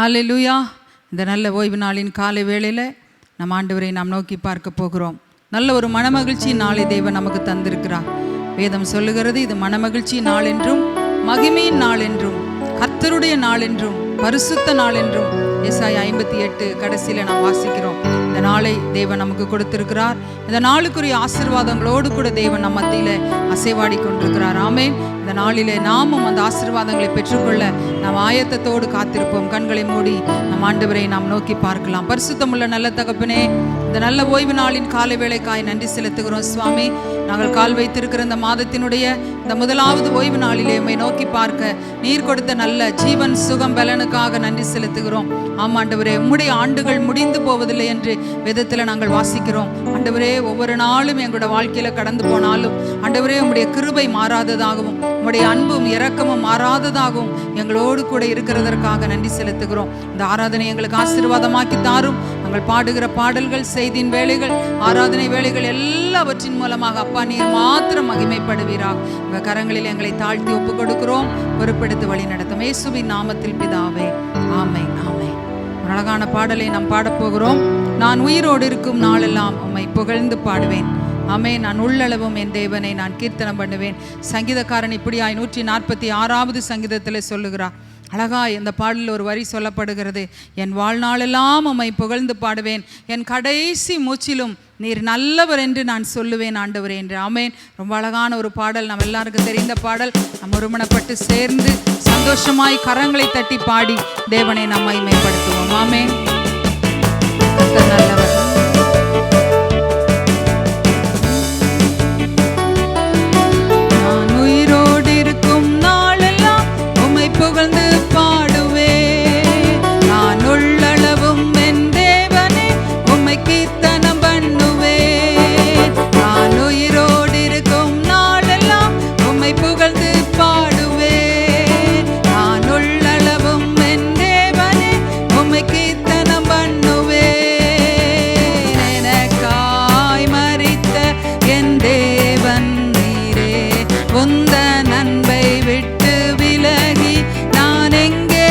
ஹல்லேலூயா. இந்த நல்ல ஓய்வு நாளின் காலை வேளையில் நம் ஆண்டவரை நாம் நோக்கி பார்க்க போகிறோம். நல்ல ஒரு மனமகிழ்ச்சி நாளை தேவன் நமக்கு தந்திருக்கிறார். வேதம் சொல்லுகிறது, இது மனமகிழ்ச்சி நாள் என்றும் மகிமையின் நாள் என்றும் கர்த்தருடைய நாள் என்றும் பரிசுத்த நாள் என்றும் ஏசாயா 58 கடைசியில் நாம் வாசிக்கிறோம். இந்த நாளை தேவன் நமக்கு கொடுத்திருக்கிறார். இந்த நாளுக்குரிய ஆசீர்வாதங்களோடு கூட தேவன் நம் மத்தியில் அசைவாடி கொண்டிருக்கிறார். ஆமேன். இந்த நாளிலே நாமும் அந்த ஆசீர்வாதங்களை பெற்றுக்கொள்ள நாம் ஆயத்தத்தோடு காத்திருப்போம். கண்களை மூடி நம் ஆண்டவரை நாம் நோக்கி பார்க்கலாம். பரிசுத்தமுள்ள நல்ல தகப்பனே, இந்த நல்ல ஓய்வு நாளின் காலை வேளைக்காய் நன்றி செலுத்துகிறோம் சுவாமி. நாங்கள் கால் வைத்திருக்கிற இந்த மாதத்தினுடைய இந்த முதலாவது ஓய்வு நாளிலே உம்மை நோக்கி பார்க்க நீர் கொடுத்த நல்ல ஜீவன் சுகம் பலனுக்காக நன்றி செலுத்துகிறோம். ஆமாண்டவரே, உம்முடைய ஆண்டுகள் முடிந்து போவதில்லை என்று வேதத்தில் நாங்கள் வாசிக்கிறோம். ஆண்டவரே, ஒவ்வொரு நாளும் எங்களோட வாழ்க்கையில் கடந்து போனாலும் ஆண்டவரே, உம்முடைய கிருபை மாறாததாகவும் உம்முடைய அன்பும் இரக்கமும் மாறாததாகவும் எங்களோடு கூட இருக்கிறதற்காக நன்றி செலுத்துகிறோம். இந்த ஆராதனை எங்களுக்கு ஆசீர்வாதமாக்கி தாரும். நாங்கள் பாடுகிற பாடல்கள், செய்தியின் வேலைகள், ஆராதனை வேலைகள் எல்லாவற்றின் மூலமாக அப்பா நீர் மாத்திரம் மகிமைப்படுவீராக. உங்கள் கரங்களில் எங்களை தாழ்த்தி ஒப்புக் கொடுக்கிறோம். பொறுப்பெடுத்து வழி நடத்தும் இயேசுவின் நாமத்தில் பிதாவே, ஆமென். ஆமென். ஒரு அழகான பாடலை நாம் பாடப்போகிறோம். நான் உயிரோடு இருக்கும் நாளெல்லாம் உம்மை புகழ்ந்து பாடுவேன். ஆமென். நான் உள்ளளவும் என் தேவனை நான் கீர்த்தனம் பண்ணுவேன். சங்கீதக்காரன் இப்படியாய் 146வது சங்கீதத்தில் சொல்லுகிறார். அழகா இந்த பாடலில் ஒரு வரி சொல்லப்படுகிறது, என் வாழ்நாளெல்லாம் உம்மை புகழ்ந்து பாடுவேன், என் கடைசி மூச்சிலும் நீர் நல்லவர் என்று நான் சொல்லுவேன் ஆண்டவரே என்று. ஆமேன். ரொம்ப அழகான ஒரு பாடல், நம்ம எல்லாருக்கும் தெரிந்த பாடல். நம்ம ஒருமனப்பட்டு சேர்ந்து சந்தோஷமாய் கரங்களை தட்டி பாடி தேவனை நாம் மகிமைப்படுத்துவோம். ஆமேன். கர்த்தர் நல்லவர். நான் உயிரோடு இருக்கும் நாளெல்லாம் உம்மை புகழ்ந்து பாடுவேன். நான் உள்ளளவும் என் தேவனே உம்மை கீர்த்தனம் பண்ணுவேன். நான் உயிரோடு இருக்கும் நாளெல்லாம் உம்மை புகழ்ந்து பாடுவேன். நான் உள்ளளவும் என் தேவனே உம்மை கீர்த்தனம் பண்ணுவேன். எனக்காய் மரித்த என் தேவன் நீரே, உந்தன் அன்பை விட்டு விலகி நான் எங்கே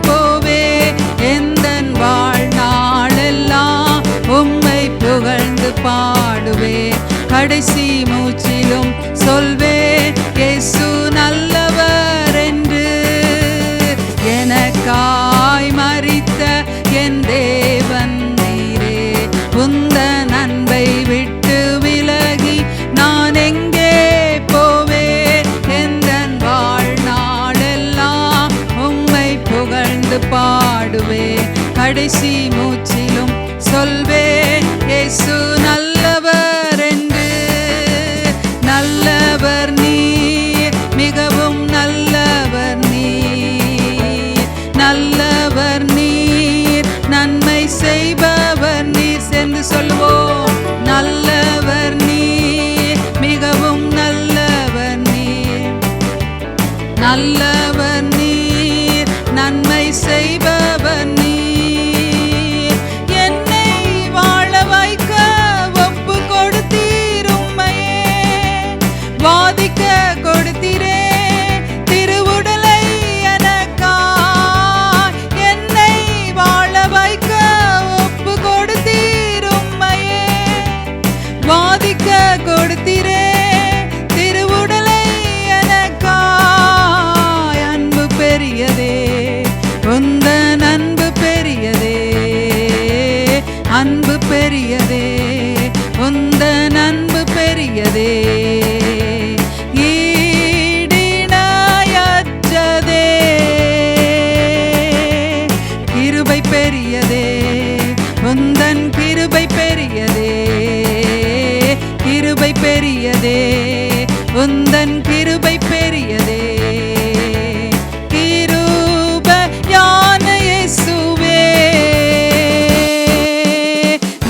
போவேன்? எந்தன் வாழ்நாளெல்லாம் உம்மை புகழ்ந்து பாடுவேன். கடைசி மூச்சிலும் சொல்வேன் இயேசு நல்லவர் என்று. எனக்காய் மரித்த என் தேவன் நீரே, உந்தன் அன்பை விட்டு விலகி நான் எங்கே போவேன்? எந்தன் வாழ்நாளெல்லாம் உம்மை புகழ்ந்து பாடுவேன். கடைசி மூச்சிலும் சொல்வேன் இயேசு நல்லவர் என்று. நல்லவர் நீர், மிகவும் நல்லவர் நீர். நல்லவர் நீர், நன்மை செய்பவர் நீர். சென்று சொல்லுவோம், நல்லவர் நீர், மிகவும் நல்லவர் நீர். நல்லவர் நீர், நன்மை செய்பவர் நீர். என்னை வாழ வைக்க ஒப்பு கொடுத்தீர் உம்மையே, வாதிக்க கொடுத்தீரே திருவுடலை எனக்காய். என்னை வாழ வைக்க ஒப்பு கொடுத்தீர் உம்மையே, வாதிக்க கொடுத்தீரே திருவுடலை எனக்காய். அன்பு பெரியதே, உந்தன் அன்பு பெரியதே. அன்பு பெரியதே, உந்தன் அன்பு பெரியதே. ஈடிணையற்றதே, கிருபை பெரியதே, உந்தன் கிருபை பெரியதே. கிருபை பெரியதே, உந்தன் கிருபை பெரியதே. கிருபையான இயேசுவே,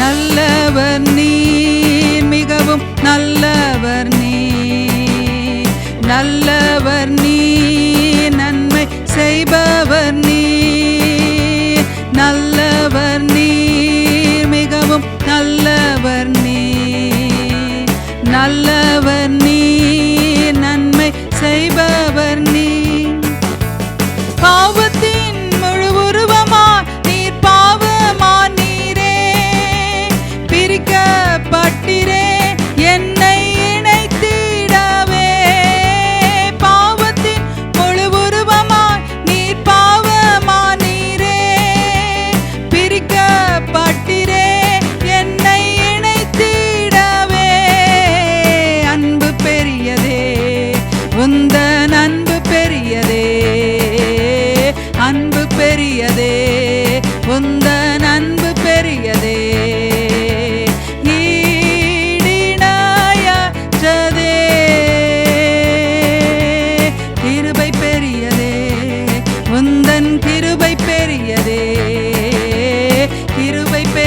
நல்லவர் நீர், மிகவும் நல்லவர் நீர். நல்லவர் நீர், நன்மை செய்பவர் நீர். நல்லவர் நீர், மிகவும் நல்லவர் நீர். நல்லவர் நீர், நன்மை செய்பவர்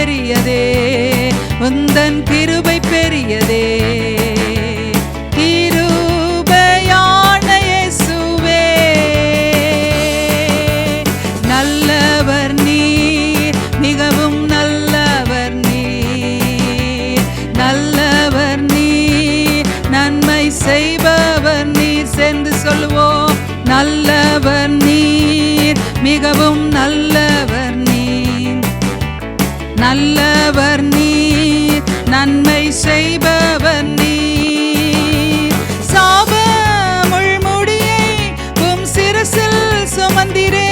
பெரியதே, உந்தன் கிருபை பெரியதே. கிருபையான இயேசுவே, நல்லவர் நீர், மிகவும் நல்லவர் நீர். நல்லவர் நீர், நன்மை செய்பவர் நீர். சேர்ந்து சொல்லுவோம், நல்லவர் நீர், மிகவும் நல்லவர் நீர். நல்லவர் நீர், நன்மை செய்பவர் நீர். சாப முள்முடியை உம் சிரசில் சுமந்திரே,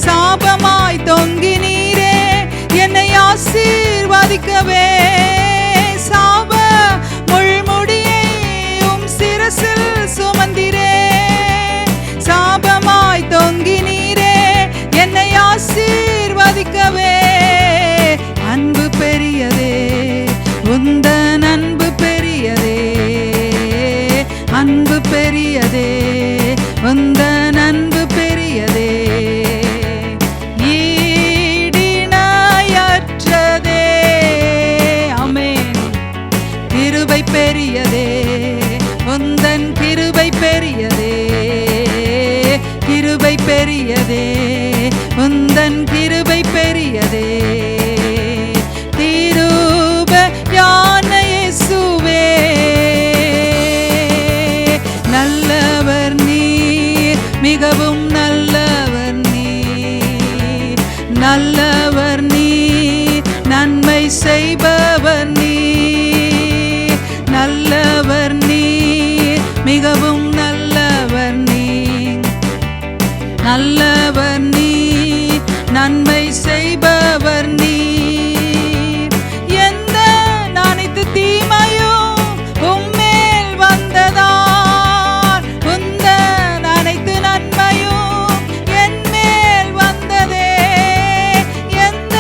சாபமாய் தொங்கினீரே என்னை ஆசீர்வதிக்கவே. சாப முள்முடியை உம் சிரசில் சுமந்திரே, சாபமாய் தொங்கினீரே என்னை ஆசீர்வதிக்கவே. அன்பு பெரியதே, உந்தன் அன்பு பெரியதே, அன்பு பெரியதே, உந்தன் அன்பு பெரியதே. ஈடிணையற்றதே, ஆமென். கிருபை பெரியதே, உந்தன் கிருபை பெரியதே, கிருபை பெரியதே, உந்தன் கிருபை பெரியதே. கிருபையான இயேசுவே, நல்லவர் நீர், மிகவும் நல்லவர் நீர். நல்லவர் நீர், நன்மை செய்பவர் நீர். நல்லவர் நீர், மிகவும் நல்லவர் நீர். நல்லவர் நீர், நன்மை செய்பவர் நீர். எந்த அனைத்து தீமையும் உம்மேல் வந்ததால், உந்தன் அனைத்து நன்மையும் என் மேல் வந்ததே. எந்த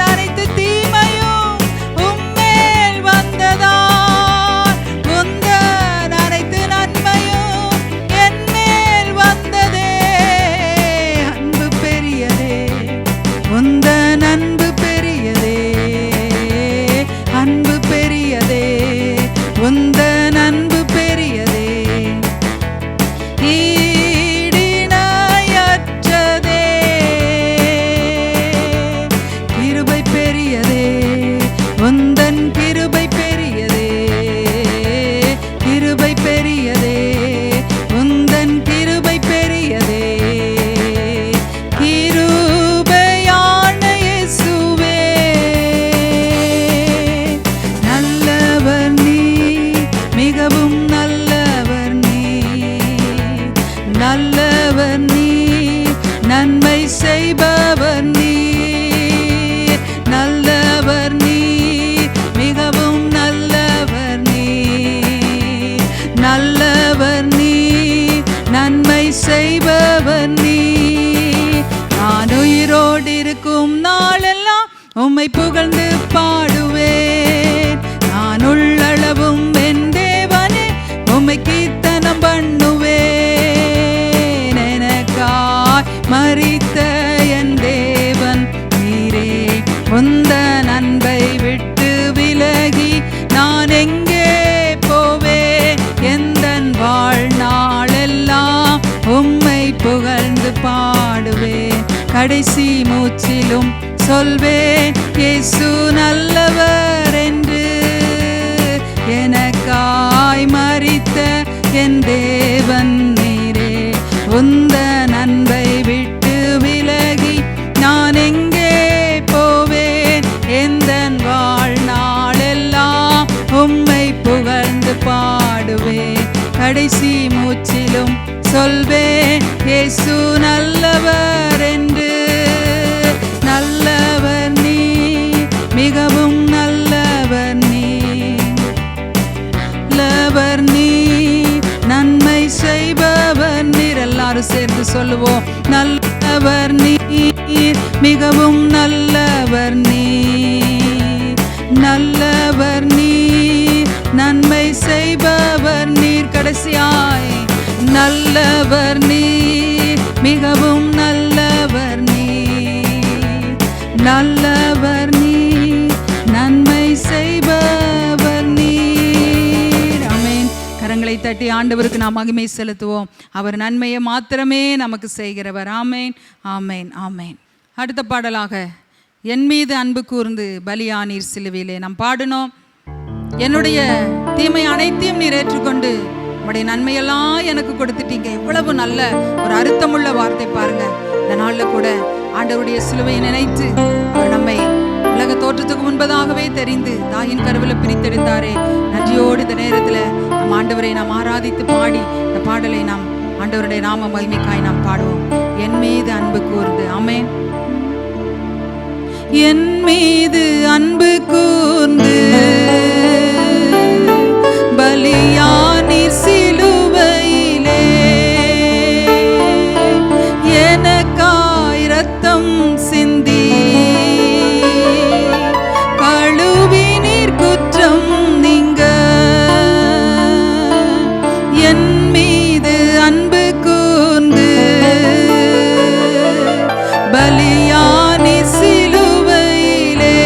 அனைத்து தீமையும் உம்மேல் வந்ததால், உந்தன் அனைத்து நன்மையும் என் மேல் வந்ததே. அன்பு பெரியதே, உந்தன் அன்பு பெரியதே, அன்பு பெரியதே, உந்தன் அன்பு பெரியதே. ஈடிணையற்றதே, கிருபை பெரியதே, உந்தன் கிருபை பெரியதே, கிருபை பெரியதே, உந்தன் கிருபை பெரியதே. கிருபையான இயேசுவே, நல்லவர் நீர், மிகவும் நல்லவர் நீர். நல்லவர் நீர், நன்மை செய்பவர் நீர். நல்லவர் நீர், மிகவும் நல்லவர் நீர். நல்லவர் நீர், நன்மை செய்பவர் நீர். நான் உயிரோடு இருக்கும் நாளெல்லாம் உம்மை புகழ்ந்து பாடுவேன். நான் உள்ளளவும் என் தேவனே உம்மை கீர்த்தனம் பண்ணுவேன். எனக்காய் மரித்த என் தேவன் நீரே, உந்தன் அன்பை விட்டு விலகி நான் எங்கே போவேன். எந்தன் வாழ்நாளெல்லாம் உம்மை புகழ்ந்து பாடுவேன். கடைசி மூச்சிலும் சொல்வேன், இயேசு நல்லவர் என்று. எனக்காய் மரித்த என் தேவன் நீரே, உந்தன் அன்பை விட்டு விலகி நான் எங்கே போவேன். எந்தன் வாழ்நாளெல்லாம் உம்மை புகழ்ந்து பாடுவேன். கடைசி மூச்சிலும் சொல்வேன், இயேசு நல்லவர் என்று. நல்லவர் நீர், மிகவும் நல்லவர் நீர். நல்லவர் நீர், நன்மை செய்பவர் நீர். எல்லாரும் சேர்ந்து சொல்லுவோம், நல்லவர் நீர், மிகவும் நல்லவர் நீர். நல்லவர் நீர், நன்மை செய்பவர் நீர். கடைசியாய், நல்லவர் நீர், மிகவும் நல்லவர் நீர். நல்லவர் நீர். தட்டி ஆண்டவருக்கு நாம் மகிமை செலுத்துவோம். அவர் நன்மையை மாத்திரமே நமக்கு செய்கிறவர். ஆமேன், ஆமேன், ஆமேன். அடுத்த பாடலாக என் மீது அன்பு கூர்ந்து பலியானீர் சிலுவையிலே நாம் பாடினோம். என்னுடைய தீமை அனைத்தையும் நீர் ஏற்றுக்கொண்டு உடைய நன்மையெல்லாம் எனக்கு கொடுத்துட்டீங்க. எவ்வளவு நல்ல ஒரு அர்த்தமுள்ள வார்த்தை பாருங்க. இந்த நாளில் கூட ஆண்டவருடைய சிலுவையை நினைத்து அவர் நம்மை உலக தோற்றத்துக்கு முன்பதாகவே தெரிந்து தாயின் கருவில் பிரித்தெடுத்தாரே. நன்றியோடு இந்த நேரத்தில் நம் ஆண்டவரை நாம் ஆராதித்து பாடி இந்த பாடலை நாம் ஆண்டவருடைய நாம மகிமைக்காய் நாம் பாடுவோம். என் மீது அன்பு கூர்ந்து. ஆமென். என் மீது அன்பு கூர்ந்து பலியானீர் சிலுவையிலே, எனக்காய் இரத்தம் சிந்தி கழுவினீர் குற்றம் நீங்க. என் மீது அன்பு கூர்ந்து பலியானீர் சிலுவையிலே,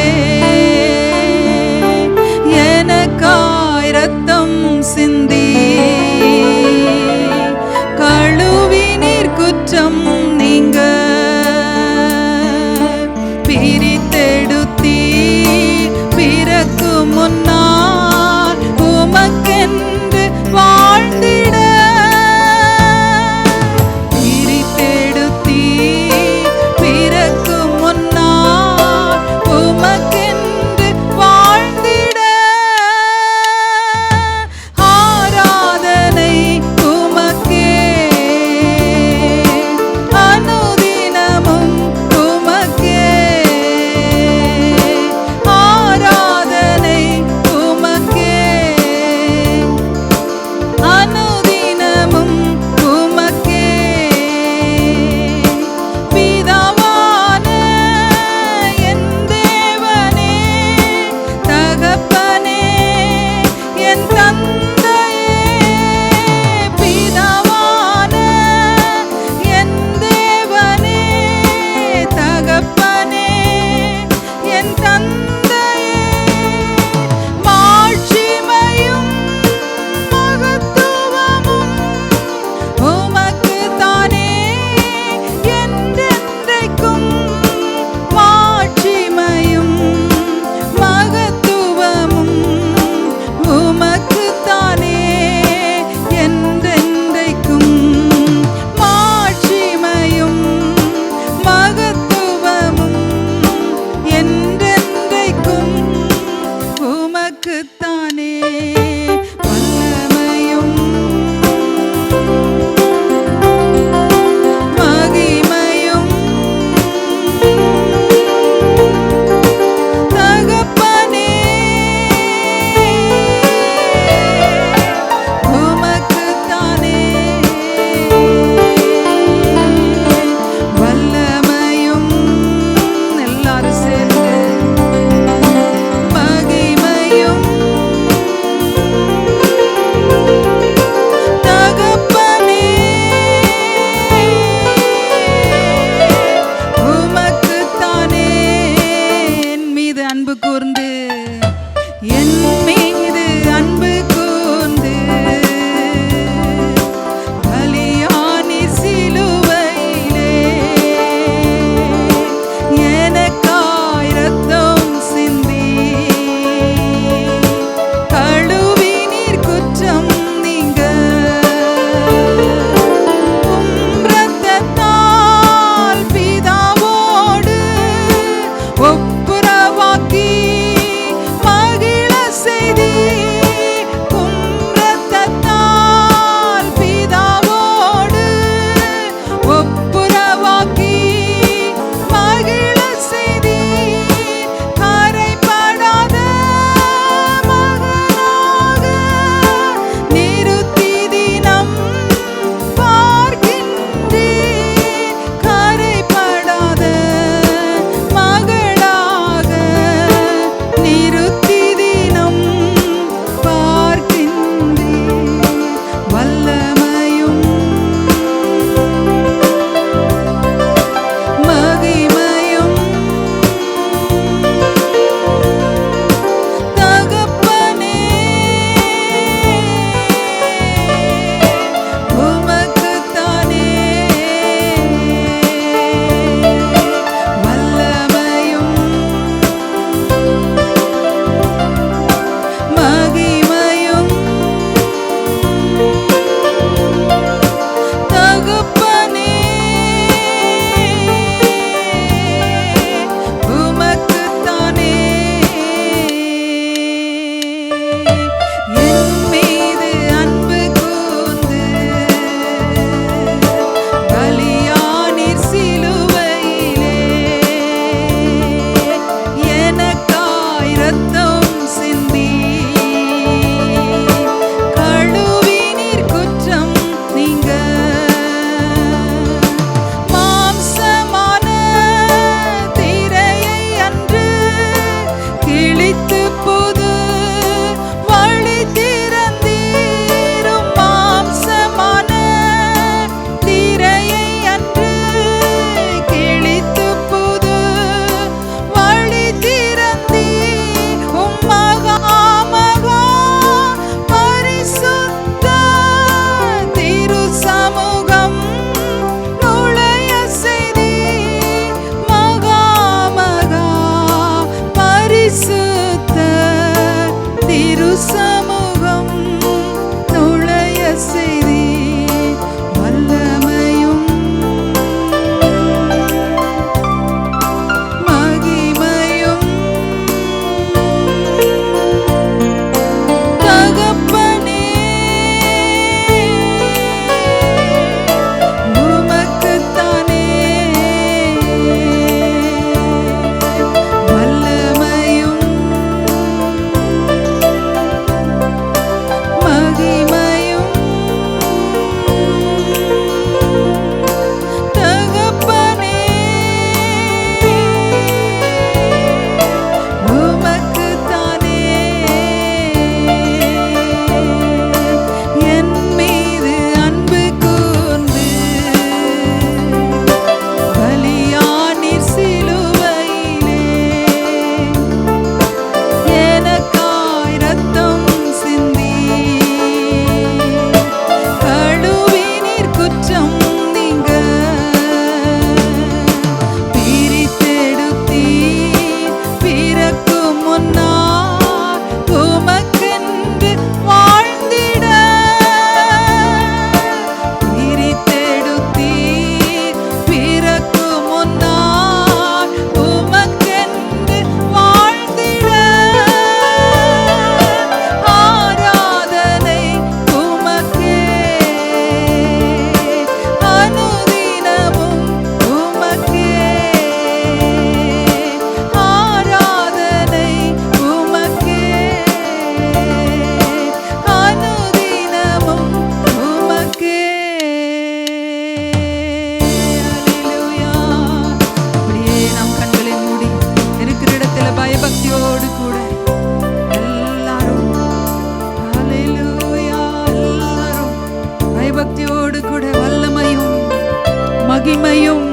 மகிமையும்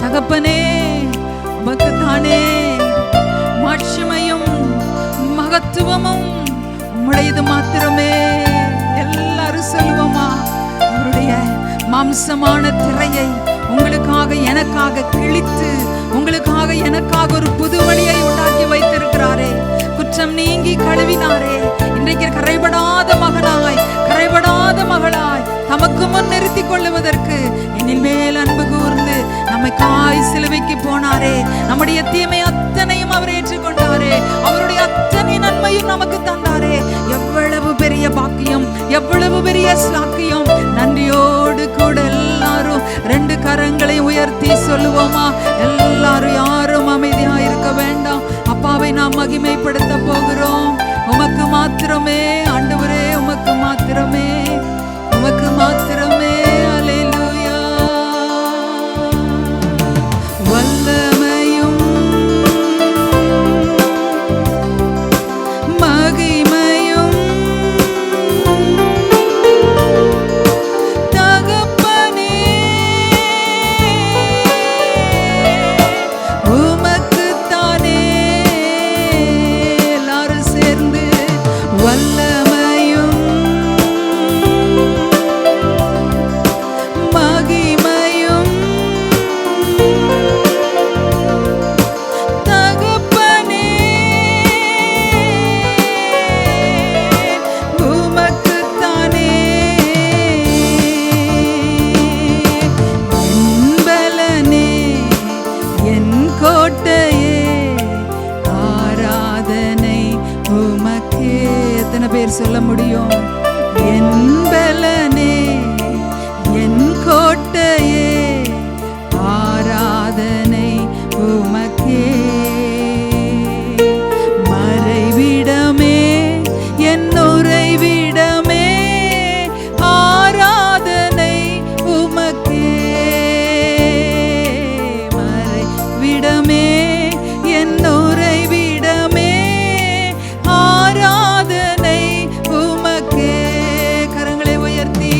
தகப்பனே உமக்கு தானே, மாட்சிமையும் மகத்துவமும் உம்முடையது மாத்திரமே. எல்லாரும் சொல்லுவோமா, அவருடைய மாம்சமான திரையை உங்களுக்காக எனக்காக கிழித்து உங்களுக்காக எனக்காக ஒரு புது வழியை உண்டாக்கி வைத்திருக்கிறாரே, குற்றம் நீங்கி கழுவினாரே. இன்றைக்கு கரைபடாத மகனாய் கரைபடாத மகளாய் தமக்கு முன் நிறுத்திக் கொள்ளுவதற்கு என்னின் மேல் அன்பு கூர்ந்து நம்மை காய் சிலுவைக்கு போனாரே. நம்முடைய தீமை அத்தனையும் அவர் ஏற்றுக்கொண்டாரே, அவருடைய அத்தனை நன்மையும் நமக்கு தந்தாரே. எவ்வளவு பெரிய பாக்கியம், எவ்வளவு பெரிய சாக்கியம். நன்றியோடு கூட எல்லாரும் 2 கரங்களை உயர்த்தி சொல்லுவோமா? எல்லாரும் யாரும் அமைதியா இருக்க வேண்டாம். அப்பாவை நாம் மகிமைப்படுத்த போகிறோம். உமக்கு மாத்திரமே ஆண்டவரே, உமக்கு மாத்திரமே, உமக்கு மாத்திரமே. அல்லேலூயா. வல்லமையும் மகிமையும் தகப்பனே உமக்குத்தானே. எல்லாரும் சேர்ந்து வல்லமையும் மகிமையும் தகப்பனே உமக்குத்தானே. என் பலனே, என் கோட்டையே, ஆராதனை உமக்கே. எத்தனை பேர் சொல்ல முடியும்? என் பலனே, என் கோட்டையே, ஆராதனை உமக்கே. மறைவிடமே, என் உறைவிடமே, ஆராதனை உமக்கே. மறைவிடமே, என் உறைவிடமே, ஆராதனை உமக்கே. கரங்களை உயர்த்தி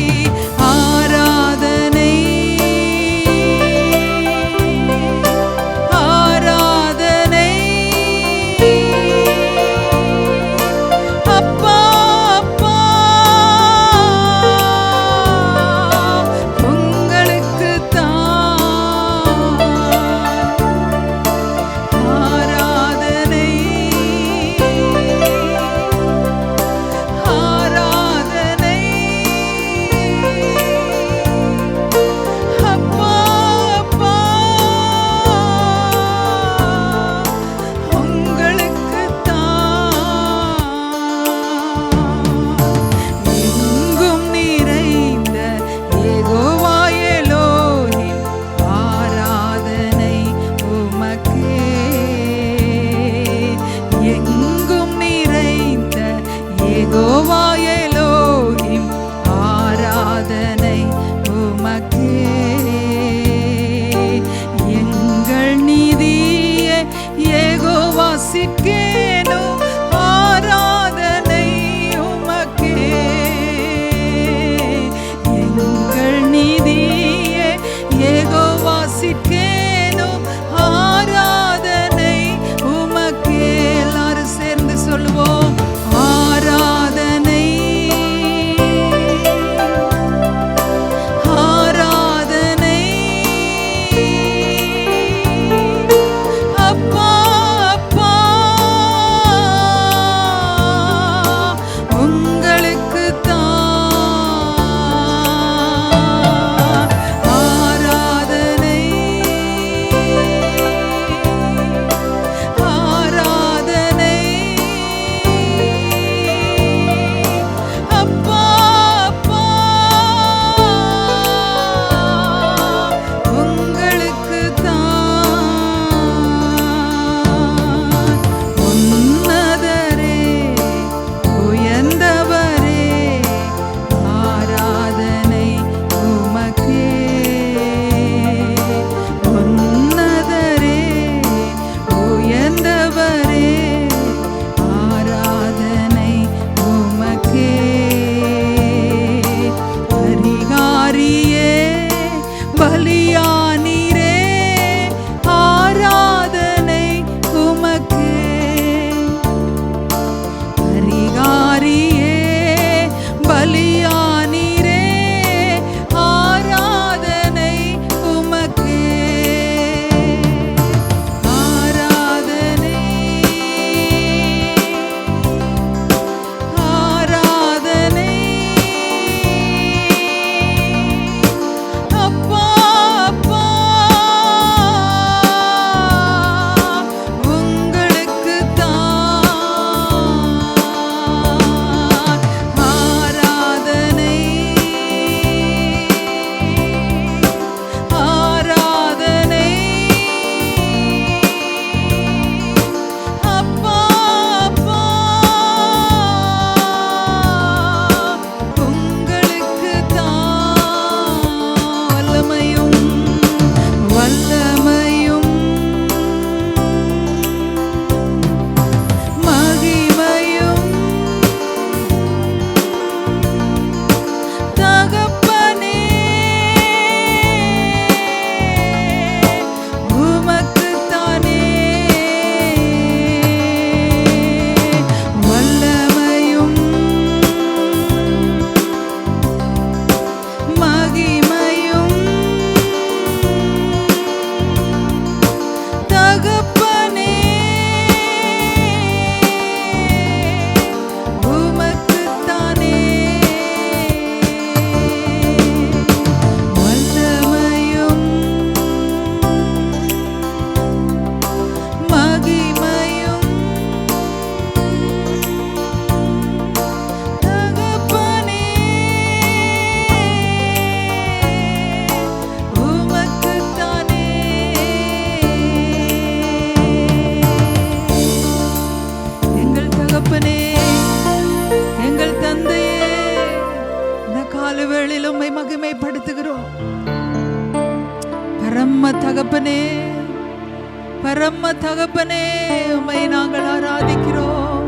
தகப்பனே, உம்மை நாங்கள் ஆராதிக்கிறோம்.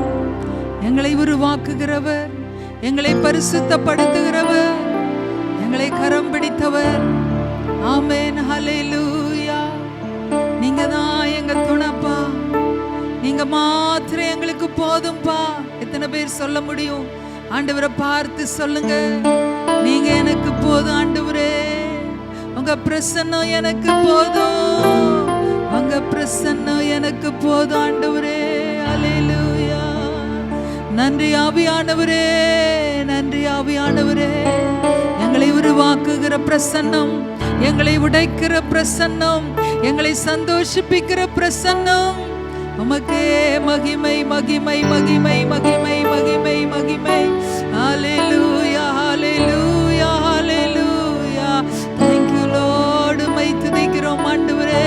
எங்களை உருவாக்குகிறவர், எங்களை பரிசுத்தப்படுத்துகிறவர், எங்களை கரம் பிடித்தவர். ஆமென், ஹல்லேலூயா. நீங்க தான் எங்க துணைப்பா, நீங்க மாத்திரம் எங்களுக்கு போதும்பா. எத்தனை பேர் சொல்ல முடியும்? ஆண்டவரை பார்த்து சொல்லுங்க, நீங்க எனக்கு போதும் ஆண்டவரே, உங்க பிரசன்னம் எனக்கு போதும், உங்க பிரசன்னம் எனக்கு போதும் ஆண்டவரே. ஹல்லேலூயா. நன்றி ஆவியானவரே, நன்றி ஆவியானவரே. எங்களை உருவாக்குகிற பிரசன்னம், எங்களை உடைக்கிற பிரசன்னம், எங்களை சந்தோஷிப்பிக்கிற பிரசன்னம், உமக்கே மகிமை மகிமை மகிமை மகிமை மகிமை மகிமை. ஹல்லேலூயா, ஹல்லேலூயா, ஹல்லேலூயா. Thank you Lord. உம்மை துதிக்கிறோம் ஆண்டவரே.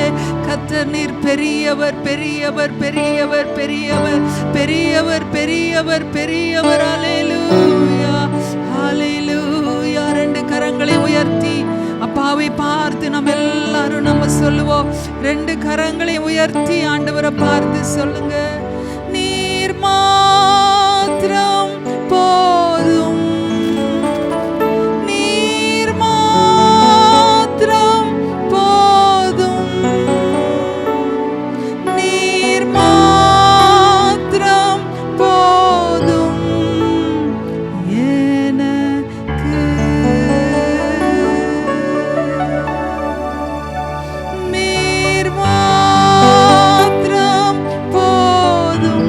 கர்த்தர் நீர் பெரியவர், பெரியவர், பெரியவர், பெரியவர், பெரியவர், பெரியவர், பெரியவர். ஹல்லேலூயா, ஹல்லேலூயா. ரெண்டு கரங்களை உயர்த்தி அப்பாவை பார்த்து நம்ம எல்லாரும் நம்ம சொல்லுவோம். ரெண்டு கரங்களை உயர்த்தி ஆண்டவரை பார்த்து சொல்லுங்க, நீர் மாத்திரம் போதும், நீர் மாத்திரம் போதும், நீர் மாத்திரம் போதும் எனக்கு. நீர் மாத்திரம் போதும்,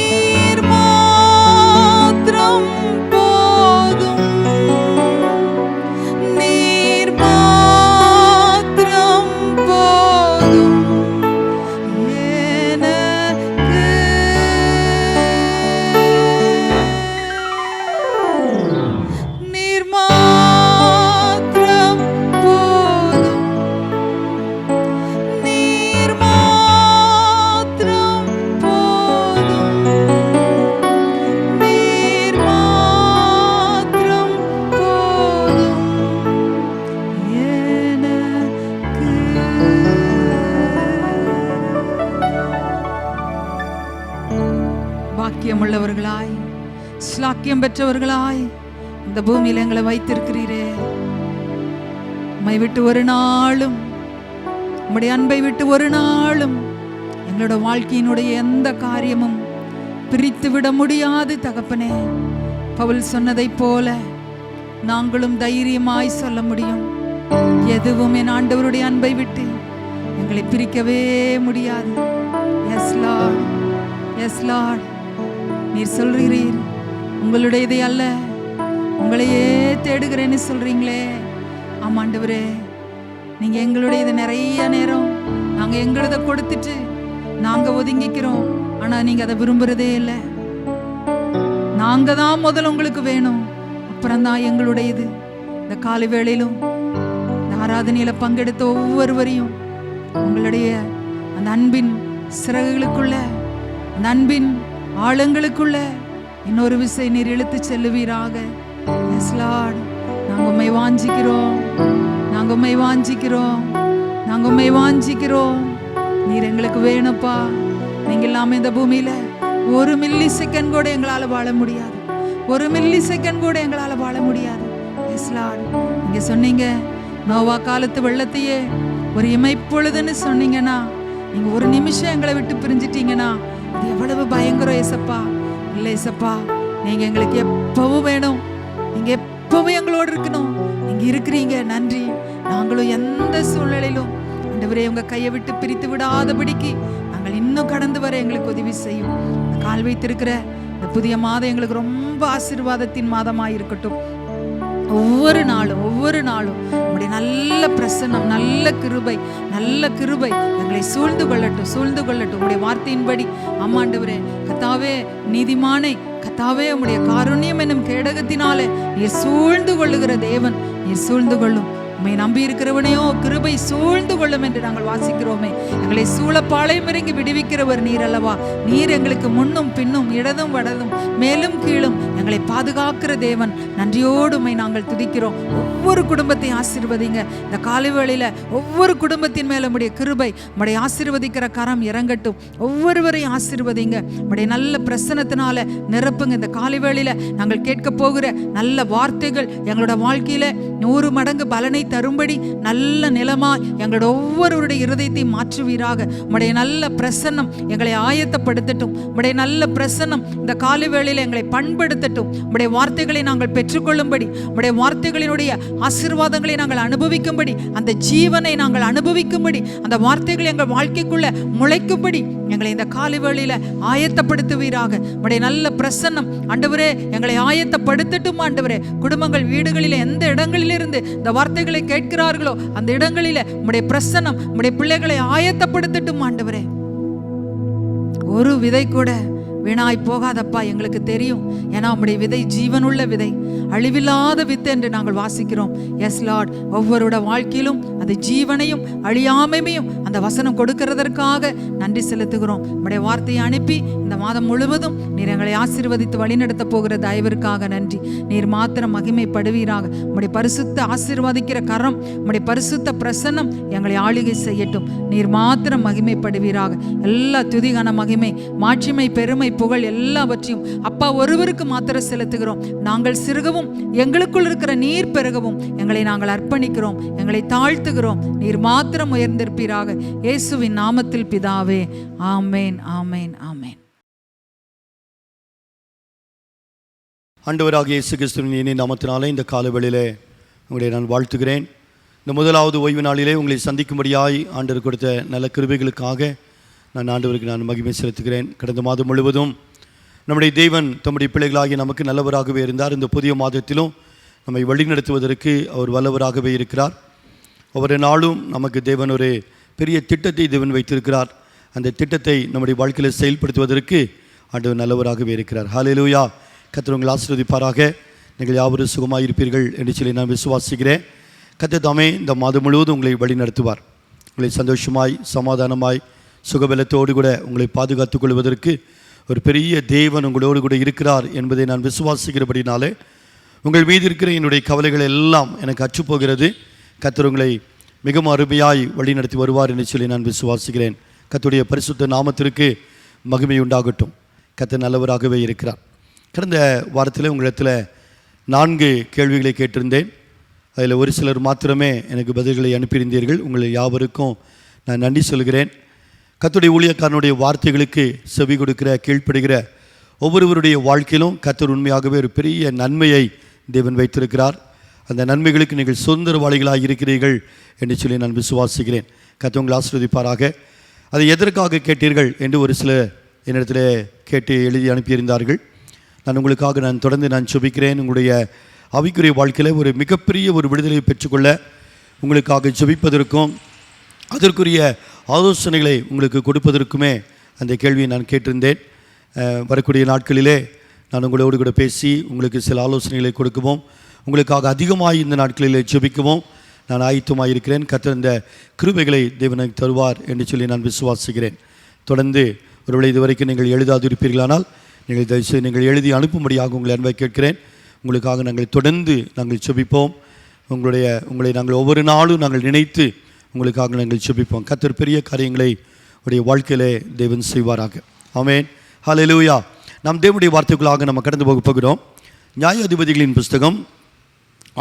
நீர் மாத்திரம் போதும், நீர் மாத்திரம் போதும் எனக்கு. நீர் மாத்திரம் போதும், நீர் மாத்திரம் போதும், நீர் மாத்திரம் போதும் எனக்கு. பாக்கியமுள்ளவர்களாய், ஸ்லாக்கியம் பெற்றவர்களாய் இந்த பூமியில் எங்களை வைத்திருக்கிறீரே. உம்மை விட்டு ஒரு நாளும், உம்முடைய அன்பை விட்டு ஒரு நாளும் எங்களோட வாழ்க்கையினுடைய எந்த காரியமும் பிரித்து விட முடியாது தகப்பனே. பவுல் சொன்னதைப் போல நாங்களும் தைரியமாய் சொல்ல முடியும், எதுவும் என் ஆண்டவருடைய அன்பை விட்டு எங்களை பிரிக்கவே முடியாது. Yes lord, yes lord. நீர் சொல்கிறீர், உங்களுடையதை அல்ல உங்களையே தேடுகிறேன்னு சொல்றீங்களே. ஆமாண்டவரே, நீங்க எங்களுடையது நிறைய நேரம் நாங்க எங்களத கொடுத்துட்டு நாங்க ஒதுங்கிக்கிறோம். ஆனா நீங்க அதை விரும்புறதே இல்லை. நாங்க தான் முதல்ல உங்களுக்கு வேணும், அப்புறம் தான் எங்களுடையது. இந்த காலை வேளையிலும் இந்த ஆராதனையில பங்கெடுத்த ஒவ்வொருவரையும் உங்களுடைய அந்த அன்பின் சிறகுகளுக்குள்ள, அந்த அன்பின் ஆழங்களுக்குள்ள இன்னொரு விசை நீர் இழுத்து செல்லுவீராக. S Lord. நாங்க உம்மை வாஞ்சிக்கிறோம், நாங்க உம்மை வாஞ்சிக்கிறோம், நாங்க உம்மை வாஞ்சிக்கிறோம். நீர் எங்களுக்கு வேணும்ப்பா. நீங்க இல்லாம இந்த பூமியில ஒரு மில்லி செகண்ட் கூட எங்களால வாழ முடியாது, ஒரு மில்லி செகண்ட் கூட எங்களால வாழ முடியாது. Yes lord. நீங்க சொன்னீங்க, நோவா காலத்து வெள்ளத்தையே ஒரு இமைப்பொழுதுன்னு சொன்னீங்கன்னா, நீங்க ஒரு நிமிஷம் எங்களை விட்டு பிரிஞ்சிட்டீங்கன்னா அது எவ்வளவு பயங்கரம் ஏசப்பா. இல்லை ஏசப்பா, நீங்க எங்களுக்கு எப்பவும் வேணும், நீங்க எப்பவும் எங்களோடு இருக்கணும். நீங்க இருக்கிறீங்க, நன்றி. நாங்களும் எந்த சூழ்நிலையிலும் ஆண்டவரே உங்க கையை விட்டு பிரித்து விடாதபடிக்கு நாங்கள் இன்னும் கடந்து வர எங்களுக்கு உதவி செய்யும். கால் வைத்திருக்கிற இந்த புதிய மாதம் எங்களுக்கு ரொம்ப ஆசீர்வாதத்தின் மாதமாக இருக்கட்டும். ஒவ்வொரு நாளும் ஒவ்வொரு நாளும் உங்களுடைய நல்ல பிரசன்னம், நல்ல கிருபை, நல்ல கிருபை எங்களை சூழ்ந்து கொள்ளட்டும், சூழ்ந்து கொள்ளட்டும். உங்களுடைய வார்த்தையின்படி ஆமாண்டவரே கர்த்தாவே, நீதிமானை கர்த்தாவே, உம்முடைய காருண்யம் என்னும் கேடகத்தினாலே நீர் சூழ்ந்து கொள்ளுகிற தேவன், நீர் சூழ்ந்து கொள்ளும். உம்மை நம்பி இருக்கிறவனையோ கிருபை சூழ்ந்து கொள்ளும் என்று நாங்கள் வாசிக்கிறோமே. எங்களை சூழப்பாளையம் இறங்கி விடுவிக்கிறவர் நீர் அல்லவா. நீர் எங்களுக்கு முன்னும் பின்னும் இடதும் வடதும் மேலும் கீழும் எங்களை பாதுகாக்கிற தேவன். நன்றியோடு உம்மை நாங்கள் துதிக்கிறோம். ஒவ்வொரு குடும்பத்தை ஆசீர்வதிங்க. இந்த காலை வேளையில ஒவ்வொரு குடும்பத்தின் மேல உம்முடைய கிருபை, உம்முடைய ஆசீர்வதிக்கிற கரம் இறங்கட்டும். ஒவ்வொருவரையும் ஆசீர்வதிங்க. உம்முடைய நல்ல பிரசன்னத்தினால நிரப்புங்க. இந்த காலை வேளையில நாங்கள் கேட்க போகிற நல்ல வார்த்தைகள் எங்களோட வாழ்க்கையில 100 மடங்கு பலனை தரும்படி நல்ல நிலமா எங்களோட ஒவ்வொருவருடைய இருதயத்தை மாற்றுவீராக. உம்முடைய நல்ல பிரசன்னம் எங்களை ஆயத்தப்படுத்தட்டும். உம்முடைய நல்ல பிரசன்னம் இந்த காலை வேளையில எங்களை பண்படுத்தட்டும். உம்முடைய வார்த்தைகளை நாங்கள் பெற்றுக்கொள்ளும்படி, உம்முடைய வார்த்தைகளினுடைய ஆசீர்வாதங்களை நாங்கள் அனுபவிக்கும்படி, அந்த ஜீவனை நாங்கள் அனுபவிக்கும்படி, அந்த வார்த்தைகள் எங்கள் வாழ்க்கைக்குள்ள முளைக்கும்படி எங்களை இந்த காலை வேளையில ஆயத்தப்படுத்துவீராக. உம்முடைய நல்ல பிரசன்னம் ஆண்டவரே எங்களை ஆயத்தப்படுத்தட்டும். ஆண்டவரே, குடும்பங்கள் வீடுகளில் எந்த இடங்களிலிருந்து இந்த வார்த்தைகளை கேட்கிறார்களோ அந்த இடங்களில உம்முடைய பிரசன்னம் உம்முடைய பிள்ளைகளை ஆயத்தப்படுத்தட்டும். ஆண்டவரே, ஒரு விதை கூட வீணாய் போகாதப்பா, எங்களுக்கு தெரியும். ஏன்னா உம்முடைய விதை ஜீவனுள்ள விதை, அழிவில்லாத வித்து என்று நாங்கள் வாசிக்கிறோம். எஸ் லார்ட், ஒவ்வொருட வாழ்க்கையிலும் அது ஜீவனையும் அழியாமையும் அந்த வசனம் கொடுக்கிறதற்காக நன்றி செலுத்துகிறோம். உம்முடைய வார்த்தையை அனுப்பி இந்த மாதம் முழுவதும் நீர் எங்களை ஆசீர்வதித்து வழிநடத்த போகிற தயவிற்காக நன்றி. நீர் மாத்திரம் மகிமைப்படுவீராக. உம்முடைய பரிசுத்த ஆசீர்வதிக்கிற கரம், உம்முடைய பரிசுத்த பிரசன்னம் எங்களை ஆளுகை செய்யட்டும். நீர் மாத்திரம் மகிமைப்படுவீராக. எல்லா துதிகான மகிமை, மாட்சிமை, பெருமை, புகழ் எல்லாவற்றையும் அப்பா ஒருவருக்கு மாத்திரம் செலுத்துகிறோம். நாங்கள் சிறுகவும் எங்களுக்குள் இருக்கிற நீர் பெருகவும் எங்களை நாங்கள் அர்ப்பணிக்கிறோம், எங்களை தாழ்த்துகிறோம். நீர் மாத்திரம் உயர்ந்திருப்பீராக. இயேசுவின் நாமத்தில் பிதாவே, ஆமேன், ஆமேன், ஆமேன். ஆண்டவராகிய இயேசு கிறிஸ்துவின் இனிய நாமத்தினாலே இந்த காலவெளியிலே உங்களை நான் வாழ்த்துகிறேன். இந்த முதலாவது ஓய்வு நாளிலே உங்களை சந்திக்கும்படியாய் ஆண்டவர் கொடுத்த நல்ல கிருபைகளுக்காக நான் ஆண்டவருக்கு நான் மகிமை செலுத்துகிறேன். கடந்த மாதம் முழுவதும் நம்முடைய தேவன் தம்முடைய பிள்ளைகளாகிய நமக்கு நல்லவராகவே இருந்தார். இந்த புதிய மாதத்திலும் நம்மை வழிநடத்துவதற்கு அவர் வல்லவராகவே இருக்கிறார். ஒவ்வொரு நாளும் நமக்கு தேவன் ஒரு பெரிய திட்டத்தை தேவன் வைத்திருக்கிறார். அந்த திட்டத்தை நம்முடைய வாழ்க்கையில் செயல்படுத்துவதற்கு ஆண்டவர் நல்லவராகவே இருக்கிறார். ஹல்லேலூயா. கர்த்தர் உங்களை ஆசீர்வதிப்பாராக. நீங்கள் யாவரும் சுகமாக இருப்பீர்கள் என்று சொல்லி நான் விசுவாசிக்கிறேன். கர்த்தர் தாமே இந்த மாதம் முழுவதும் உங்களை வழிநடத்துவார். உங்களை சந்தோஷமாய், சமாதானமாய், சுகபலத்தோடு கூட உங்களை பாதுகாத்துக் கொள்வதற்கு ஒரு பெரிய தேவன் உங்களோடு கூட இருக்கிறார் என்பதை நான் விசுவாசிக்கிறபடினாலே உங்கள் மீது இருக்கிற என்னுடைய கவலைகள் எல்லாம் எனக்கு அற்றுப்போகிறது. கர்த்தர் உங்களை மிகவும் அருமையாய் வழிநடத்தி வருவார் என்று சொல்லி நான் விசுவாசிக்கிறேன். கர்த்தருடைய பரிசுத்த நாமத்திற்கு மகிமை உண்டாகட்டும். கர்த்தர் நல்லவராகவே இருக்கிறார். கடந்த வாரத்தில் உங்களிடத்தில் 4 கேள்விகளை கேட்டிருந்தேன். அதில் ஒரு சிலர் மாத்திரமே எனக்கு பதில்களை அனுப்பியிருந்தீர்கள். உங்களை யாவருக்கும் நான் நன்றி சொல்கிறேன். கர்த்தருடைய ஊழியக்காரனுடைய வார்த்தைகளுக்கு செவி கொடுக்கிற, கீழ்ப்படுகிற ஒவ்வொருவருடைய வாழ்க்கையிலும் கர்த்தர் உண்மையாகவே ஒரு பெரிய நன்மையை தேவன் வைத்திருக்கிறார். அந்த நன்மைகளுக்கு நீங்கள் சுதந்திரவாளிகளாக இருக்கிறீர்கள் என்று சொல்லி நான் விசுவாசிக்கிறேன். கர்த்தர் உங்களை ஆசீர்வதிப்பாராக. அதை எதற்காக கேட்டீர்கள் என்று ஒரு சில என்னிடத்தில் கேட்டு எழுதி அனுப்பியிருந்தார்கள். நான் உங்களுக்காக நான் தொடர்ந்து நான் ஜெபிக்கிறேன். உங்களுடைய ஆவிக்குரிய வாழ்க்கையில் ஒரு மிகப்பெரிய ஒரு விடுதலையை பெற்றுக்கொள்ள உங்களுக்காக ஜெபிப்பதற்கும் அதற்குரிய ஆலோசனைகளை உங்களுக்கு கொடுப்பதற்குமே அந்த கேள்வியை நான் கேட்டிருந்தேன். வரக்கூடிய நாட்களிலே நான் உங்களோடு கூட பேசி உங்களுக்கு சில ஆலோசனைகளை கொடுக்கவும், உங்களுக்காக அதிகமாக இந்த நாட்களிலே ஜெபிக்கவும் நான் ஆயத்தமாக இருக்கிறேன். கர்த்தர் இந்த கிருபைகளை தேவனுக்கு தருவார் என்று சொல்லி நான் விசுவாசிக்கிறேன். தொடர்ந்து ஒருவேளை இதுவரைக்கும் நீங்கள் எழுதாதிருப்பீர்களானால் நீங்கள் தயவுசெய்து நீங்கள் எழுதி அனுப்பும்படியாக உங்களை அன்பை கேட்கிறேன். உங்களுக்காக நாங்கள் தொடர்ந்து நாங்கள் ஜெபிப்போம். உங்களை நாங்கள் ஒவ்வொரு நாளும் நாங்கள் நினைத்து உங்களுக்காக நாங்கள் ஜெபிப்போம். கர்த்தர் பெரிய காரியங்களை உடைய வாழ்க்கையிலே தேவன் செய்வாராக. ஆமென். ஹல்லேலூயா. நாம் தேவனுடைய வார்த்தைக்குள்ளாக நம்ம கடந்து போகிறோம். நியாயாதிபதிகளின் புஸ்தகம்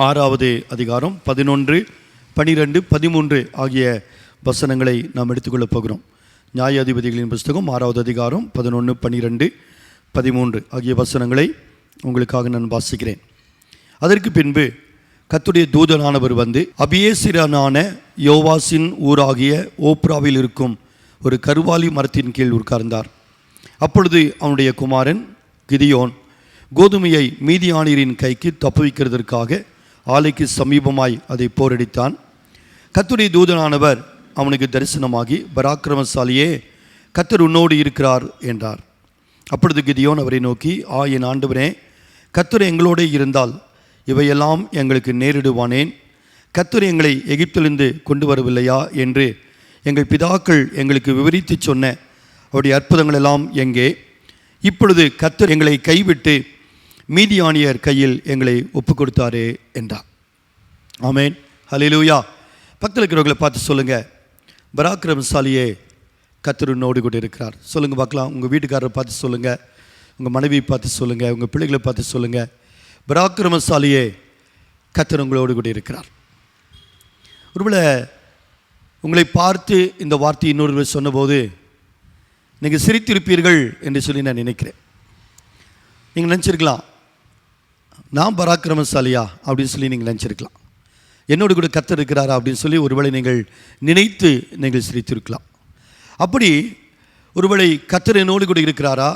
6வது அதிகாரம் 11, 12, 13 ஆகிய வசனங்களை நாம் எடுத்துக்கொள்ளப் போகிறோம். நியாயாதிபதிகளின் புஸ்தகம் 6வது அதிகாரம் 11, 12, 13 ஆகிய வசனங்களை உங்களுக்காக நான் வாசிக்கிறேன். அதற்கு பின்பு கர்த்தருடைய தூதனானவர் வந்து அபியேசிரனான யோவாசின் ஊராகிய ஓப்ராவில் இருக்கும் ஒரு கருவாலி மரத்தின் கீழ் உட்கார்ந்தார். அப்பொழுது அவனுடைய குமாரன் கிதியோன் கோதுமையை மீதியானியரின் கைக்கு தப்புவிக்கிறதற்காக ஆலைக்கு சமீபமாய் அதை போரடித்தான். கர்த்தருடைய தூதனானவர் அவனுக்கு தரிசனமாகி, பராக்கிரமசாலியே, கர்த்தர் உன்னோடு இருக்கிறார் என்றார். அப்பொழுது கிதியோன் அவரை நோக்கி, என் ஆண்டவரே, கர்த்தர் எங்களோட இருந்தால் இவையெல்லாம் எங்களுக்கு நேரிடுவானேன்? கர்த்தர் எங்களை எகிப்திலிருந்து கொண்டு வரவில்லையா என்று எங்கள் பிதாக்கள் எங்களுக்கு விவரித்து சொன்ன அவருடைய அற்புதங்கள் எல்லாம் எங்கே? இப்பொழுது கர்த்தர் எங்களை கைவிட்டு மீதியானியர் கையில் எங்களை ஒப்புக் கொடுத்தாரே என்றார். ஆமேன், ஹல்லேலூயா. பக்கத்தில் இருக்கிறவர்களை பார்த்து சொல்லுங்கள், பராக்கிரமசாலியே கர்த்தர் உன்னோடு கூட இருக்கிறார். சொல்லுங்கள் பார்க்கலாம். உங்கள் வீட்டுக்காரரை பார்த்து சொல்லுங்கள், உங்கள் மனைவியை பார்த்து சொல்லுங்கள், உங்கள் பிள்ளைகளை பார்த்து சொல்லுங்கள், பராக்கிரமசாலியே கர்த்தர் உங்களோடு கூட இருக்கிறார். ஒருவேளை உங்களை பார்த்து இந்த வார்த்தை இன்னொருவர் சொன்னபோது நீங்கள் சிரித்திருப்பீர்கள் என்று சொல்லி நான் நினைக்கிறேன். நீங்கள் நினச்சிருக்கலாம், நான் பராக்கிரமசாலியா அப்படின்னு சொல்லி நீங்கள் நினச்சிருக்கலாம். என்னோடு கூட கர்த்தர் இருக்கிறாரா அப்படின்னு சொல்லி ஒருவேளை நீங்கள் நினைத்து நீங்கள் சிரித்திருக்கலாம். அப்படி ஒருவேளை கர்த்தர் என்னோடு கூட இருக்கிறாரா,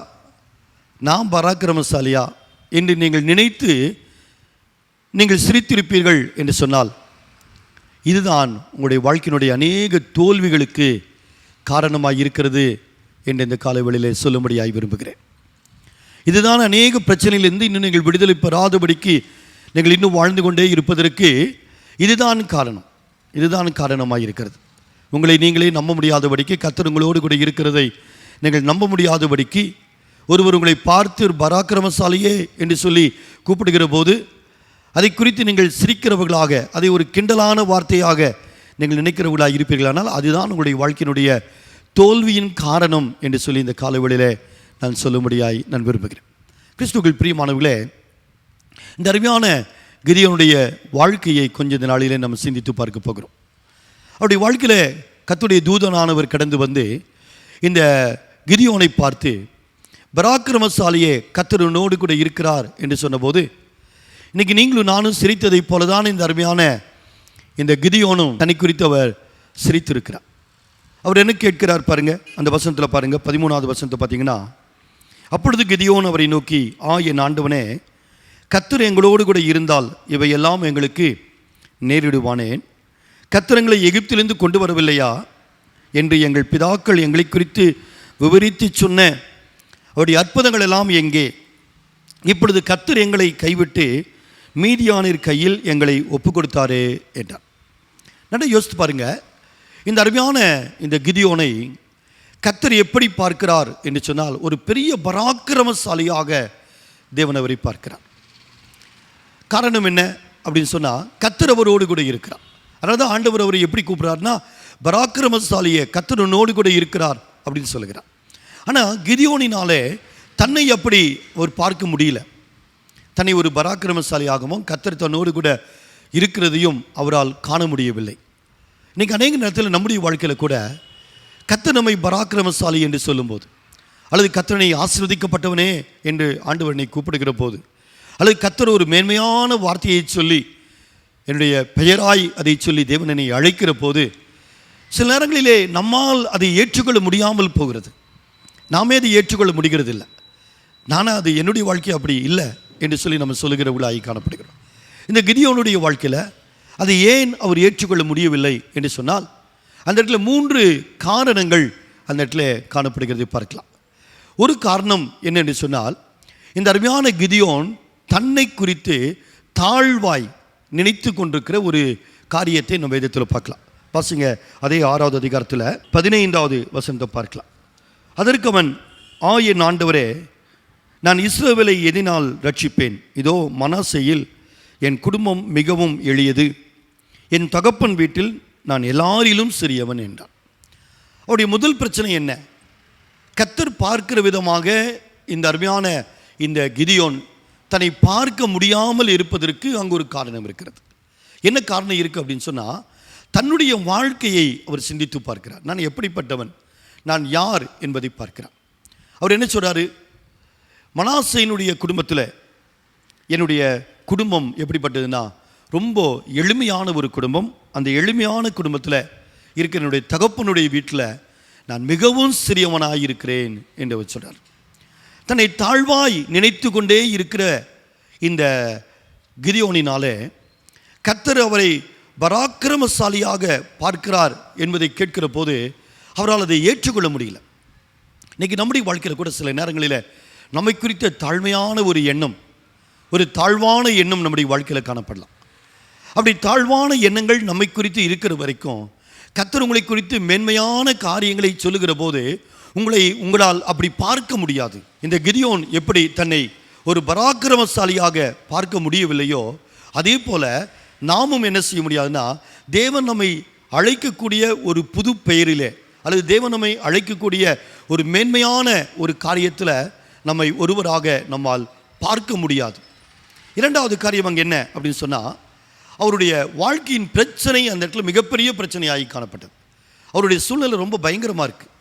நான் பராக்கிரமசாலியா என்று நீங்கள் நினைத்து நீங்கள் சிரித்திருப்பீர்கள் என்று சொன்னால், இதுதான் உங்களுடைய வாழ்க்கையினுடைய அநேக தோல்விகளுக்கு காரணமாக இருக்கிறது என்று இந்த காலவெளியிலே சொல்லும்படியாய் விரும்புகிறேன். இதுதான் அநேக பிரச்சனையிலிருந்து இன்னும் நீங்கள் விடுதலை பெறாதபடிக்கு நீங்கள் இன்னும் வாழ்ந்து கொண்டே இருப்பதற்கு இதுதான் காரணம். இதுதான் காரணமாக இருக்கிறது. உங்களை நீங்களே நம்ப முடியாதபடிக்கு, கர்த்தர் உங்களோடு கூட இருக்கிறதை நீங்கள் நம்ப முடியாதபடிக்கு, ஒருவர் உங்களை பார்த்து ஒரு பராக்கிரமசாலியே என்று சொல்லி கூப்பிடுகிற போது அதை குறித்து நீங்கள் சிரிக்கிறவர்களாக, அதை ஒரு கிண்டலான வார்த்தையாக நீங்கள் நினைக்கிறவர்களாக இருப்பீர்களானால் அதுதான் உங்களுடைய வாழ்க்கையினுடைய தோல்வியின் காரணம் என்று சொல்லி இந்த காலவெளியிலே நான் சொல்லும்படியாய் நான் விரும்புகிறேன். கிறிஸ்துவுக்குள் பிரியமானவர்களே, இந்த அருமையான கிதியோனுடைய வாழ்க்கையை கொஞ்ச நாளிலே நம்ம சிந்தித்து பார்க்க போகிறோம். அவருடைய வாழ்க்கையில் கர்த்தருடைய தூதனானவர் கடந்து வந்து இந்த கிதியோனை பார்த்து, பராக்கிரமசாலியே கர்த்தர் உன்னோடு கூட இருக்கிறார் என்று சொன்னபோது, இன்றைக்கி நீங்களும் நானும் சிரித்ததை போல தான் இந்த அருமையான இந்த கிதியோனும் தன்னை குறித்து அவர் சிரித்திருக்கிறார். அவர் என்ன கேட்கிறார் பாருங்க, அந்த வசனத்தில் பாருங்க, 13வது வசனத்தை பார்த்தீங்கன்னா, அப்பொழுது கிதியோன் அவரை நோக்கி, என் ஆண்டவனே, கர்த்தர் எங்களோடு கூட இருந்தால் இவையெல்லாம் எங்களுக்கு நேரிடுவானேன்? கர்த்தர் எங்களை எகிப்திலிருந்து கொண்டு வரவில்லையா என்று எங்கள் பிதாக்கள் எங்களை குறித்து விவரித்து சொன்ன அவருடைய அற்புதங்கள் எல்லாம் எங்கே? இப்பொழுது கர்த்தர் எங்களை கைவிட்டு மீதியானியர் கையில் எங்களை ஒப்பு கொடுத்தாரே என்றார். நல்லா யோசித்து பாருங்க, இந்த அருமையான இந்த கிதியோனை கர்த்தர் எப்படி பார்க்கிறார் என்று சொன்னால், ஒரு பெரிய பராக்கிரமசாலியாக தேவன் அவரை பார்க்கிறார். காரணம் என்ன அப்படின்னு சொன்னால், கர்த்தர் அவரோடு கூட இருக்கிறார். அதாவது ஆண்டவர் அவரை எப்படி கூப்பிட்றாருன்னா, பராக்கிரமசாலியை கர்த்தர் உன்னோடு கூட இருக்கிறார் அப்படின்னு சொல்லுகிறார். ஆனால் கிதியோனினாலே தன்னை அப்படி அவர் பார்க்க முடியல. தன்னை ஒரு பராக்கிரமசாலியாகவும் கர்த்தர் தன்னோடு கூட இருக்கிறதையும் அவரால் காண முடியவில்லை. இன்றைக்கி அநேக நேரத்தில் நம்முடைய வாழ்க்கையில் கூட கர்த்தர் நம்மை பராக்கிரமசாலி என்று சொல்லும்போது, அல்லது கர்த்தனை ஆசீர்வதிக்கப்பட்டவனே என்று ஆண்டவனை கூப்பிடுகிற போது, அல்லது கர்த்தர் ஒரு மேன்மையான வார்த்தையை சொல்லி என்னுடைய பெயராய் அதை சொல்லி தேவனை அழைக்கிற போது, சில நேரங்களிலே நம்மால் அதை ஏற்றுக்கொள்ள முடியாமல் போகிறது. நாமே அதை ஏற்றுக்கொள்ள முடிகிறது இல்லை. நானும் அது என்னுடைய வாழ்க்கை அப்படி இல்லை என்று சொல்லி நம்ம சொல்லுகிறவர்களாகி காணப்படுகிறோம். இந்த கிதியோனுடைய வாழ்க்கையில் அதை ஏன் அவர் ஏற்றுக்கொள்ள முடியவில்லை என்று சொன்னால், அந்த இடத்துல 3 காரணங்கள் அந்த இடத்துல காணப்படுகிறதை பார்க்கலாம். ஒரு காரணம் என்னென்று சொன்னால், இந்த அருமையான கிதியோன் தன்னை குறித்து தாழ்வாய் நினைத்து கொண்டிருக்கிற ஒரு காரியத்தை நம்ம வேதத்தில் பார்க்கலாம். பாருங்க, அதே 6வது அதிகாரத்தில் 15வது வசனத்தை பார்க்கலாம். அதற்கு அவன், என் ஆண்டவரே, நான் இஸ்ரவேலை எதினால் ரட்சிப்பேன்? இதோ மனாசேயில் என் குடும்பம் மிகவும் எளியது, என் தகப்பன் வீட்டில் நான் எல்லாரிலும் சிறியவன் என்றான். அவருடைய முதல் பிரச்சனை என்ன? கர்த்தர் பார்க்கிற விதமாக இந்த அருமையான இந்த கிதியோன் தன்னை பார்க்க முடியாமல் இருப்பதற்கு அங்கு ஒரு காரணம் இருக்கிறது. என்ன காரணம் இருக்குது அப்படின்னு சொன்னால், தன்னுடைய வாழ்க்கையை அவர் சிந்தித்து பார்க்கிறார். நான் எப்படிப்பட்டவன், நான் யார் என்பதை பார்க்கிறார். அவர் என்ன சொல்கிறாரு? மனாசேயினுடைய குடும்பத்தில் என்னுடைய குடும்பம் எப்படிப்பட்டதுன்னா, ரொம்ப எளிமையான ஒரு குடும்பம். அந்த எளிமையான குடும்பத்தில் இருக்கிற என்னுடைய தகப்பனுடைய வீட்டில் நான் மிகவும் சிறியவனாக இருக்கிறேன் என்று அவர் சொல்கிறார். தன்னை தாழ்வாய் நினைத்து கொண்டே இருக்கிற இந்த கிதியோனினாலே கர்த்தர் அவரை பராக்கிரமசாலியாக பார்க்கிறார் என்பதை கேட்கிற போது அவரால் அதை ஏற்றுக்கொள்ள முடியல. இன்றைக்கி நம்முடைய வாழ்க்கையில் கூட சில நேரங்களில் நம்மை குறித்த தாழ்மையான ஒரு எண்ணம், ஒரு தாழ்வான எண்ணம் நம்முடைய வாழ்க்கையில் காணப்படலாம். அப்படி தாழ்வான எண்ணங்கள் நம்மை குறித்து இருக்கிற வரைக்கும் கர்த்தர் உங்களை குறித்து மேன்மையான காரியங்களை சொல்லுகிற போது உங்களால் அப்படி பார்க்க முடியாது. இந்த கிதியோன் எப்படி தன்னை ஒரு பராக்கிரமசாலியாக பார்க்க முடியவில்லையோ அதே போல நாமும் என்ன செய்ய முடியாதுன்னா, தேவன் நம்மை அழைக்கக்கூடிய ஒரு புது பெயரிலே அல்லது தேவன் நம்மை அழைக்கக்கூடிய ஒரு மேன்மையான ஒரு காரியத்தில் நம்மை ஒருவராக நம்மால் பார்க்க முடியாது. இரண்டாவது காரியம் அங்கே என்ன அப்படின்னு சொன்னால், அவருடைய வாழ்க்கையின் பிரச்சனை அந்த இடத்துல மிகப்பெரிய பிரச்சனையாகி காணப்பட்டது. அவருடைய சூழ்நிலை ரொம்ப பயங்கரமாக இருக்குது.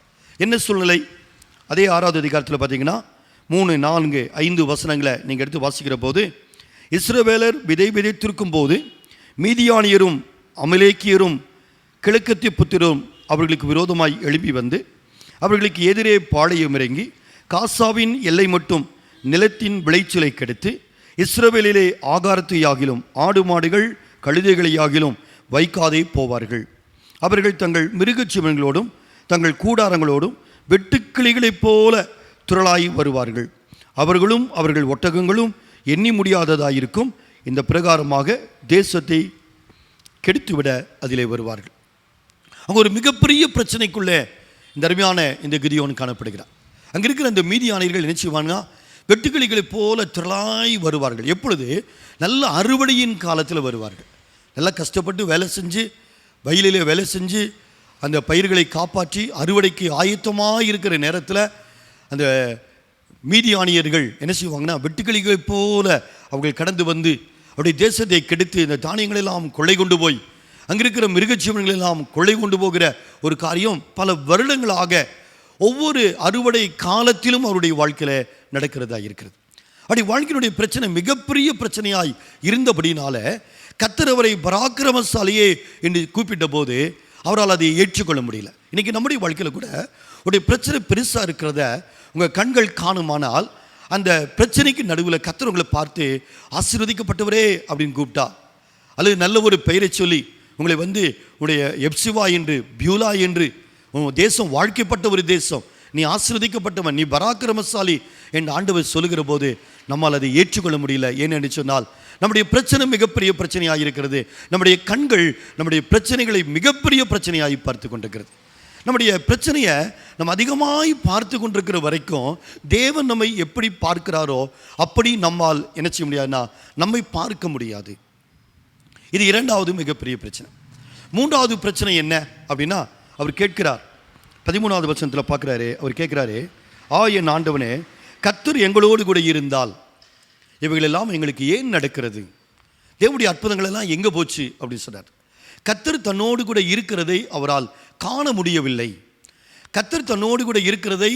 என்ன சூழ்நிலை? அதே 6வது அதிகாரத்தில் பார்த்தீங்கன்னா 3, 4, 5 வசனங்களை நீங்கள் எடுத்து வாசிக்கிற போது, இஸ்ரவேலர் விதைத்திருக்கும் போது மீதியானியரும் அமலேக்கியரும் கிழக்கத்திய புத்திரும் அவர்களுக்கு விரோதமாய் எழுப்பி வந்து அவர்களுக்கு எதிரே பாளையம் இறங்கி காசாவின் எல்லை மட்டும் நிலத்தின் விளைச்சலை கெடுத்து இஸ்ரவேலிலே ஆகாரத்தையாகிலும் ஆடு மாடுகள் கழுதைகளையாகிலும் வைக்காதே போவார்கள். அவர்கள் தங்கள் மிருகஜீவன்களோடும் தங்கள் கூடாரங்களோடும் வெட்டுக்கிளிகளைப் போல துரளாய் வருவார்கள். அவர்களும் அவர்கள் ஒட்டகங்களும் எண்ணி முடியாததாயிருக்கும். இந்த பிரகாரமாக தேசத்தை கெடுத்துவிட அதிலே வருவார்கள். அங்கே ஒரு மிகப்பெரிய பிரச்சனைக்குள்ளே இந்த அருமையான இந்த கிதியோன் காணப்படுகிறார். அங்கே இருக்கிற அந்த மீதியானியர்கள் என்ன செய்வாங்கன்னா, வெட்டுக்கிளிகளைப் போல திரளாய் வருவார்கள். எப்பொழுது? நல்ல அறுவடையின் காலத்தில் வருவார்கள். நல்லா கஷ்டப்பட்டு வேலை செஞ்சு வயலிலே வேலை செஞ்சு அந்த பயிர்களை காப்பாற்றி அறுவடைக்கு ஆயத்தமாக இருக்கிற நேரத்தில் அந்த மீதியானியர்கள் என்ன செய்வாங்கன்னா, வெட்டுக்கிளிகளைப் போல அவர்கள் கடந்து வந்து அவருடைய தேசத்தை கெடுத்து இந்த தானியங்களெல்லாம் கொள்ளை கொண்டு போய் அங்கே இருக்கிற மிருகஜீவன்களெல்லாம் கொள்ளை கொண்டு போகிற ஒரு காரியம் பல வருடங்களாக ஒவ்வொரு அறுவடை காலத்திலும் அவருடைய வாழ்க்கையில் நடக்கிறதா இருக்கிறது. அப்படி வாழ்க்கையினுடைய பிரச்சனை மிகப்பெரிய பிரச்சனையாய் இருந்தபடினால கர்த்தர் அவரை பராக்கிரமசாலியே என்று கூப்பிட்ட போது அவரால் அதை ஏற்றுக்கொள்ள முடியல. இன்றைக்கி நம்முடைய வாழ்க்கையில் கூட உடைய பிரச்சனை பெருசாக இருக்கிறத உங்கள் கண்கள் காணுமானால் அந்த பிரச்சனைக்கு நடுவில் கர்த்தர் உங்களை பார்த்து ஆசீர்வதிக்கப்பட்டவரே அப்படின்னு கூப்பிட்டா, அல்லது நல்ல ஒரு பெயரை சொல்லி உங்களை வந்து உடைய எப்சிவா என்று பியூலா என்று உன் தேசம் வாழ்க்கைப்பட்ட ஒரு தேசம், நீ ஆசீர்வதிக்கப்பட்டவன், நீ பராக்கிரமசாலி என்று ஆண்டவர் சொல்லுகிற போது நம்மால் அதை ஏற்றுக்கொள்ள முடியல. ஏனென்று சொன்னால் நம்முடைய பிரச்சனை மிகப்பெரிய பிரச்சனையாக இருக்கிறது. நம்முடைய கண்கள் நம்முடைய பிரச்சனைகளை மிகப்பெரிய பிரச்சனையாகி பார்த்து கொண்டிருக்கிறது. நம்முடைய பிரச்சனையை நம்ம அதிகமாய் பார்த்து கொண்டிருக்கிற வரைக்கும் தேவன் நம்மை எப்படி பார்க்கிறாரோ அப்படி நம்மால் என்ன செய்ய முடியாதுன்னா நம்மை பார்க்க முடியாது. இது இரண்டாவது மிகப்பெரிய பிரச்சனை. மூன்றாவது பிரச்சனை என்ன அப்படின்னா, அவர் கேட்கிறார் 13வது வசனத்தில் பார்க்குறாரு. அவர் கேட்குறாரு, என் ஆண்டவனே, கர்த்தர் எங்களோடு கூட இருந்தால் இவைகளெல்லாம் எங்களுக்கு ஏன் நடக்கிறது? தேவனுடைய அற்புதங்கள் எல்லாம் எங்கே போச்சு அப்படின்னு சொன்னார். கர்த்தர் தன்னோடு கூட இருக்கிறதை அவரால் காண முடியவில்லை. கர்த்தர் தன்னோடு கூட இருக்கிறதை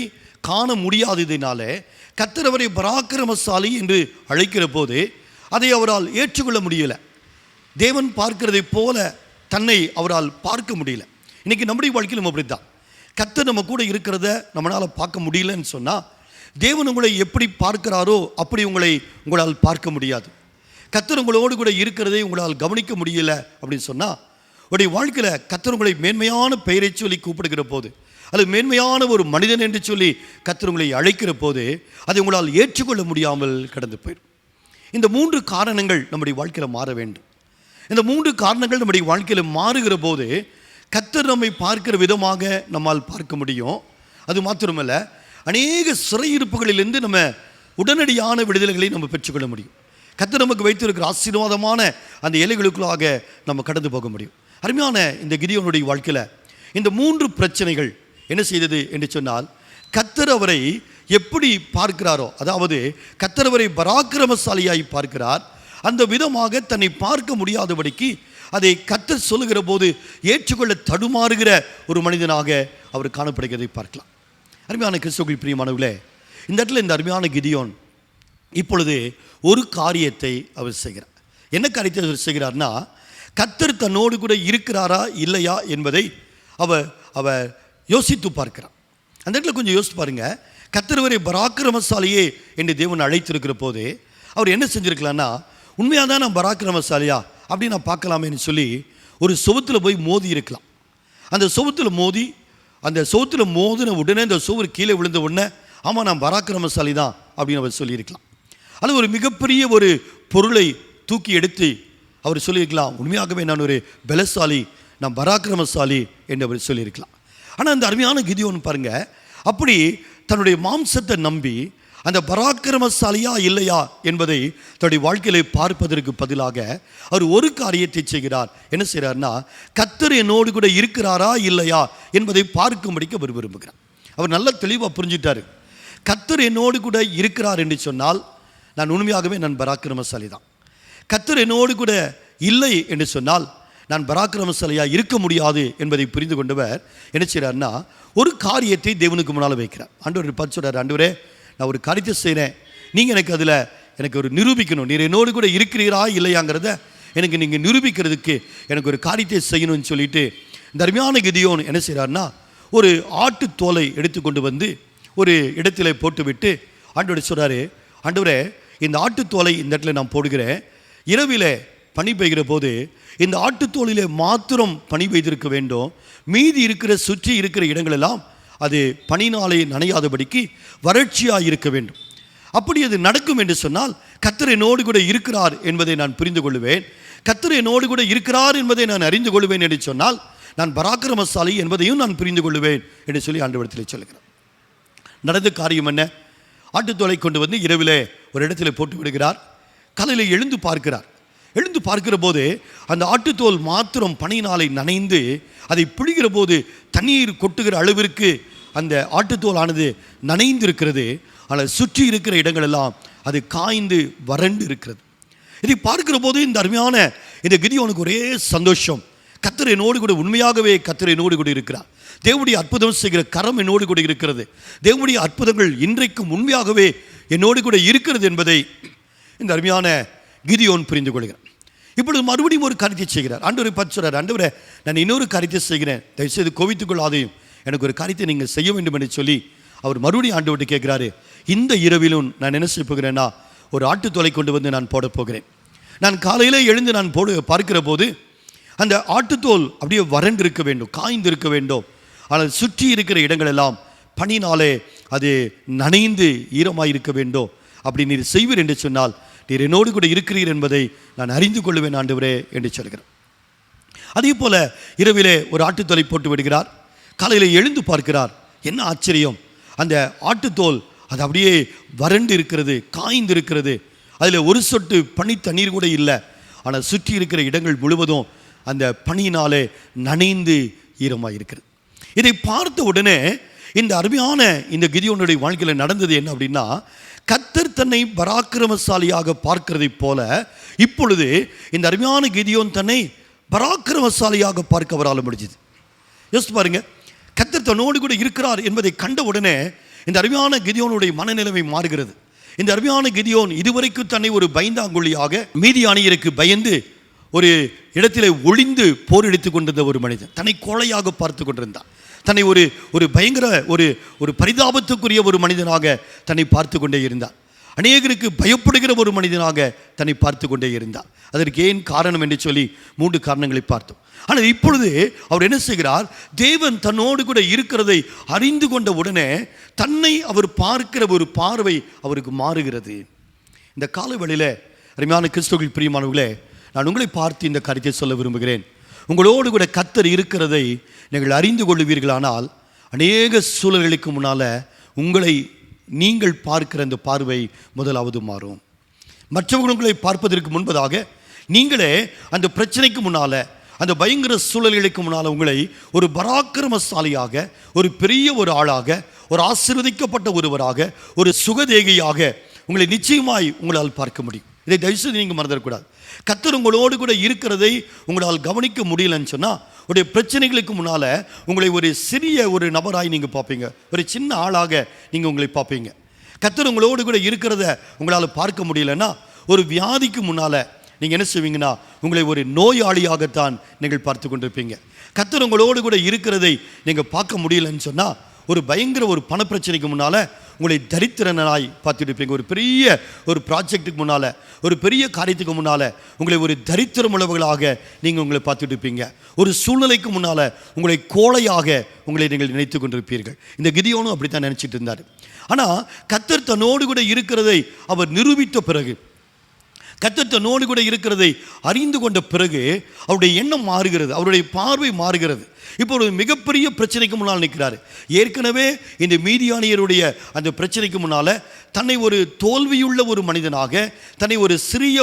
காண முடியாததினால கர்த்தர் அவரை பராக்கிரமசாலி என்று அழைக்கிற போது அதை அவரால் ஏற்றுக்கொள்ள முடியலை. தேவன் பார்க்கிறதை போல தன்னை அவரால் பார்க்க முடியல. இன்றைக்கி நம்முடைய வாழ்க்கையில் நம்ம அப்படி தான். கர்த்தர் நம்ம கூட இருக்கிறத நம்மளால் பார்க்க முடியலன்னு சொன்னால் தேவன் உங்களை எப்படி பார்க்கிறாரோ அப்படி உங்களால் பார்க்க முடியாது. கர்த்தர் உங்களோடு கூட இருக்கிறதை உங்களால் கவனிக்க முடியல அப்படின்னு சொன்னால் உடைய வாழ்க்கையில் கர்த்தர் உங்களை மேன்மையான பெயரை சொல்லி கூப்பிடுகிற போது அல்லது மேன்மையான ஒரு மனிதன் என்று சொல்லி கர்த்தர் உங்களை அழைக்கிற போது அதை உங்களால் ஏற்றுக்கொள்ள முடியாமல் கடந்து போயிடும். இந்த 3 காரணங்கள் நம்முடைய வாழ்க்கையில் மாற வேண்டும். இந்த 3 காரணங்கள் நம்முடைய வாழ்க்கையில் மாறுகிற போது கர்த்தர் நம்மை பார்க்கிற விதமாக நம்மால் பார்க்க முடியும். அது மாத்திரமல்ல, அநேக சிறையிருப்புகளிலிருந்து நம்ம உடனடியான விடுதலைகளை நம்ம பெற்றுக்கொள்ள முடியும். கர்த்தர் நமக்கு வைத்திருக்கிற ஆசீர்வாதமான அந்த எல்லைகளுக்குள்ளாக நம்ம கடந்து போக முடியும். அருமையான இந்த கிதியோனுடைய வாழ்க்கையில் இந்த 3 பிரச்சனைகள் என்ன செய்தது என்று சொன்னால், கர்த்தர் அவரை எப்படி பார்க்கிறாரோ, அதாவது கர்த்தர் அவரை பராக்கிரமசாலியாய் பார்க்கிறார். அந்த விதமாக தன்னை பார்க்க முடியாதபடிக்கு அதை கர்த்தர் சொல்லுகிற போது ஏற்றுக்கொள்ள தடுமாறுகிற ஒரு மனிதனாக அவர் காணப்படுகிறதை பார்க்கலாம். அருமையான கிறிஸ்துவுக்குள் பிரியமானவர்களே, இந்த இடத்துல இந்த அருமையான கிதியோன் இப்பொழுது ஒரு காரியத்தை அவர் செய்கிறார். என்ன காரியத்தை அவர் செய்கிறார்னா, கர்த்தர் தன்னோடு கூட இருக்கிறாரா இல்லையா என்பதை அவர் யோசித்து பார்க்கிறார். அந்த இடத்துல கொஞ்சம் யோசித்து பாருங்க. கர்த்தர் அவரை பராக்கிரமசாலியே என்று தேவன் அழைத்திருக்கிற போது அவர் என்ன செஞ்சிருக்கலாம்னா, உண்மையாக தான் நான் பராக்கிரமசாலியா அப்படின்னு நான் பார்க்கலாமேன்னு சொல்லி ஒரு சுவத்தில் போய் மோதி இருக்கலாம். அந்த சுவத்தில் மோதி அந்த சுவத்தில் மோதின உடனே அந்த சுவர் கீழே விழுந்த உடனே ஆமாம் நான் பராக்கிரமசாலி தான் அப்படின்னு அவர் சொல்லியிருக்கலாம். அல்லது ஒரு மிகப்பெரிய ஒரு பொருளை தூக்கி எடுத்து அவர் சொல்லியிருக்கலாம், உண்மையாகவே நான் ஒரு பலசாலி, நான் பராக்கிரமசாலி என்று அவர் சொல்லியிருக்கலாம். ஆனால் அந்த அருமையான கிதியோன் பாருங்க, அப்படி தன்னுடைய மாம்சத்தை நம்பி அந்த பராக்கிரமசாலியா இல்லையா என்பதை தன்னுடைய வாழ்க்கையிலே பார்ப்பதற்கு பதிலாக அவர் ஒரு காரியத்தை செய்கிறார். என்ன செய்கிறார்னா, கர்த்தர் என்னோடு கூட இருக்கிறாரா இல்லையா என்பதை பார்க்கும்படிக்கு அவர் விரும்புகிறார். அவர் நல்ல தெளிவாக புரிஞ்சிட்டாரு. கர்த்தர் என்னோடு கூட இருக்கிறார் என்று சொன்னால் நான் உண்மையாகவே நான் பராக்கிரமசாலி தான். கர்த்தர் என்னோடு கூட இல்லை என்று சொன்னால் நான் பராக்கிரமசாலியாக இருக்க முடியாது என்பதை புரிந்து கொண்டவர் என்ன செய்கிறார்னா, ஒரு காரியத்தை தேவனுக்கு முன்னால் வைக்கிறார். ஆண்டவர் பார்த்து சொல்கிறார், ஆண்டவரே, நான் ஒரு காரியத்தை செய்கிறேன், நீங்கள் எனக்கு ஒரு நிரூபிக்கணும், நீர் என்னோடு கூட இருக்கிறீரா இல்லையாங்கிறத எனக்கு நீங்கள் நிரூபிக்கிறதுக்கு எனக்கு ஒரு காரியத்தை செய்யணும்னு சொல்லிட்டு இந்த அருமையான கிதியோன் என்ன செய்கிறார்னா, ஒரு ஆட்டு தோலை எடுத்துக்கொண்டு வந்து ஒரு இடத்துல போட்டுவிட்டு ஆண்டவர் சொல்கிறாரு, ஆண்டவரே, இந்த ஆட்டுத்தோலை இந்த இடத்துல நான் போடுகிறேன், இரவில் பனி பெய்கிற போது இந்த ஆட்டுத்தோலிலே மாத்திரம் பனி பெய்திருக்க வேண்டும், மீதி இருக்கிற சுற்றி இருக்கிற இடங்களெல்லாம் அது பனினாலே நனையாதபடிக்கு வறட்சியாக இருக்க வேண்டும். அப்படி அது நடக்கும் என்று சொன்னால் கர்த்தர் என்னோடு கூட இருக்கிறார் என்பதை நான் புரிந்து கொள்வேன், கர்த்தர் என்னோடு கூட இருக்கிறார் என்பதை நான் அறிந்து கொள்வேன் என்று சொன்னால் நான் பராக்கிரமசாலி என்பதையும் நான் புரிந்து கொள்வேன் என்று சொல்லி ஆண்டவரிடத்தில் சொல்லுகிறேன். நடந்த காரியம் என்ன? ஆட்டுத்தோலை கொண்டு வந்து இரவில் ஒரு இடத்துல போட்டு விடுகிறார். காலையில் எழுந்து பார்க்கிறார். எழுந்து பார்க்கிற போது அந்த ஆட்டுத்தோல் மாத்திரம் பனியினாலே நனைந்து அதை பிழிகிற போது தண்ணீர் கொட்டுகிற அளவிற்கு அந்த ஆட்டுத்தோல் ஆனது நனைந்து இருக்கிறது. ஆனால் சுற்றி இருக்கிற இடங்களெல்லாம் அது காய்ந்து வறண்டு இருக்கிறது. இதை பார்க்கிற போது இந்த அருமையான இந்த கிதியோனுக்கு ஒரே சந்தோஷம். கர்த்தர் என்னோடு கூட, உண்மையாகவே கர்த்தர் என்னோடு கூட இருக்கிறார், தேவனுடைய அற்புதம் செய்கிற கரம் என்னோடு கூட இருக்கிறது, தேவனுடைய அற்புதங்கள் இன்றைக்கும் உண்மையாகவே என்னோடு கூட இருக்கிறது என்பதை இந்த அருமையான கிதியோன் புரிந்து கொள்கிறார். இப்பொழுது மறுபடியும் ஒரு காரியத்தை செய்கிறார். ஆண்டவரை பார்த்து சொல்கிறார், ஆண்டவரே, நான் இன்னொரு காரியத்தை செய்கிறேன், தயவுசெய்து கோவித்துக் கொள்ளாதையும் எனக்கு ஒரு காரியத்தை நீங்கள் செய்ய வேண்டும் என்று சொல்லி அவர் மறுபடியும் ஆண்டவர்கிட்ட கேட்குறாரு. இந்த இரவிலும் நான் என்ன செய்ய போகிறேன்னா, ஒரு ஆட்டுத்தோலை கொண்டு வந்து நான் போட போகிறேன். நான் காலையில் எழுந்து நான் பார்க்கிற போது அந்த ஆட்டுத்தோல் அப்படியே வறண்டு இருக்க வேண்டும், காய்ந்து இருக்க வேண்டும். ஆனால் சுற்றி இருக்கிற இடங்கள் எல்லாம் பனினாலே அது நனைந்து ஈரமாக இருக்க வேண்டும். அப்படி நீர் செய்வீர் என்று சொன்னால் நீர் என்னோடு கூட இருக்கிறீர் என்பதை நான் அறிந்து கொள்வேன் ஆண்டவரே என்று சொல்கிறார். அதே போல இரவிலே ஒரு ஆட்டுத்தோலை போட்டு விடுகிறார். காலையில் எழுந்து பார்க்கிறார். என்ன ஆச்சரியம், அந்த ஆட்டுத்தோல் அது அப்படியே வறண்டு இருக்கிறது, காய்ந்து இருக்கிறது. அதில் ஒரு சொட்டு பனி தண்ணீர் கூட இல்லை. ஆனால் சுற்றி இருக்கிற இடங்கள் முழுவதும் அந்த பனியினாலே நனைந்து ஈரமாக இருக்கிறது. இதை பார்த்த உடனே இந்த அருமையான இந்த கிதியோனுடைய வாழ்க்கையில் நடந்தது என்ன அப்படின்னா, கர்த்தர் தன்னை பராக்கிரமசாலியாக பார்க்கிறதை போல இப்பொழுது இந்த அருமையான கிதியோன் தன்னை பராக்கிரமசாலியாக பார்க்க அவரால் முடிஞ்சது. யோசித்து பாருங்க, கர்த்தர் தன்னோடு கூட இருக்கிறார் என்பதை கண்ட உடனே இந்த அருமையான கிதியோனுடைய மனநிலைமை மாறுகிறது. இந்த அருமையான கிதியோன் இதுவரைக்கும் தன்னை ஒரு பயந்தாங்குழியாக மீதியானியருக்கு பயந்து ஒரு இடத்திலே ஒளிந்து போர் எடுத்துக் கொண்டிருந்த ஒரு மனிதன், தன்னை கோழையாக பார்த்து கொண்டிருந்தான். தன்னை ஒரு பயங்கர ஒரு பரிதாபத்துக்குரிய ஒரு மனிதனாக தன்னை பார்த்து கொண்டே இருந்தார். அநேகருக்கு பயப்படுகிற ஒரு மனிதனாக தன்னை பார்த்து கொண்டே இருந்தார். அதற்கு ஏன் காரணம் என்று சொல்லி 3 காரணங்களை பார்த்தோம். ஆனால் இப்பொழுது அவர் என்ன செய்கிறார், தேவன் தன்னோடு கூட இருக்கிறதை அறிந்து கொண்ட உடனே தன்னை அவர் பார்க்கிற ஒரு பார்வை அவருக்கு மாறுகிறது. இந்த காலவெளியில் அருமையான கிறிஸ்துவுக்குள் பிரியமானவர்களே, நான் உங்களை பார்த்து இந்த காரியத்தை சொல்ல விரும்புகிறேன். உங்களோடு கூட கர்த்தர் இருக்கிறதை நீங்கள் அறிந்து கொள்வீர்களானால் அநேக சூழல்களுக்கு முன்னால் உங்களை நீங்கள் பார்க்கிற அந்த பார்வை முதலாவது மாறும். மற்றவர்களை பார்ப்பதற்கு முன்பதாக நீங்களே அந்த பிரச்சனைக்கு முன்னால், அந்த பயங்கர சூழல்களுக்கு முன்னால் உங்களை ஒரு பராக்கிரமசாலியாக, ஒரு பெரிய ஒரு ஆளாக, ஒரு ஆசீர்வதிக்கப்பட்ட ஒருவராக, ஒரு சுகதேகியாக உங்களை நிச்சயமாய் உங்களால் பார்க்க முடியும். இதை தயவுசெய்து நீங்கள் மறந்துடக்கூடாது. கர்த்தர் உங்களோடு கூட இருக்கிறதை உங்களால் கவனிக்க முடியலன்னு சொன்னால் உடைய பிரச்சனைகளுக்கு முன்னால் உங்களை ஒரு சிறிய ஒரு நபராய் நீங்கள் பார்ப்பீங்க, ஒரு சின்ன ஆளாக நீங்கள் உங்களை பார்ப்பீங்க. கர்த்தர் உங்களோடு கூட இருக்கிறத உங்களால் பார்க்க முடியலன்னா ஒரு வியாதிக்கு முன்னால் நீங்கள் என்ன செய்வீங்கன்னா உங்களை ஒரு நோயாளியாகத்தான் நீங்கள் பார்த்து கொண்டிருப்பீங்க. கர்த்தர் உங்களோடு கூட இருக்கிறதை நீங்கள் பார்க்க முடியலன்னு சொன்னால் ஒரு பயங்கர ஒரு பணப்பிரச்சனைக்கு முன்னால் உங்களை தரித்திரனாய் பார்த்துட்டு இருப்பீங்க. ஒரு பெரிய ஒரு ப்ராஜெக்ட்டுக்கு முன்னால், ஒரு பெரிய காரியத்துக்கு முன்னால் உங்களை ஒரு தரித்திரமுள்ளவர்களாக நீங்கள் உங்களை பார்த்துட்டு இருப்பீங்க. ஒரு சூழ்நிலைக்கு முன்னால் உங்களை கோழையாக உங்களை நீங்கள் நினைத்து கொண்டிருப்பீர்கள். இந்த கிதியோனும் அப்படித்தான் நினச்சிட்டு இருந்தார். ஆனால் கர்த்தர் தன்னோடு கூட இருக்கிறதை அவர் நிரூபித்த பிறகு, கர்த்தர் தன்னோடு கூட இருக்கிறதை அறிந்து கொண்ட பிறகு அவருடைய எண்ணம் மாறுகிறது, அவருடைய பார்வை மாறுகிறது. இப்போ ஒரு மிகப்பெரிய பிரச்சனைக்கு முன்னால் நிற்கிறாரு. ஏற்கனவே இந்த மீதியானியருடைய அந்த பிரச்சனைக்கு முன்னால் தன்னை ஒரு தோல்வியுள்ள ஒரு மனிதனாக, தன்னை ஒரு சிறிய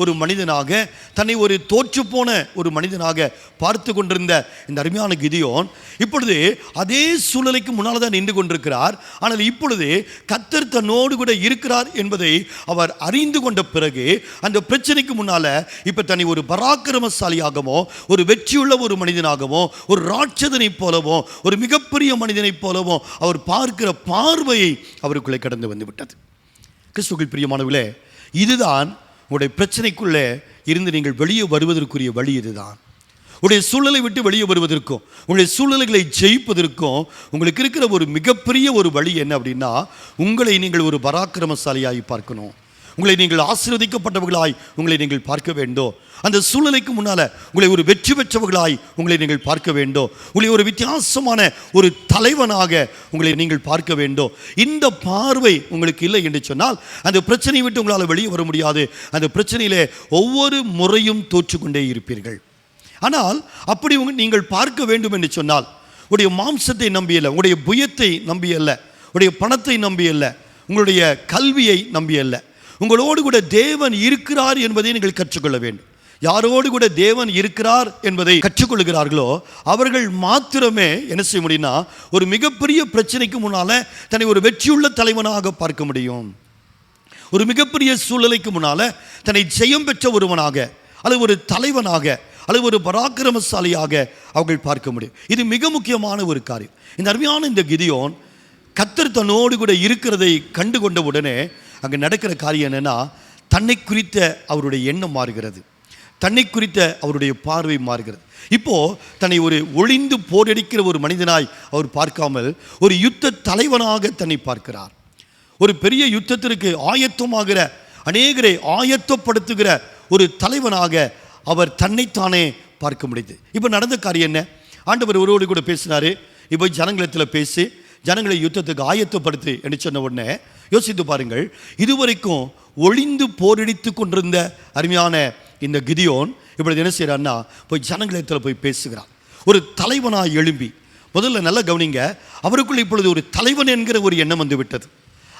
ஒரு மனிதனாக, தன்னை ஒரு தோற்றுப்போன ஒரு மனிதனாக பார்த்து கொண்டிருந்த இந்த அருமையான கிதியோன் இப்பொழுது அதே சூழ்நிலைக்கு முன்னால் தான் நின்று கொண்டிருக்கிறார். ஆனால் இப்பொழுது கர்த்தர் தன்னோடு கூட இருக்கிறார் என்பதை அவர் அறிந்து கொண்ட பிறகு அந்த பிரச்சனைக்கு முன்னால் இப்போ தன்னை ஒரு பராக்கிரமசாலியாகவோ, ஒரு வெற்றியுள்ள ஒரு மனிதனாகவோ, ஒரு ராட்சதனை போலவோ, ஒரு மிகப்பெரிய மனிதனை போலவோ அவர் பார்க்கிற பார்வையை அவருக்குள்ளே கடந்து வந்து விட்டது. கிறிஸ்துவுக்குள் பிரியமானவர்களே, இதுதான் உங்களுடைய பிரச்சனைக்குள்ளே இருந்து நீங்கள் வெளியே வருவதற்குரிய வழி. இதுதான் உங்களுடைய சூழ்நிலை விட்டு வெளியே வருவதற்கும், உங்களுடைய சூழ்நிலைகளை ஜெயிப்பதற்கும் உங்களுக்கு இருக்கிற ஒரு மிகப்பெரிய ஒரு வழி என்ன அப்படின்னா, உங்களை நீங்கள் ஒரு பராக்கிரமசாலியாகி பார்க்கணும். உங்களை நீங்கள் ஆசீர்வதிக்கப்பட்டவர்களாய் உங்களை நீங்கள் பார்க்க வேண்டும். அந்த சூழ்நிலைக்கு முன்னால் உங்களை ஒரு வெற்றி பெற்றவர்களாய் உங்களை நீங்கள் பார்க்க வேண்டும். உங்களை ஒரு வித்தியாசமான ஒரு தலைவனாக உங்களை நீங்கள் பார்க்க வேண்டும். இந்த பார்வை உங்களுக்கு இல்லை என்று சொன்னால் அந்த பிரச்சனையை விட்டு உங்களால் வெளியே வர முடியாது. அந்த பிரச்சனையிலே ஒவ்வொரு முறையும் தோற்றுக்கொண்டே இருப்பீர்கள். ஆனால் அப்படி நீங்கள் பார்க்க வேண்டும் என்று சொன்னால் உங்களுடைய மாம்சத்தை நம்பியல்ல, உங்களுடைய புயத்தை நம்பியல்ல, உங்களுடைய பணத்தை நம்பியல்ல, உங்களுடைய கல்வியை நம்பியல்ல, உங்களோடு கூட தேவன் இருக்கிறார் என்பதை நீங்கள் கற்றுக்கொள்ள வேண்டும். யாரோடு கூட தேவன் இருக்கிறார் என்பதை கற்றுக்கொள்கிறார்களோ அவர்கள் மாத்திரமே என்ன செய்ய முடியும்னா ஒரு மிகப்பெரிய பிரச்சனைக்கு முன்னால தன்னை ஒரு வெற்றியுள்ள தலைவனாக பார்க்க முடியும். ஒரு மிகப்பெரிய சூழ்நிலைக்கு முன்னால தன்னை ஜெயம் பெற்ற ஒருவனாக அல்லது ஒரு தலைவனாக அல்லது ஒரு பராக்கிரமசாலியாக அவர்கள் பார்க்க முடியும். இது மிக முக்கியமான ஒரு காரியம். இந்த அருமையான இந்த கிதியோன் கர்த்தர் தன்னோடு கூட இருக்கிறதை கண்டு கொண்ட உடனே அங்கே நடக்கிற காரியம் என்னன்னா, தன்னை குறித்த அவருடைய எண்ணம் மாறுகிறது, தன்னை குறித்த அவருடைய பார்வை மாறுகிறது. இப்போ தன்னை ஒரு ஒளிந்து போரடிக்கிற ஒரு மனிதனாய் அவர் பார்க்காமல் ஒரு யுத்த தலைவனாக தன்னை பார்க்கிறார். ஒரு பெரிய யுத்தத்திற்கு ஆயத்தமாகிற, அநேகரை ஆயத்தப்படுத்துகிற ஒரு தலைவனாக அவர் தன்னைத்தானே பார்க்க முடியுது. இப்போ நடந்த காரியம் என்ன? ஆண்டவர் ஒருவரோடு கூட பேசினாரு, இப்போ ஜனங்களத்தில் பேசி ஜனங்களை யுத்தத்துக்கு ஆயத்தப்படுத்து என்று சொன்ன உடனே யோசித்து பாருங்கள், இதுவரைக்கும் ஒளிந்து போரடித்து கொண்டிருந்த அருமையான இந்த கிதியோன் இப்படி என்ன செய்கிறான்னா போய் ஜனங்களத்தில் போய் பேசுகிறார். ஒரு தலைவனாக எழும்பி, முதல்ல நல்ல கவனிங்க, அவருக்குள்ள இப்பொழுது ஒரு தலைவன் என்கிற ஒரு எண்ணம் வந்து விட்டது.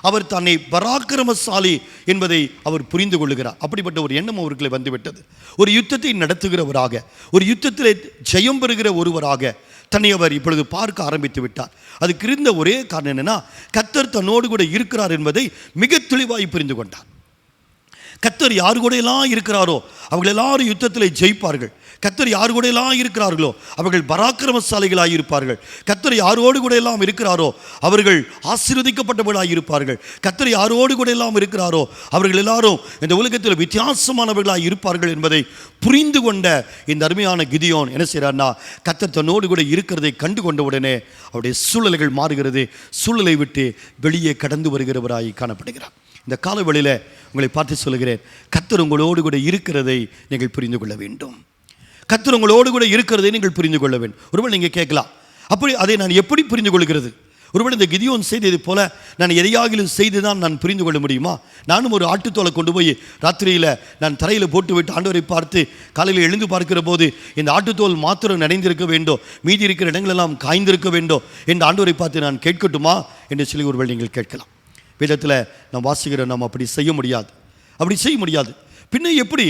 அவர் தன்னை பராக்கிரமசாலி என்பதை அவர் புரிந்து கொள்ளுகிறார். அப்படிப்பட்ட ஒரு எண்ணம் அவருக்குள்ளே வந்துவிட்டது. ஒரு யுத்தத்தை நடத்துகிறவராக, ஒரு யுத்தத்தில் ஜெயம் பெறுகிற ஒருவராக தன்னை அவர் இப்பொழுது பார்க்க ஆரம்பித்து விட்டார். அதுக்கு இருந்த ஒரே காரணம் என்னன்னா, கர்த்தர் தன்னோடு கூட இருக்கிறார் என்பதை மிக தெளிவாய் புரிந்து கொண்டார். கர்த்தர் யாரு கூட எல்லாம் இருக்கிறாரோ அவர்கள் எல்லாரும் யுத்தத்தில் ஜெயிப்பார்கள். கர்த்தர் யாரு கூட எல்லாம் இருக்கிறார்களோ அவர்கள் பராக்கிரமசாலிகளாக இருப்பார்கள். கர்த்தர் யாரோடு கூட எல்லாம் இருக்கிறாரோ அவர்கள் ஆசீர்வதிக்கப்பட்டவர்களாக இருப்பார்கள். கர்த்தர் யாரோடு கூட எல்லாம் இருக்கிறாரோ அவர்கள் எல்லாரும் இந்த உலகத்தில் வித்தியாசமானவர்களாக இருப்பார்கள் என்பதை புரிந்து கொண்ட இந்த அருமையான கிதியோன் என்ன செய்கிறார்னா, கர்த்தர் தன்னோடு கூட இருக்கிறதை கண்டு கொண்ட உடனே அவருடைய சூழ்நிலைகள் மாறுகிறது. சூழ்நிலை விட்டு வெளியே கடந்து வருகிறவராய் காணப்படுகிறார். இந்த காலவெளியில் உங்களை பார்த்து சொல்லுகிறேன், கர்த்தர் உங்களோடு கூட இருக்கிறதை நீங்கள் புரிந்து கொள்ள வேண்டும். கர்த்தர் உங்களோடு கூட இருக்கிறதை நீங்கள் புரிந்து கொள்ள வேண்டும். ஒருவேளை நீங்கள் கேட்கலாம், அப்படி அதை நான் எப்படி புரிந்து கொள்கிறது? ஒருவேளை இந்த கிதியோன் செய்தது போல நான் எதையாகிலும் செய்து தான் நான் புரிந்து கொள்ள முடியுமா? நானும் ஒரு ஆட்டுத்தோலை கொண்டு போய் ராத்திரியில் நான் தரையில் போட்டுவிட்டு ஆண்டவரை பார்த்து காலையில் எழுந்து பார்க்கிற போது இந்த ஆட்டுத்தோல் மாத்திரம் நனைந்திருக்க வேண்டும், மீதி இருக்கிற இடங்களெல்லாம் காய்ந்திருக்க வேண்டும் என்று ஆண்டவரை பார்த்து நான் கேட்கட்டுமா என்று சொல்லி ஒருவேளை நீங்கள் கேட்கலாம். வேதத்தில் நாம் வாசிக்கிற நாம் அப்படி செய்ய முடியாது, அப்படி செய்ய முடியாது. பின்ன எப்படி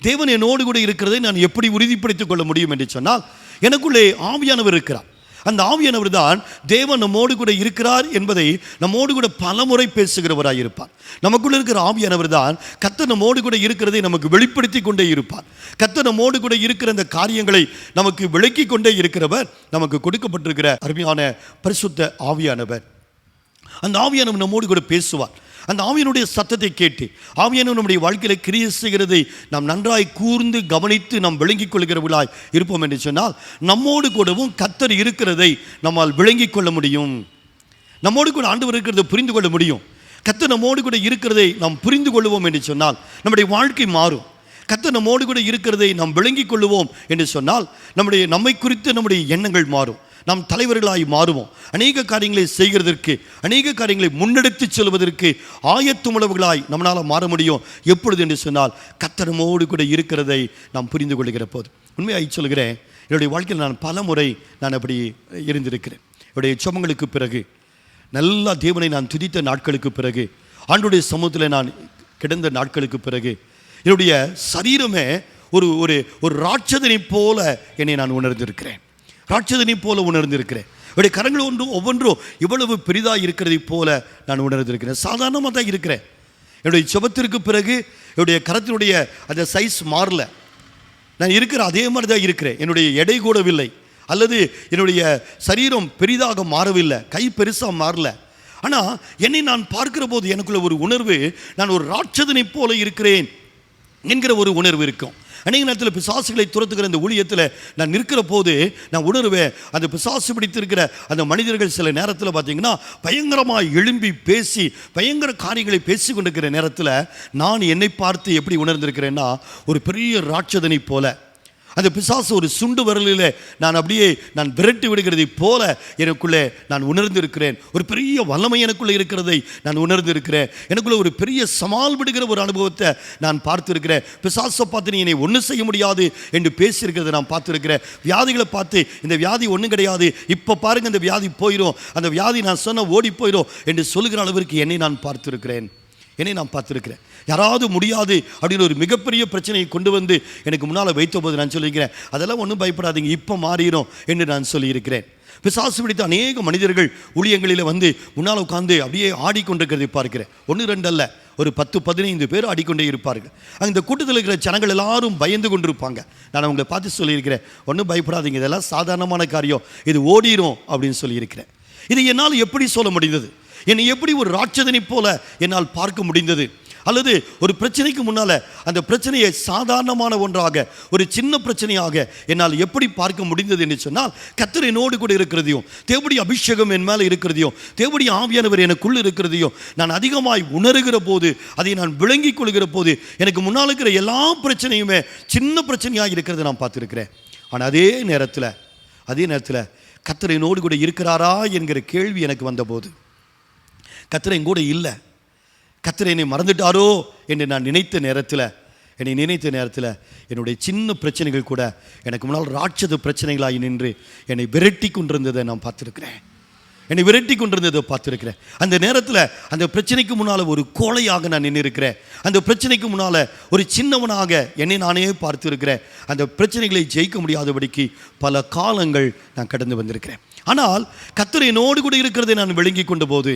தேவன் என்னோடு கூட இருக்கிறதை நான் எப்படி உறுதிப்படுத்திக் கொள்ள முடியும் என்று சொன்னால், எனக்குள்ளே ஆவியானவர் இருக்கிறார். அந்த ஆவியானவர் தான் தேவன் நம்மோடு கூட இருக்கிறார் என்பதை நம்மோடு கூட பலமுறை பேசுகிறவராக இருப்பார். நமக்குள்ள இருக்கிற ஆவியானவர் தான் கர்த்தர் நம்மோடு கூட இருக்கிறதை நமக்கு வெளிப்படுத்தி கொண்டே இருப்பார். கர்த்தர் நம்மோடு கூட இருக்கிற அந்த காரியங்களை நமக்கு விளக்கி கொண்டே இருக்கிறவர் நமக்கு கொடுக்கப்பட்டிருக்கிற அருமையான பரிசுத்த ஆவியானவர். அந்த ஆவியானவர் நம்மோடு கூட பேசுவார். அந்த ஆவியனுடைய சத்தத்தை கேட்டு ஆவியானவர் நம்முடைய வாழ்க்கையில் கிரியை செய்கிறதை நாம் நன்றாய் கூர்ந்து கவனித்து நாம் விளங்கிக் கொள்கிறவர்களாய் இருப்போம் என்று சொன்னால் நம்மோடு கூடவும் கர்த்தர் இருக்கிறதை நம்மால் விளங்கிக் கொள்ள முடியும். நம்மோடு கூட ஆண்டவர் இருக்கிறதை புரிந்து கொள்ள முடியும். கர்த்தர் நம்மோடு கூட இருக்கிறதை நாம் புரிந்து கொள்வோம் என்று சொன்னால் நம்முடைய வாழ்க்கை மாறும். கர்த்தர் நம்மோடு கூட இருக்கிறதை நாம் விளங்கிக் கொள்வோம் என்று சொன்னால் நம்மை குறித்து நம்முடைய எண்ணங்கள் மாறும், நாம் தலைவர்களாய் மாறுவோம். அநேக காரியங்களை செய்கிறதற்கு, அநேக காரியங்களை முன்னெடுத்து செல்வதற்கு ஆயத்தமுள்ளவர்களாய் நம்மளால் மாற முடியும். எப்பொழுது என்று சொன்னால், கர்த்தர் நம்மோடு கூட இருக்கிறதை நாம் புரிந்து கொள்கிற போது. உண்மையாக சொல்கிறேன், என்னுடைய வாழ்க்கையில் நான் பல முறை நான் அப்படி இருந்திருக்கிறேன். என்னுடைய ஜெபங்களுக்கு பிறகு, நல்லா தேவனை நான் துதித்த நாட்களுக்கு பிறகு, ஆண்டவருடைய சமூகத்தில் நான் கிடந்த நாட்களுக்கு பிறகு, என்னுடைய சரீரமே ஒரு ஒரு ஒரு ராட்சதனை போல என்னை நான் உணர்ந்திருக்கிறேன். ராட்சதனை போல உணர்ந்திருக்கிறேன். என்னுடைய கரங்கள் ஒவ்வொன்றும் இவ்வளவு பெரிதாக இருக்கிறதை போல நான் உணர்ந்திருக்கிறேன். சாதாரணமாக தான் இருக்கிறேன். என்னுடைய ஜெபத்திற்கு பிறகு என்னுடைய கரத்தினுடைய அந்த சைஸ் மாறல. நான் இருக்கிற அதே மாதிரி தான் இருக்கிறேன். என்னுடைய எடை கூடவில்லை, அல்லது என்னுடைய சரீரம் பெரிதாக மாறவில்லை, கை பெருசாக மாறல. ஆனால் என்னை நான் பார்க்கிற போது எனக்குள்ள ஒரு உணர்வு, நான் ஒரு ராட்சதனை போல இருக்கிறேன் என்கிற ஒரு உணர்வு இருக்கும். அநேக நேரத்தில் பிசாசுகளை துரத்துக்கிற அந்த ஊழியத்தில் நான் நிற்கிற போது நான் உணர்வேன், அந்த பிசாசு பிடித்திருக்கிற அந்த மனிதர்கள் சில நேரத்தில் பார்த்தீங்கன்னா பயங்கரமாக எழும்பி பேசி பயங்கர காரியங்களை பேசி கொண்டிருக்கிற நேரத்தில் நான் என்னை பார்த்து எப்படி உணர்ந்திருக்கிறேன்னா, ஒரு பெரிய ராட்சதனை போல, அந்த பிசாசு ஒரு சுண்டு விரலில் நான் அப்படியே நான் விரட்டி விடுகிறதை போல எனக்குள்ளே நான் உணர்ந்திருக்கிறேன். ஒரு பெரிய வல்லமை எனக்குள்ளே இருக்கிறதை நான் உணர்ந்திருக்கிறேன். எனக்குள்ளே ஒரு பெரிய சமால் விடுகிற ஒரு அனுபவத்தை நான் பார்த்துருக்கிறேன். பிசாசை பார்த்து நீ என்னை ஒன்றும் செய்ய முடியாது என்று பேசியிருக்கிறத நான் பார்த்துருக்கிறேன். வியாதிகளை பார்த்து இந்த வியாதி ஒன்றும் கிடையாது, இப்போ பாருங்கள் இந்த வியாதி போயிடும், அந்த வியாதி நான் சொன்ன ஓடி போயிடும் என்று சொல்லுகிற அளவிற்கு என்னை நான் பார்த்துருக்கிறேன். யாராவது முடியாது அப்படின்னு ஒரு மிகப்பெரிய பிரச்சனையை கொண்டு வந்து எனக்கு முன்னால் வைத்த போது நான் சொல்லியிருக்கிறேன், அதெல்லாம் ஒன்றும் பயப்படாதீங்க, இப்போ மாறிடும் என்று நான் சொல்லியிருக்கிறேன். பிசாசு பிடித்த அநேக மனிதர்கள் ஊழியங்களில் வந்து முன்னால் உட்கார்ந்து அப்படியே ஆடிக்கொண்டிருக்கிறதை பார்க்கிறேன். 1-2 அல்ல, ஒரு 10-15 பேர் ஆடிக்கொண்டே இருப்பார்கள். அந்த கூட்டத்தில் இருக்கிற ஜனங்கள் எல்லாரும் பயந்து கொண்டிருப்பாங்க. நான் அவங்களை பார்த்து சொல்லியிருக்கிறேன், ஒன்றும் பயப்படாதீங்க, இதெல்லாம் சாதாரணமான காரியம், இது ஓடிடும் அப்படின்னு சொல்லியிருக்கிறேன். இது என்னால் எப்படி சொல்ல முடிந்தது? என்னை எப்படி ஒரு ராட்சதனை போல என்னால் பார்க்க முடிந்தது? அல்லது ஒரு பிரச்சனைக்கு முன்னால் அந்த பிரச்சனையை சாதாரணமான ஒன்றாக, ஒரு சின்ன பிரச்சனையாக என்னால் எப்படி பார்க்க முடிந்தது என்று சொன்னால், கர்த்தர் என்னோடு கூட இருக்கிறதையும், தேவனுடைய அபிஷேகம் என் மேலே இருக்கிறதையும், தேவனுடைய ஆவியானவர் எனக்குள் இருக்கிறதையும் நான் அதிகமாய் உணர்கிற போது, அதை நான் விளங்கிக் கொள்கிற போது, எனக்கு முன்னால் இருக்கிற எல்லா பிரச்சனையுமே சின்ன பிரச்சனையாக இருக்கிறத நான் பார்த்துருக்கிறேன். ஆனால் அதே நேரத்தில் கர்த்தர் என்னோடு கூட இருக்கிறாரா என்கிற கேள்வி எனக்கு வந்தபோது, கர்த்தர் என் கூட இல்லை, கர்த்தர் என்னை மறந்துட்டாரோ என்று நான் நினைத்த நேரத்தில் என்னுடைய சின்ன பிரச்சனைகள் கூட எனக்கு முன்னால் ராட்சத பிரச்சனைகளாகி நின்று என்னை விரட்டி கொண்டிருந்ததை நான் பார்த்துருக்கிறேன். அந்த நேரத்தில் அந்த பிரச்சனைக்கு முன்னால் ஒரு கோழையாக நான் நின்று இருக்கிறேன். அந்த பிரச்சனைக்கு முன்னால் ஒரு சின்னவனாக என்னை நானே பார்த்துருக்கிறேன். அந்த பிரச்சனைகளை ஜெயிக்க முடியாதபடிக்கு பல காலங்கள் நான் கடந்து வந்திருக்கிறேன். ஆனால் கர்த்தர் என்னோடு கூட இருக்கிறதை நான் விளங்கி கொண்ட போது,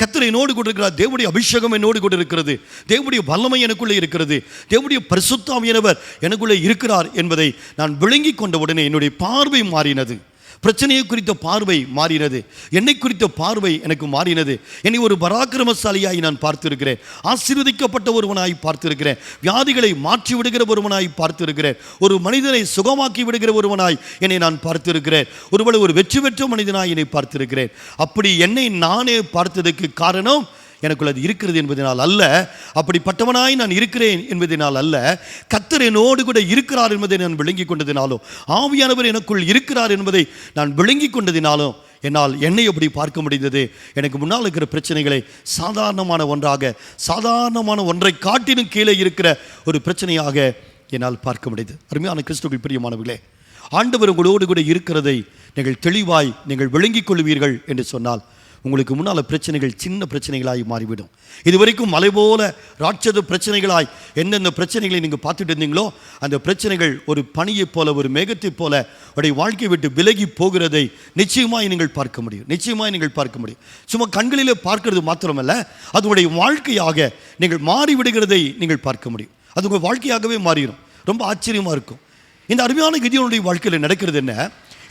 கர்த்தர் என்னோடு கூட இருக்கிறார், தேவனுடைய அபிஷேகம் என்னோடு கூட இருக்கிறது, தேவனுடைய வல்லமை எனக்குள்ளே இருக்கிறது, தேவனுடைய பரிசுத்த ஆவியானவர் எனக்குள்ளே இருக்கிறார் என்பதை நான் விளங்கி கொண்ட உடனே என்னுடைய பார்வை மாறினது. பிரச்சனையை குறித்த பார்வை மாறினது. என்னை குறித்த பார்வை எனக்கு மாறினது. என்னை ஒரு பராக்கிரமசாலியாய் நான் பார்த்திருக்கிறேன். ஆசீர்வதிக்கப்பட்ட ஒருவனாய் பார்த்திருக்கிறேன். வியாதிகளை மாற்றி விடுகிற ஒருவனாய் பார்த்திருக்கிறேன். ஒரு மனிதனை சுகமாக்கி விடுகிற ஒருவனாய் என்னை நான் பார்த்திருக்கிறேன். ஒருவேளை ஒரு வெற்றி பெற்ற மனிதனாய் என்னை பார்த்திருக்கிறேன். அப்படி என்னை நானே பார்த்ததுக்கு காரணம் எனக்குள்ள அது இருக்கிறது என்பதனால் அல்ல, அப்படிப்பட்டவனாய் நான் இருக்கிறேன் என்பதனால் அல்ல, கர்த்தர் என்னோடு கூட இருக்கிறார் என்பதை நான் விளங்கி கொண்டதினாலும், ஆவியானவர் எனக்குள் இருக்கிறார் என்பதை நான் விளங்கி கொண்டதினாலும் என்னால் என்னை எப்படி பார்க்க முடிந்தது? எனக்கு முன்னால் இருக்கிற பிரச்சனைகளை சாதாரணமான ஒன்றை காட்டிலும் கீழே இருக்கிற ஒரு பிரச்சனையாக என்னால் பார்க்க முடியுது. அருமையான கிறிஸ்துவுக்குள் பிரியமானவர்களே, ஆண்டவர் உங்களோடு கூட இருக்கிறதை நீங்கள் தெளிவாய் நீங்கள் விளங்கிக் கொள்வீர்கள் என்று சொன்னால், உங்களுக்கு முன்னால் பிரச்சனைகள் சின்ன பிரச்சனைகளாய் மாறிவிடும். இதுவரைக்கும் மலை போல ராட்சத பிரச்சனைகளாய் எந்தெந்த பிரச்சனைகளை நீங்கள் பார்த்துட்டு இருந்தீங்களோ, அந்த பிரச்சனைகள் ஒரு பனியைப் போல, ஒரு மேகத்தைப் போல உடைய வாழ்க்கையை விட்டு விலகி போகிறதை நிச்சயமாய் நீங்கள் பார்க்க முடியும். சும்மா கண்களிலே பார்க்கிறது மாத்திரமல்ல, அதனுடைய வாழ்க்கையாக நீங்கள் மாறிவிடுகிறதை நீங்கள் பார்க்க முடியும். அது உங்கள் வாழ்க்கையாகவே மாறிடும். ரொம்ப ஆச்சரியமாக இருக்கும். இந்த அருமையான கிதியோனுடைய வாழ்க்கையில் நடக்கிறது என்ன?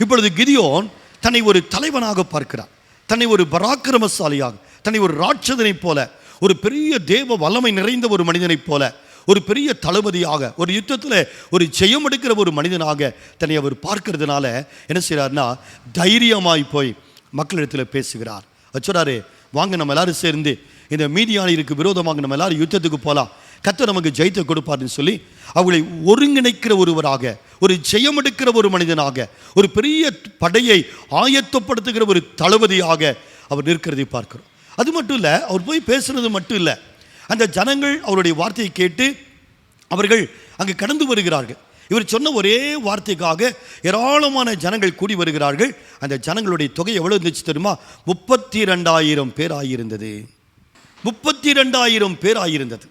இப்பொழுது கிதியோன் தன்னை ஒரு தலைவனாக பார்க்கிறார், தன்னை ஒரு பராக்கிரமசாலியாக, தன்னை ஒரு ராட்சதனைப் போல, ஒரு பெரிய தேவ வல்லமை நிறைந்த ஒரு மனிதனைப் போல, ஒரு பெரிய தளபதியாக, ஒரு யுத்தத்தில் ஒரு ஜெயம் எடுக்கிற ஒரு மனிதனாக தன்னை அவர் பார்க்கறதுனால என்ன செய்கிறார்னா, தைரியமாய் போய் மக்களிடத்தில் பேசுகிறார். சொல்றாரு, வாங்க நம்ம எல்லாரும் சேர்ந்து இந்த மீதியானிற்கு விரோதமாக நம்ம எல்லாரும் யுத்தத்துக்கு போகலாம், கர்த்தர் நமக்கு ஜெயத்தை கொடுப்பார்னு சொல்லி அவர்களை ஒருங்கிணைக்கிற ஒருவராக, ஒரு ஜெயம் எடுக்கிற ஒரு மனிதனாக, ஒரு பெரிய படையை ஆயத்தப்படுத்துகிற ஒரு தளபதியாக அவர் நிற்கிறதை பார்க்கிறோம். அது மட்டும் இல்லை, அவர் போய் பேசுறது மட்டும் இல்லை, அந்த ஜனங்கள் அவருடைய வார்த்தையை கேட்டு அவர்கள் அங்கு கடந்து வருகிறார்கள். இவர் சொன்ன ஒரே வார்த்தைக்காக ஏராளமான ஜனங்கள் கூடி வருகிறார்கள். அந்த ஜனங்களுடைய தொகை எவ்வளவு இருந்துச்சு தெரியுமா? 32,000 பேர் ஆகியிருந்தது. 32,000 பேர் ஆகியிருந்தது.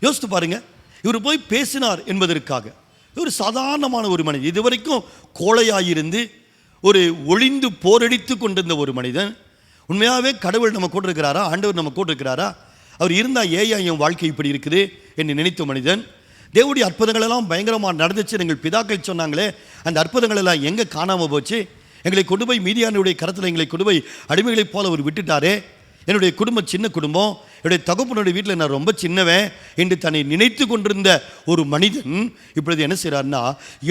யோசித்து பாருங்க, இவர் போய் பேசினார் என்பதற்காக. ஒரு சாதாரணமான ஒரு மனிதன், இதுவரைக்கும் கோழையாயிருந்து ஒரு ஒளிந்து போரடித்து கொண்டிருந்த ஒரு மனிதன், உண்மையாகவே கடவுள் நம்ம கூட இருக்கிறாரா, ஆண்டவர் நம்ம கூட இருக்கிறாரா, அவர் இருந்தால் ஏயா என் வாழ்க்கை இப்படி இருக்குது என்று நினைத்த மனிதன், தேவனுடைய அற்புதங்கள் எல்லாம் பயங்கரமாக நடந்துச்சு, எங்கள் பிதாக்கள் சொன்னாங்களே, அந்த அற்புதங்கள் எல்லாம் எங்கே காணாமல் போச்சு, எங்களை கொண்டு போய் மீதியானுடைய கரத்தில் எங்களை கொண்டு போய் அடிமைகளைப் போல அவர் விட்டுட்டாரே, என்னுடைய குடும்பம் சின்ன குடும்பம், என்னுடைய தகப்பனுடைய வீட்டில் நான் ரொம்ப சின்னவன் என்று தன்னை நினைத்து கொண்டிருந்த ஒரு மனிதன் இப்பொழுது என்ன செய்கிறார்னா,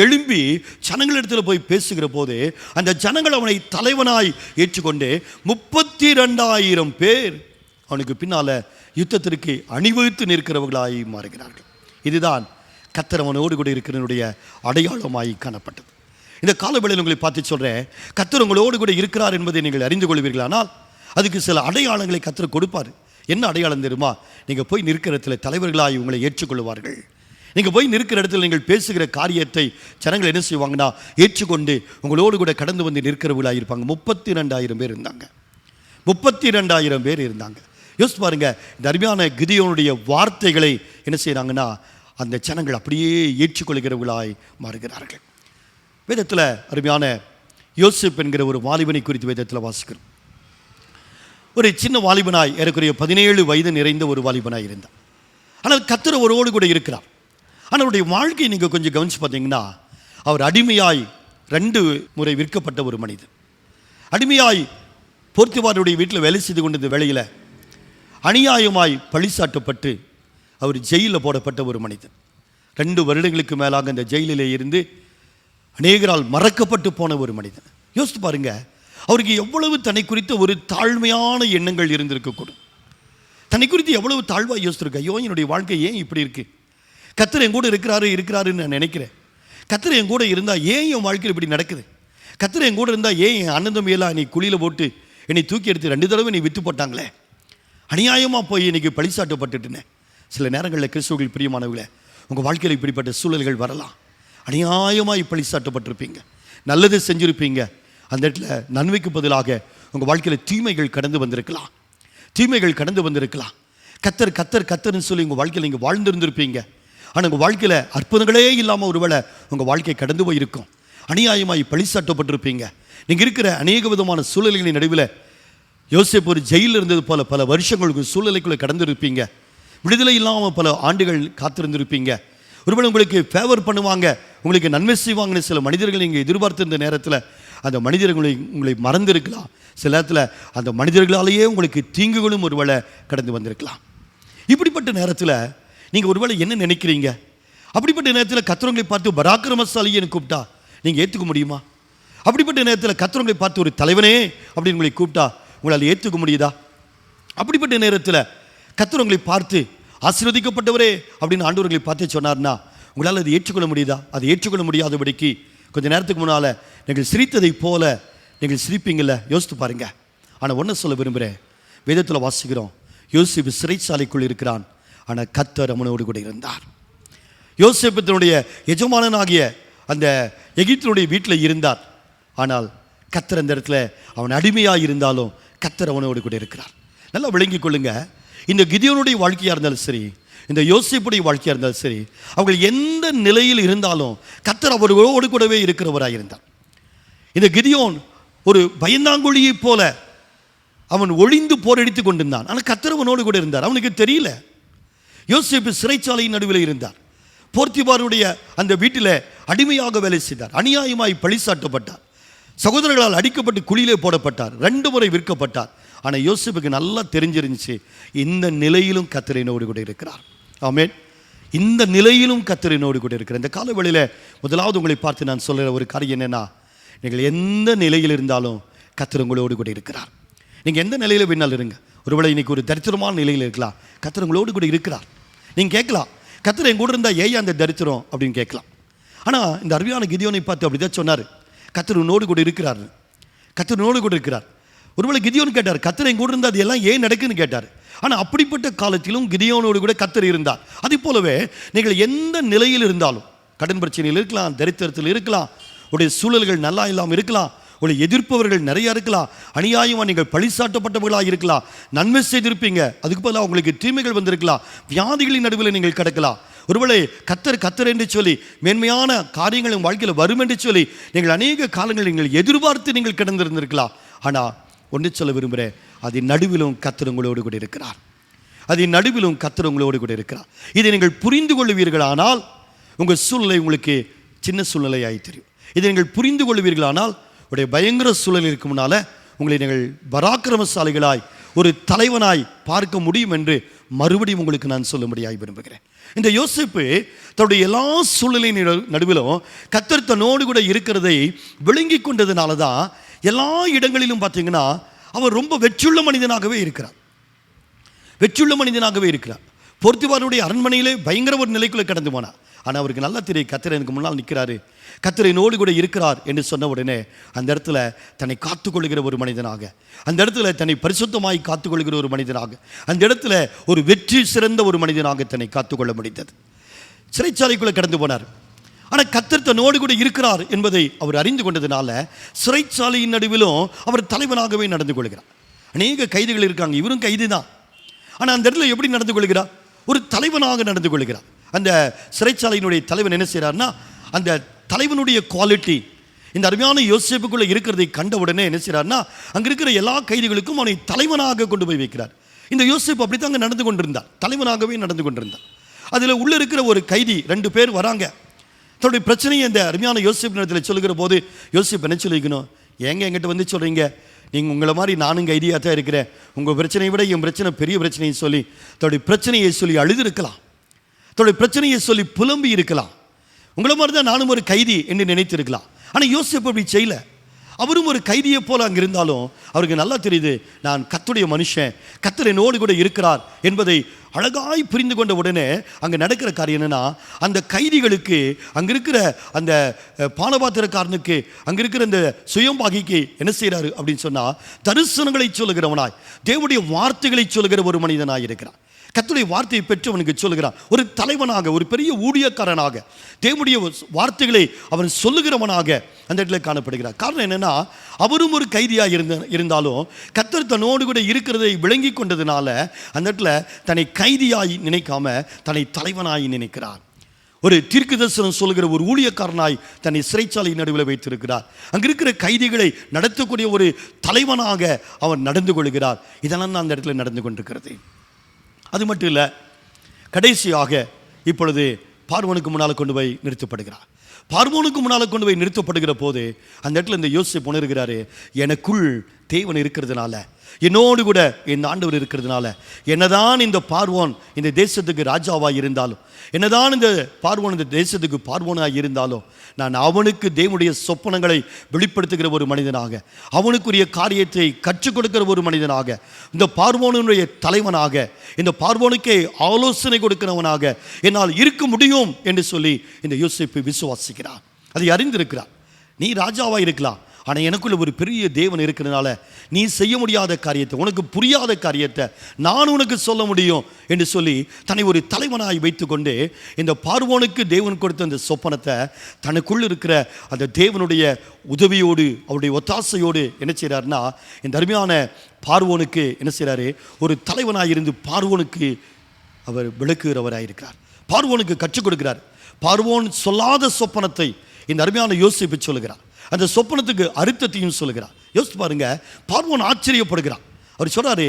எழும்பி ஜனங்களிடத்தில் போய் பேசுகிற போது அந்த ஜனங்கள் அவனை தலைவனாய் ஏற்றுக்கொண்டு 32,000 பேர் அவனுக்கு பின்னால் யுத்தத்திற்கு அணிவகுத்து நிற்கிறவர்களாய் மாறுகிறார்கள். இதுதான் கர்த்தர் அவனோடு கூட இருக்கிறனுடைய அடையாளமாய் காணப்பட்டது. இந்த காலவேளையில் உங்களை பார்த்து சொல்கிறேன், கர்த்தர் உங்களோடு கூட இருக்கிறார் என்பதை நீங்கள் அறிந்து கொள்வீர்களானால் அதுக்கு சில அடையாளங்களை கர்த்தர் கொடுப்பார். என்ன அடையாளம் தெரியுமா? நீங்கள் போய் நிற்கிற இடத்துல தலைவர்களாய் உங்களை ஏற்றுக்கொள்வார்கள். நீங்கள் போய் நிற்கிற இடத்துல நீங்கள் பேசுகிற காரியத்தை ஜனங்கள் என்ன செய்வாங்கன்னா ஏற்றுக்கொண்டு உங்களோடு கூட கடந்து வந்து நிற்கிறவர்களாக இருப்பாங்க. 32,000 பேர் இருந்தாங்க. 32,000 பேர் இருந்தாங்க. யோசிச்சு பாருங்க, இந்த அருமையான கிதியோனுடைய வார்த்தைகளை என்ன செய்கிறாங்கன்னா அந்த ஜனங்கள் அப்படியே ஏற்றுக்கொள்கிறவர்களாய் மாறுகிறார்கள். வேதத்தில் அருமையான யோசேப் என்கிற ஒரு வாலிபனை குறித்து வேதத்தில் வாசிக்கிறோம். ஒரு சின்ன வாலிபனாய், ஏறக்குறைய 17 வயது நிறைந்த ஒரு வாலிபனாய் இருந்தார். ஆனால் கர்த்தர் அவரோடு கூட இருக்கிறார். ஆனால் அவருடைய வாழ்க்கையை நீங்கள் கொஞ்சம் கவனித்து பார்த்தீங்கன்னா, அவர் அடிமையாய் 2 முறை விற்கப்பட்ட ஒரு மனிதன். அடிமையாய் போர்த்திபாருடைய வீட்டில் வேலை செய்து கொண்டிருந்த வேளையில் அநியாயமாய் பழிசாட்டப்பட்டு அவர் ஜெயிலில் போடப்பட்ட ஒரு மனிதன். 2 வருடங்களுக்கு மேலாக அந்த ஜெயிலிலே இருந்து அநேகரால் மறக்கப்பட்டு போன ஒரு மனிதன். யோசித்து பாருங்க, அவருக்கு எவ்வளவு தன்னை குறித்த ஒரு தாழ்மையான எண்ணங்கள் இருந்திருக்கக்கூடும். தன்னை குறித்து எவ்வளவு தாழ்வாக யோசித்திருக்க, ஐயோ என்னுடைய வாழ்க்கை ஏன் இப்படி இருக்குது, கர்த்தர் என் கூட இருக்கிறாருன்னு நான் நினைக்கிறேன், கர்த்தர் என் கூட இருந்தால் ஏன் என் வாழ்க்கையில் இப்படி நடக்குது, கர்த்தர் என் கூட இருந்தால் ஏன் என் அண்ணன் தம்பியெல்லாம் நீ குழியில் போட்டு என்னை தூக்கி எடுத்து 2 தடவை நீ விற்று போட்டாங்களே, அநியாயமாக போய் இன்றைக்கி பழிசாட்டப்பட்டுட்டேன். சில நேரங்களில் கிறிஸ்துவுக்குள் பிரியமானவர்களே, உங்கள் வாழ்க்கையில் இப்படிப்பட்ட சூழல்கள் வரலாம். அநியாயமாக பழிசாட்டப்பட்டிருப்பீங்க, நல்லது செஞ்சுருப்பீங்க, அந்த இடத்துல நன்மைக்கு பதிலாக உங்கள் வாழ்க்கையில் தீமைகள் கடந்து வந்திருக்கலாம், தீமைகள் கடந்து வந்திருக்கலாம். கர்த்தர் கர்த்தர் கர்த்தர்னு சொல்லி உங்கள் வாழ்க்கையில் நீங்கள் வாழ்ந்திருந்திருப்பீங்க. ஆனால் உங்கள் வாழ்க்கையில் அற்புதங்களே இல்லாமல் ஒருவேளை உங்கள் வாழ்க்கை கடந்து போயிருக்கும். அநியாயமாய் பழிசாட்டப்பட்டிருப்பீங்க. நீங்கள் இருக்கிற அநேக விதமான சூழல்களின் நடுவில் யோசேப்பு ஒரு ஜெயிலில் இருந்தது போல பல வருஷங்களுக்கு சூழ்நிலைக்குள்ளே கடந்திருப்பீங்க. விடுதலை இல்லாமல் பல ஆண்டுகள் காத்திருந்திருப்பீங்க. ஒருவேளை உங்களுக்கு ஃபேவர் பண்ணுவாங்க, உங்களுக்கு நன்மை செய்வாங்கன்னு சில மனிதர்கள் நீங்கள் எதிர்பார்த்திருந்த நேரத்தில் அந்த மனிதர்களை உங்களை மறந்திருக்கலாம். சில நேரத்தில் அந்த மனிதர்களாலேயே உங்களுக்கு தீங்குகளும் ஒருவேளை கடந்து வந்திருக்கலாம். இப்படிப்பட்ட நேரத்தில் நீங்கள் ஒருவேளை என்ன நினைக்கிறீங்க? அப்படிப்பட்ட நேரத்தில் கர்த்தரை பார்த்து பராக்கிரமசாலின்னு கூப்பிட்டா நீங்கள் ஏற்றுக்க முடியுமா? அப்படிப்பட்ட நேரத்தில் கர்த்தரை பார்த்து ஒரு தலைவனே அப்படின்னு உங்களை கூப்பிட்டா உங்களால் ஏற்றுக்க முடியுதா? அப்படிப்பட்ட நேரத்தில் கர்த்தரை பார்த்து ஆசீர்வதிக்கப்பட்டவரே அப்படின்னு ஆண்டவர்களை பார்த்து சொன்னார்னா உங்களால் அதை ஏற்றுக்கொள்ள முடியுதா? அதை ஏற்றுக்கொள்ள முடியாதபடிக்கு கொஞ்சம் நேரத்துக்கு முன்னால் நீங்கள் சிரித்ததை போல நீங்கள் சிரிப்பீங்கள்ல, யோசித்து பாருங்க. ஆனால் ஒன்று சொல்ல விரும்புகிறேன், வேதத்தில் வாசிக்கிறோம், யோசேப்பு சிறைச்சாலைக்குள் இருக்கிறான், ஆனால் கர்த்தர் அவனோடு கூட இருந்தார். யோசேப்பினுடைய எஜமானனாகிய அந்த எகிப்தினுடைய வீட்டில் இருந்தார். ஆனால் கர்த்தர் அந்த இடத்துல அவன் அடிமையாக இருந்தாலும் கர்த்தர் அவனோடு கூட இருக்கிறார். நல்லா விளங்கி கொள்ளுங்க, இந்த கிதியோனுடைய வாழ்க்கையாக இருந்தாலும் சரி, இந்த யோசேப்புடைய வாழ்க்கையாக இருந்தாலும் சரி, அவர்கள் எந்த நிலையில் இருந்தாலும் கர்த்தர் அவர்களோடு கூடவே இருக்கிறவராக இருந்தார். இந்த கிதியோன் ஒரு பயந்தாங்குழியைப் போல அவன் ஒளிந்து போரடித்து கொண்டிருந்தான். ஆனால் கர்த்தர் அவனோடு கூட இருந்தார். அவனுக்கு தெரியல. யோசேப்பு சிறைச்சாலையின் நடுவில் இருந்தார். போர்த்திபாருடைய அந்த வீட்டில் அடிமையாக வேலை செய்தார். அநியாயமாய் பழிசாட்டப்பட்டார். சகோதரர்களால் அடிக்கப்பட்டு குழியிலே போடப்பட்டார். 2 முறை விற்கப்பட்டார். ஆனால் யோசேப்புக்கு நல்லா தெரிஞ்சிருந்துச்சு, இந்த நிலையிலும் கர்த்தரினோடு கூட இருக்கிறார். ஆமென். இந்த நிலையிலும் கர்த்தரினோடு கூட இருக்கிறார். இந்த காலவெளியில் முதலாவது உங்களை பார்த்து நான் சொல்கிற ஒரு காரியம் என்னென்னா, நீங்கள் எந்த நிலையில் இருந்தாலும் கர்த்தர் உங்களோடு கூட இருக்கிறார். நீங்கள் எந்த நிலையில் வேணாலும் இருங்க. ஒருவேளை இன்றைக்கி ஒரு தரித்திரமான நிலையில் இருக்கலாம், கர்த்தர் உங்களோடு கூட இருக்கிறார். நீங்கள் கேட்கலாம், கர்த்தர் என் கூட இருந்தால் ஏன் அந்த தரித்திரம் அப்படின்னு கேட்கலாம். ஆனால் இந்த அருமையான கிதியோனை பார்த்து அப்படி தான் சொன்னார், கர்த்தர் உன்னோடு கூட இருக்கிறார், கர்த்தர் உன்னோடு கூட இருக்கிறார். ஒருவேளை கிதியோன் கேட்டார், கர்த்தர் என் கூட இருந்தால் அது எல்லாம் ஏன் நடக்குன்னு கேட்டார். ஆனால் அப்படிப்பட்ட காலத்திலும் கிதியோனோடு கூட கர்த்தர் இருந்தார். அதே போலவே நீங்கள் எந்த நிலையில் இருந்தாலும், கடன் பிரச்சனையில் இருக்கலாம், தரித்திரத்தில் இருக்கலாம், உடைய சூழல்கள் நல்லா இல்லாமல் இருக்கலாம், உங்களை எதிர்ப்பவர்கள் நிறையா இருக்கலாம், அநியாயமாக நீங்கள் பழிசாட்டப்பட்டவர்களாக இருக்கலாம், நன்மை செய்திருப்பீங்க, அதுக்கு பதிலாக உங்களுக்கு தீமைகள் வந்திருக்கலாம், வியாதிகளின் நடுவில் நீங்கள் கிடக்கலாம். ஒருவேளை கத்தர் என்று சொல்லி மேன்மையான காரியங்கள் வாழ்க்கையில் வரும் என்று சொல்லி நீங்கள் அநேக காலங்கள் நீங்கள் எதிர்பார்த்து நீங்கள் கிடந்திருந்திருக்கலாம். ஆனால் ஒன்று சொல்ல விரும்புகிறேன், அதன் நடுவிலும் கர்த்தர் உங்களோடு கூட இருக்கிறார். அதன் நடுவிலும் கர்த்தர் உங்களோடு கூட இருக்கிறார். இதை நீங்கள் புரிந்து கொள்வீர்களானால் உங்கள் சூழ்நிலை உங்களுக்கு சின்ன சூழ்நிலையாகி தெரியும். இதை நீங்கள் புரிந்து கொள்வீர்களானால் உடைய பயங்கர சூழல் இருக்கும் முன்னால் உங்களை நீங்கள் பராக்கிரமசாலிகளாய் ஒரு தலைவனாய் பார்க்க முடியும் என்று மறுபடியும் உங்களுக்கு நான் சொல்லும்படியாய் விரும்புகிறேன். இந்த யோசேப்பு தன்னுடைய எல்லா சூழ்நிலையின் நடுவிலும் கர்த்தர் தன்னோடு கூட இருக்கிறதை விளங்கி கொண்டதுனால தான் எல்லா இடங்களிலும் பார்த்தீங்கன்னா அவர் ரொம்ப வெற்றியுள்ள மனிதனாகவே இருக்கிறார். வெற்றியுள்ள மனிதனாகவே இருக்கிறார். போர்த்திபாருடைய அரண்மனையிலே பயங்கர ஒரு நிலைக்குள்ளே கடந்து போனார். ஆனால் அவருக்கு நல்லா தெரியும், கர்த்தர் எனக்கு முன்னால் நிற்கிறாரு, கர்த்தர் என்னோடு கூட இருக்கிறார் என்று சொன்ன உடனே அந்த இடத்துல தன்னை காத்துக்கொள்கிற ஒரு மனிதனாக, அந்த இடத்துல தன்னை பரிசுத்தமாய் காத்துக்கொள்கிற ஒரு மனிதனாக, அந்த இடத்துல ஒரு வெற்றி சிறந்த ஒரு மனிதனாக தன்னை காத்துக்கொள்ள முடிந்தது. சிறைச்சாலைக்குள்ளே கடந்து போனார். ஆனால் கர்த்தர் தன்னோடு கூட இருக்கிறார் என்பதை அவர் அறிந்து கொண்டதுனால சிறைச்சாலையின் நடுவிலும் அவர் தலைவனாகவே நடந்து கொள்கிறார். அநேக கைதிகள் இருக்காங்க, இவரும் கைது தான். ஆனால் அந்த இடத்துல எப்படி நடந்து கொள்கிறார்? ஒரு தலைவனாக நடந்து கொள்கிறார். அந்த சிறைச்சாலையினுடைய தலைவன் என்ன செய்கிறார்னா, அந்த தலைவனுடைய குவாலிட்டி இந்த அருமையான யோசேப்புக்குள்ளே இருக்கிறதை கண்ட உடனே என்ன செய்கிறார்னா, அங்கே இருக்கிற எல்லா கைதிகளுக்கும் அவனை தலைவனாக கொண்டு போய் வைக்கிறார். இந்த யோசேப்பு அப்படி தாங்க நடந்து கொண்டிருந்தார், தலைவனாகவே நடந்து கொண்டிருந்தார். அதில் உள்ளே இருக்கிற ஒரு கைதி 2 பேர் வராங்க. தன்னுடைய பிரச்சனையை இந்த அருமையான யோசேப்பு நேரத்தில் சொல்லுகிற போது யோசேப்பு என்ன சொல்லிக்கணும், ஏங்க என்கிட்ட வந்து சொல்கிறீங்க, நீங்கள் உங்களை மாதிரி நானும் கைதியாக தான் இருக்கிறேன், உங்கள் பிரச்சனையை விட என் பிரச்சனை பெரிய பிரச்சனையை சொல்லி தன்னுடைய பிரச்சனையை சொல்லி அழுதுருக்கலாம், தன்னுடைய பிரச்சனையை சொல்லி புலம்பி இருக்கலாம், உங்களை மாதிரி தான் நானும் ஒரு கைதி என்று நினைத்திருக்கலாம். ஆனால் யோசேப்பு அப்படி செய்யலை. அவரும் ஒரு கைதியை போல அங்கே இருந்தாலும் அவருக்கு நல்லா தெரியுது, நான் கர்த்தருடைய மனுஷன், கர்த்தர் என்னோடு கூட இருக்கிறார் என்பதை அழகாய் புரிந்து கொண்ட உடனே அங்கே நடக்கிற காரியம் என்னன்னா, அந்த கைதிகளுக்கு அங்கே இருக்கிற அந்த பானபாத்திரக்காரனுக்கு அங்கே இருக்கிற அந்த சுயம்பாகிக்கு என்ன செய்கிறாரு அப்படின்னு சொன்னால், தரிசனங்களை சொல்லுகிறவனாய் தேவனுடைய வார்த்தைகளை சொல்லுகிற ஒரு மனிதனாய் இருக்கிறார். கர்த்தருடைய வார்த்தையை பெற்றவனுக்கு சொல்லுகிறான், ஒரு தலைவனாக, ஒரு பெரிய ஊழியக்காரனாக தேவனுடைய வார்த்தைகளை அவன் சொல்லுகிறவனாக அந்த இடத்துல காணப்படுகிறார். காரணம் என்னன்னா, அவரும் ஒரு கைதியாக இருந்தாலும் கர்த்தர் தன்னோடு கூட இருக்கிறதை விளங்கி கொண்டதுனால அந்த இடத்துல தன்னை கைதியாய் நினைக்காம தன்னை தலைவனாய் நினைக்கிறார். ஒரு தீர்க்கதரிசனம் சொல்லுகிற ஒரு ஊழியக்காரனாய் தன்னை சிறைச்சாலை நடுவில் வைத்திருக்கிறார். அங்கே இருக்கிற கைதிகளை நடத்தக்கூடிய ஒரு தலைவனாக அவன் நடந்து கொள்கிறார். இதெல்லாம் தான் அந்த இடத்துல நடந்து கொண்டிருக்கிறது. அது மட்டும் இல்லை, கடைசியாக இப்பொழுது பார்வோனுக்கு முன்னால் கொண்டு போய் நிறுத்தப்படுகிறார். பார்வோனுக்கு முன்னால் கொண்டு போய் நிறுத்தப்படுகிற போது அந்த இடத்துல இந்த யோசேப்பு உணர்கிறாரு, எனக்குள் தேவன் இருக்கிறதுனால, என்னோடு கூட என் ஆண்டவர் இருக்கிறதுனால, என்னதான் இந்த பார்வோன் இந்த தேசத்துக்கு ராஜாவாக இருந்தாலும், என்னதான் இந்த பார்வோன் இந்த தேசத்துக்கு பார்வோனாக இருந்தாலும், நான் அவனுக்கு தேவனுடைய சொப்பனங்களை வெளிப்படுத்துகிற ஒரு மனிதனாக, அவனுக்குரிய காரியத்தை கற்றுக் கொடுக்கிற ஒரு மனிதனாக, இந்த பார்வோனுடைய தலைவனாக, இந்த பார்வோனுக்கே ஆலோசனை கொடுக்கிறவனாக என்னால் இருக்க முடியும் என்று சொல்லி இந்த யோசேப்பு விசுவாசிக்கிறார். அதை அறிந்திருக்கிறார். நீ ராஜாவாக இருக்கலாம், ஆனால் எனக்குள்ள ஒரு பெரிய தேவன் இருக்கிறதுனால நீ செய்ய முடியாத காரியத்தை, உனக்கு புரியாத காரியத்தை நான் உனக்கு சொல்ல முடியும் என்று சொல்லி தன்னை ஒரு தலைவனாய் வைத்துக்கொண்டு இந்த பார்வோனுக்கு தேவன் கொடுத்த அந்த சொப்பனத்தை தனக்குள் இருக்கிற அந்த தேவனுடைய உதவியோடு அவருடைய ஒத்தாசையோடு என்ன செய்கிறார்னா, இந்த அருமையான பார்வோனுக்கு என்ன செய்கிறாரு, ஒரு தலைவனாக இருந்து பார்வோனுக்கு அவர் விளக்குகிறவராயிருக்கிறார். பார்வோனுக்கு கற்றுக் கொடுக்கிறார். பார்வோன் சொல்லாத சொப்பனத்தை இந்த அருமையான யோசிப்பு சொல்லுகிறார். அந்த சொப்பனத்துக்கு அர்த்தத்தையும் சொல்லுகிறார். யோசித்து பாருங்க, பார்வோன் ஆச்சரியப்படுகிறார். அவர் சொல்றாரு,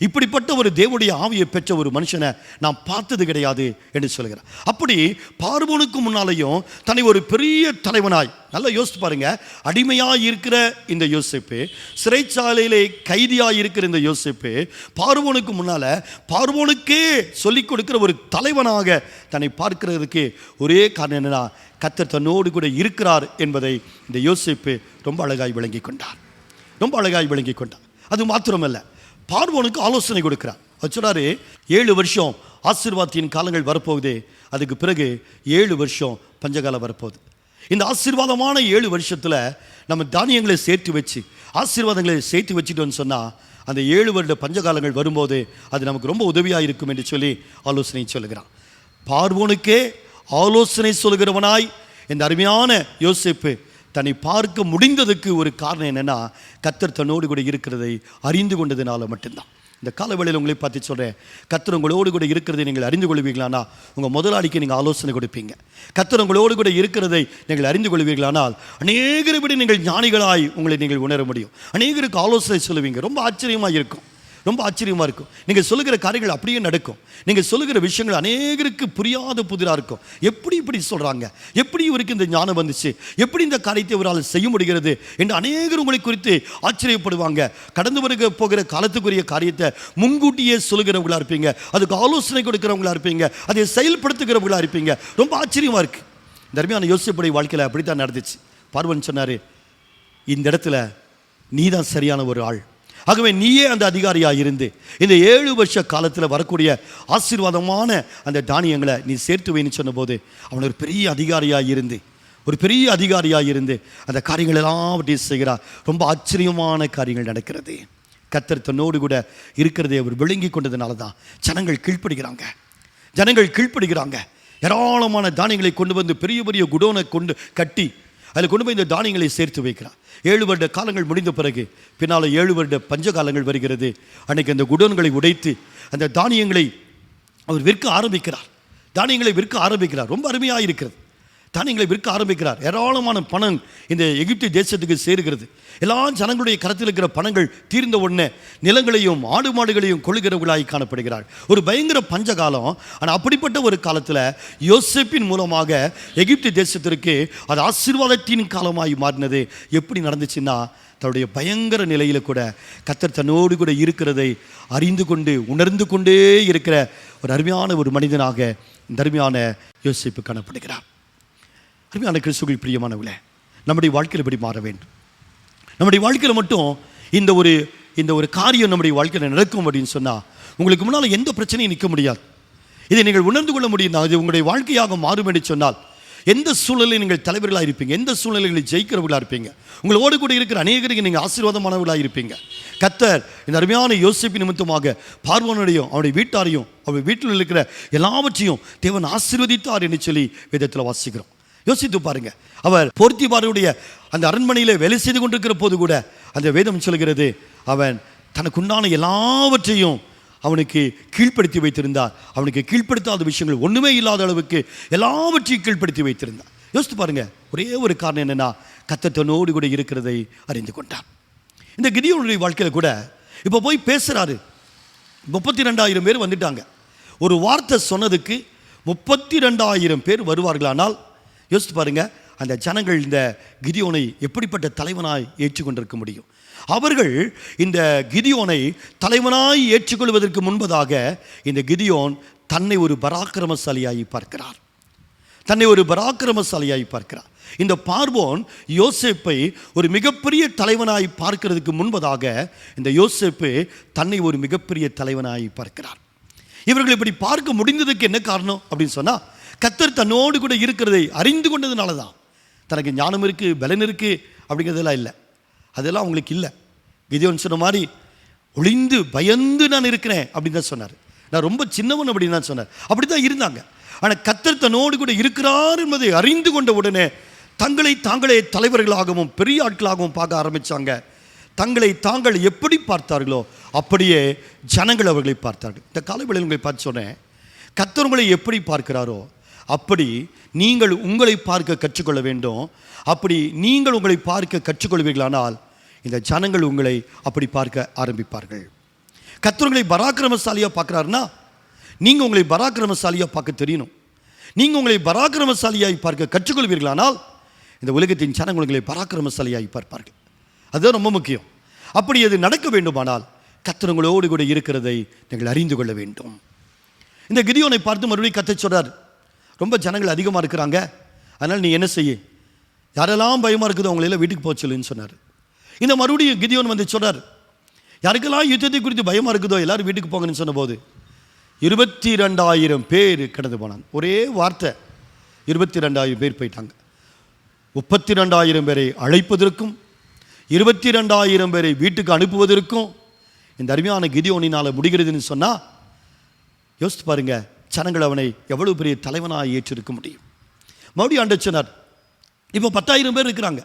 இப்படிப்பட்ட ஒரு தேவனுடைய ஆவியை பெற்ற ஒரு மனுஷனை நான் பார்த்தது கிடையாது என்று சொல்கிறார். அப்படி பார்வோனுக்கு முன்னாலேயும் தன்னை ஒரு பெரிய தலைவனாய், நல்லா யோசித்து பாருங்க, அடிமையாக இருக்கிற இந்த யோசேப்பு, சிறைச்சாலையிலே கைதியாக இருக்கிற இந்த யோசேப்பு, பார்வோனுக்கு முன்னால் பார்வோனுக்கே சொல்லிக் கொடுக்கிற ஒரு தலைவனாக தன்னை பார்க்கிறதுக்கு ஒரே காரணம் என்னன்னா, கர்த்தர் தன்னோடு கூட இருக்கிறார் என்பதை இந்த யோசேப்பு ரொம்ப அழகாய் விளங்கி கொண்டார். ரொம்ப அழகாய் விளங்கி கொண்டார். அது மாத்திரமல்ல, பார்வோனுக்கு ஆலோசனை கொடுக்கிறார். அவர் சொல்றாரு, 7 வருஷம் ஆசீர்வாதத்தின் காலங்கள் வரப்போகுது, அதுக்கு பிறகு 7 வருஷம் பஞ்சகாலம் வரப்போகுது. இந்த ஆசீர்வாதமான 7 வருஷத்தில் நம்ம தானியங்களை சேர்த்து வச்சு ஆசீர்வாதங்களை சேர்த்து வச்சுட்டோன்னு சொன்னால் அந்த 7 வருட பஞ்சகாலங்கள் வரும்போது அது நமக்கு ரொம்ப உதவியாக இருக்கும் என்று சொல்லி ஆலோசனை சொல்லுகிறான். பார்வோனுக்கே ஆலோசனை சொல்கிறவனாய் இந்த அருமையான யோசேப்பு தன்னை பார்க்க முடிந்ததுக்கு ஒரு காரணம் என்னென்னா, கர்த்தர் தன்னோடு கூட இருக்கிறதை அறிந்து கொண்டதுனால மட்டும்தான். இந்த காலவேளையில் உங்களை பார்த்து சொல்கிறேன், கர்த்தர் உங்களோடு கூட இருக்கிறதை நீங்கள் அறிந்து கொள்வீர்களானா உங்கள் முதலாளிக்கு நீங்கள் ஆலோசனை கொடுப்பீங்க. கர்த்தர் உங்களோடு கூட இருக்கிறதை நீங்கள் அறிந்து கொள்வீர்களானால் அநேகரை விட நீங்கள் ஞானிகளாய் உங்களை நீங்கள் உணர முடியும். அநேகருக்கு ஆலோசனை சொல்லுவீங்க. ரொம்ப ஆச்சரியமாக இருக்கும், ரொம்ப ஆச்சரியமாக இருக்கும். நீங்கள் சொல்லுகிற காரியங்கள் அப்படியே நடக்கும். நீங்கள் சொல்லுகிற விஷயங்கள் அநேகருக்கு புரியாத புதிராக இருக்கும். எப்படி இப்படி சொல்கிறாங்க, எப்படி இவருக்கு இந்த ஞானம் வந்துச்சு, எப்படி இந்த காரியத்தை இவரால் செய்ய முடிகிறது என்று அநேகர் உங்களை குறித்து ஆச்சரியப்படுவாங்க. கடந்து போகிற காலத்துக்குரிய காரியத்தை முன்கூட்டியே சொல்லுகிறவங்களா இருப்பீங்க, அதுக்கு ஆலோசனை கொடுக்கிறவங்களா இருப்பீங்க, அதை செயல்படுத்துகிறவங்களா இருப்பீங்க. ரொம்ப ஆச்சரியமாக இருக்குது. இந்த அருமையான யோசிப்புடைய வாழ்க்கையில் அப்படித்தான் நடந்துச்சு. பார்வன் சொன்னார், இந்த இடத்துல நீ தான் சரியான ஒரு ஆள், ஆகவே நீயே அந்த அதிகாரியாக இருந்து இந்த 7 வருஷ காலத்தில் வரக்கூடிய ஆசீர்வாதமான அந்த தானியங்களை நீ சேர்த்து வைன்னு சொன்னபோது அவன் ஒரு பெரிய அதிகாரியாக இருந்து அந்த காரியங்கள் எல்லாவற்றையும் செய்கிறார். ரொம்ப ஆச்சரியமான காரியங்கள் நடக்கிறது. கர்த்தர் தன்னோடு கூட இருக்கிறதை அவர் விளங்கி கொண்டதுனால தான் ஜனங்கள் கீழ்ப்படுகிறாங்க. ஏராளமான தானியங்களை கொண்டு வந்து பெரிய பெரிய குடோனை கொண்டு கட்டி அதில் கொண்டு போய் இந்த தானியங்களை சேர்த்து வைக்கிறார். 7 வருட காலங்கள் முடிந்த பிறகு பின்னால் 7 வருட பஞ்ச காலங்கள் வருகிறது. அன்றைக்கு அந்த குடோன்களை உடைத்து அந்த தானியங்களை அவர் விற்க ஆரம்பிக்கிறார். ரொம்ப அருமையாக இருக்கிறது. தானியங்களை விற்க ஆரம்பிக்கிறார். ஏராளமான பணம் இந்த எகிப்து தேசத்துக்கு சேருகிறது. எல்லா ஜனங்களுடைய கரத்தில் இருக்கிற பணங்கள் தீர்ந்த உடனே நிலங்களையும் ஆடு மாடுகளையும் கொள்ளுகிறவர்களாய் காணப்படுகிறார். ஒரு பயங்கர பஞ்சகாலம். ஆனால் அப்படிப்பட்ட ஒரு காலத்தில் யோசேப்பின் மூலமாக எகிப்து தேசத்திற்கு அது ஆசீர்வாதத்தின் காலமாய் மாறினது. எப்படி நடந்துச்சுன்னா, தன்னுடைய பயங்கர நிலையில் கூட கர்த்தர் தன்னோடு கூட இருக்கிறதை அறிந்து கொண்டு உணர்ந்து கொண்டே இருக்கிற ஒரு அருமையான ஒரு மனிதனாக இந்த அருமையான யோசேப்பு காணப்படுகிறார். அருமையான கிறிஸ்துவில் பிரியமானவர்களே, நம்முடைய வாழ்க்கையில் எப்படி மாற வேண்டும்? நம்முடைய வாழ்க்கையில் மட்டும் இந்த ஒரு காரியம் நம்முடைய வாழ்க்கையில் நடக்கும் அப்படின்னு சொன்னால் உங்களுக்கு முன்னால் எந்த பிரச்சனையும் நிற்க முடியாது. இதை நீங்கள் உணர்ந்து கொள்ள முடியும். இது உங்களுடைய வாழ்க்கையாக மாறும் என்று சொன்னால் எந்த சூழ்நிலையில் நீங்கள் தலைவர்களாக இருப்பீங்க, எந்த சூழ்நிலைகளில் ஜெயிக்கிறவர்களாக இருப்பீங்க, உங்களோடு கூட இருக்கிற அநேகருக்கு நீங்கள் ஆசீர்வாதமானவர்களாக இருப்பீங்க. கர்த்தர் இந்த அருமையான யோசேப்பு நிமித்தமாக பார்வோனையும் அவனுடைய வீட்டாரையும் அவர் வீட்டில் இருக்கிற எல்லாவற்றையும் தேவன் ஆசீர்வதித்தார் என்று சொல்லி வேதத்தில் வாசிக்கிறோம். யோசித்து பாருங்க, அவர் போர்த்திபாருடைய அந்த அரண்மனையில் வேலை செய்து கொண்டிருக்கிற போது கூட அந்த வேதம் சொல்கிறது, அவன் தனக்குண்டான எல்லாவற்றையும் அவனுக்கு கீழ்ப்படுத்தி வைத்திருந்தார். அவனுக்கு கீழ்ப்படுத்தாத விஷயங்கள் ஒன்றுமே இல்லாத அளவுக்கு எல்லாவற்றையும் கீழ்ப்படுத்தி வைத்திருந்தார். யோசித்து பாருங்க, ஒரே ஒரு காரணம் என்னன்னா, கர்த்தர் தன்னோடு கூட இருக்கிறதை அறிந்து கொண்டார். இந்த கிதியோனுடைய வாழ்க்கையில் கூட இப்போ போய் பேசுகிறாரு. 32,000 பேர் வந்துட்டாங்க. ஒரு வார்த்தை சொன்னதுக்கு 32,000 பேர் வருவார்களானால் யோசித்து பாருங்க, அந்த ஜனங்கள் இந்த கிதியோனை எப்படிப்பட்ட தலைவனாய் ஏற்றுக்கொண்டிருக்க முடியும்? அவர்கள் இந்த கிதியோனை தலைவனாய் ஏற்றுக்கொள்வதற்கு முன்பதாக இந்த கிதியோன் தன்னை ஒரு பராக்கிரமசாலியாகி பார்க்கிறார். இந்த பார்வோன் யோசேப்பை ஒரு மிகப்பெரிய தலைவனாய் பார்க்கிறதுக்கு முன்பதாக இந்த யோசேப்பு தன்னை ஒரு மிகப்பெரிய தலைவனாய் பார்க்கிறார். இவர்கள் இப்படி பார்க்க முடிந்ததுக்கு என்ன காரணம் அப்படின்னு சொன்னால், கர்த்தர் தன்னோடு கூட இருக்கிறதை அறிந்து கொண்டதுனால தான். தனக்கு ஞானம் இருக்குது, பலன் இருக்குது அப்படிங்கிறதெல்லாம் இல்லை. அதெல்லாம் அவங்களுக்கு இல்லை. கிதியோன் சொன்ன மாதிரி ஒளிந்து பயந்து நான் இருக்கிறேன் அப்படின்னு தான் சொன்னார். நான் ரொம்ப சின்னவன் அப்படின்னு தான் சொன்னார். அப்படி தான் இருந்தாங்க. ஆனால் கர்த்தர் தன்னோடு கூட இருக்கிறார் என்பதை அறிந்து கொண்ட உடனே தங்களை தாங்களே தலைவர்களாகவும் பெரிய ஆட்களாகவும் பார்க்க ஆரம்பித்தாங்க. தங்களை தாங்கள் எப்படி பார்த்தார்களோ அப்படியே ஜனங்கள் அவர்களை பார்த்தார்கள். இந்த காலவேளையில் உங்களை பார்த்து சொன்னேன், கர்த்தர் உங்களை எப்படி பார்க்கிறாரோ அப்படி நீங்கள் உங்களை பார்க்க கற்றுக்கொள்ள வேண்டும். அப்படி நீங்கள் உங்களை பார்க்க கற்றுக்கொள்வீர்களானால் இந்த ஜனங்கள் உங்களை அப்படி பார்க்க ஆரம்பிப்பார்கள். கர்த்தர் உங்களை பராக்கிரமசாலியாக பார்க்குறாருன்னா நீங்கள் உங்களை பராக்கிரமசாலியாக பார்க்க தெரியணும். நீங்கள் உங்களை பராக்கிரமசாலியாகி பார்க்க கற்றுக்கொள்வீர்களானால் இந்த உலகத்தின் ஜனங்கள் உங்களை பராக்கிரமசாலியாகி பார்ப்பார்கள். அதுதான் ரொம்ப முக்கியம். அப்படி அது நடக்க வேண்டுமானால் கர்த்தர் உங்களோடு கூட இருக்கிறதை நீங்கள் அறிந்து கொள்ள வேண்டும். இந்த கிதியோனை பார்த்து மறுபடியும் கர்த்தர் சொல்றார், ரொம்ப ஜனங்கள் அதிகமாக இருக்கிறாங்க, அதனால் நீ என்ன செய்ய, யாரெல்லாம் பயமாக இருக்குதோ அவங்களெல்லாம் வீட்டுக்கு போக சொல்லுன்னு சொன்னார். இந்த மறுபடியும் கிதியோன் வந்து சொல்றார், யாருக்கெல்லாம் யுத்தத்தை குறித்து பயமாக இருக்குதோ எல்லாரும் வீட்டுக்கு போங்கன்னு சொன்னபோது 22,000 பேர் கடந்து போனாங்க. ஒரே வார்த்தை 22,000 பேர் போயிட்டாங்க. 32,000 பேரை அழைப்பதற்கும் 22,000 பேரை வீட்டுக்கு அனுப்புவதற்கும் இந்த அருமையான கிதியோனினால் முடிகிறதுன்னு சொன்னால் யோசித்து பாருங்க, ஜனங்கள் அவனை எவ்வளவு பெரிய தலைவனாக ஏற்றிருக்க முடியும். மறுபடியும் ஆண்டவர் சொன்னார், இப்போ 10,000 பேர் இருக்கிறாங்க,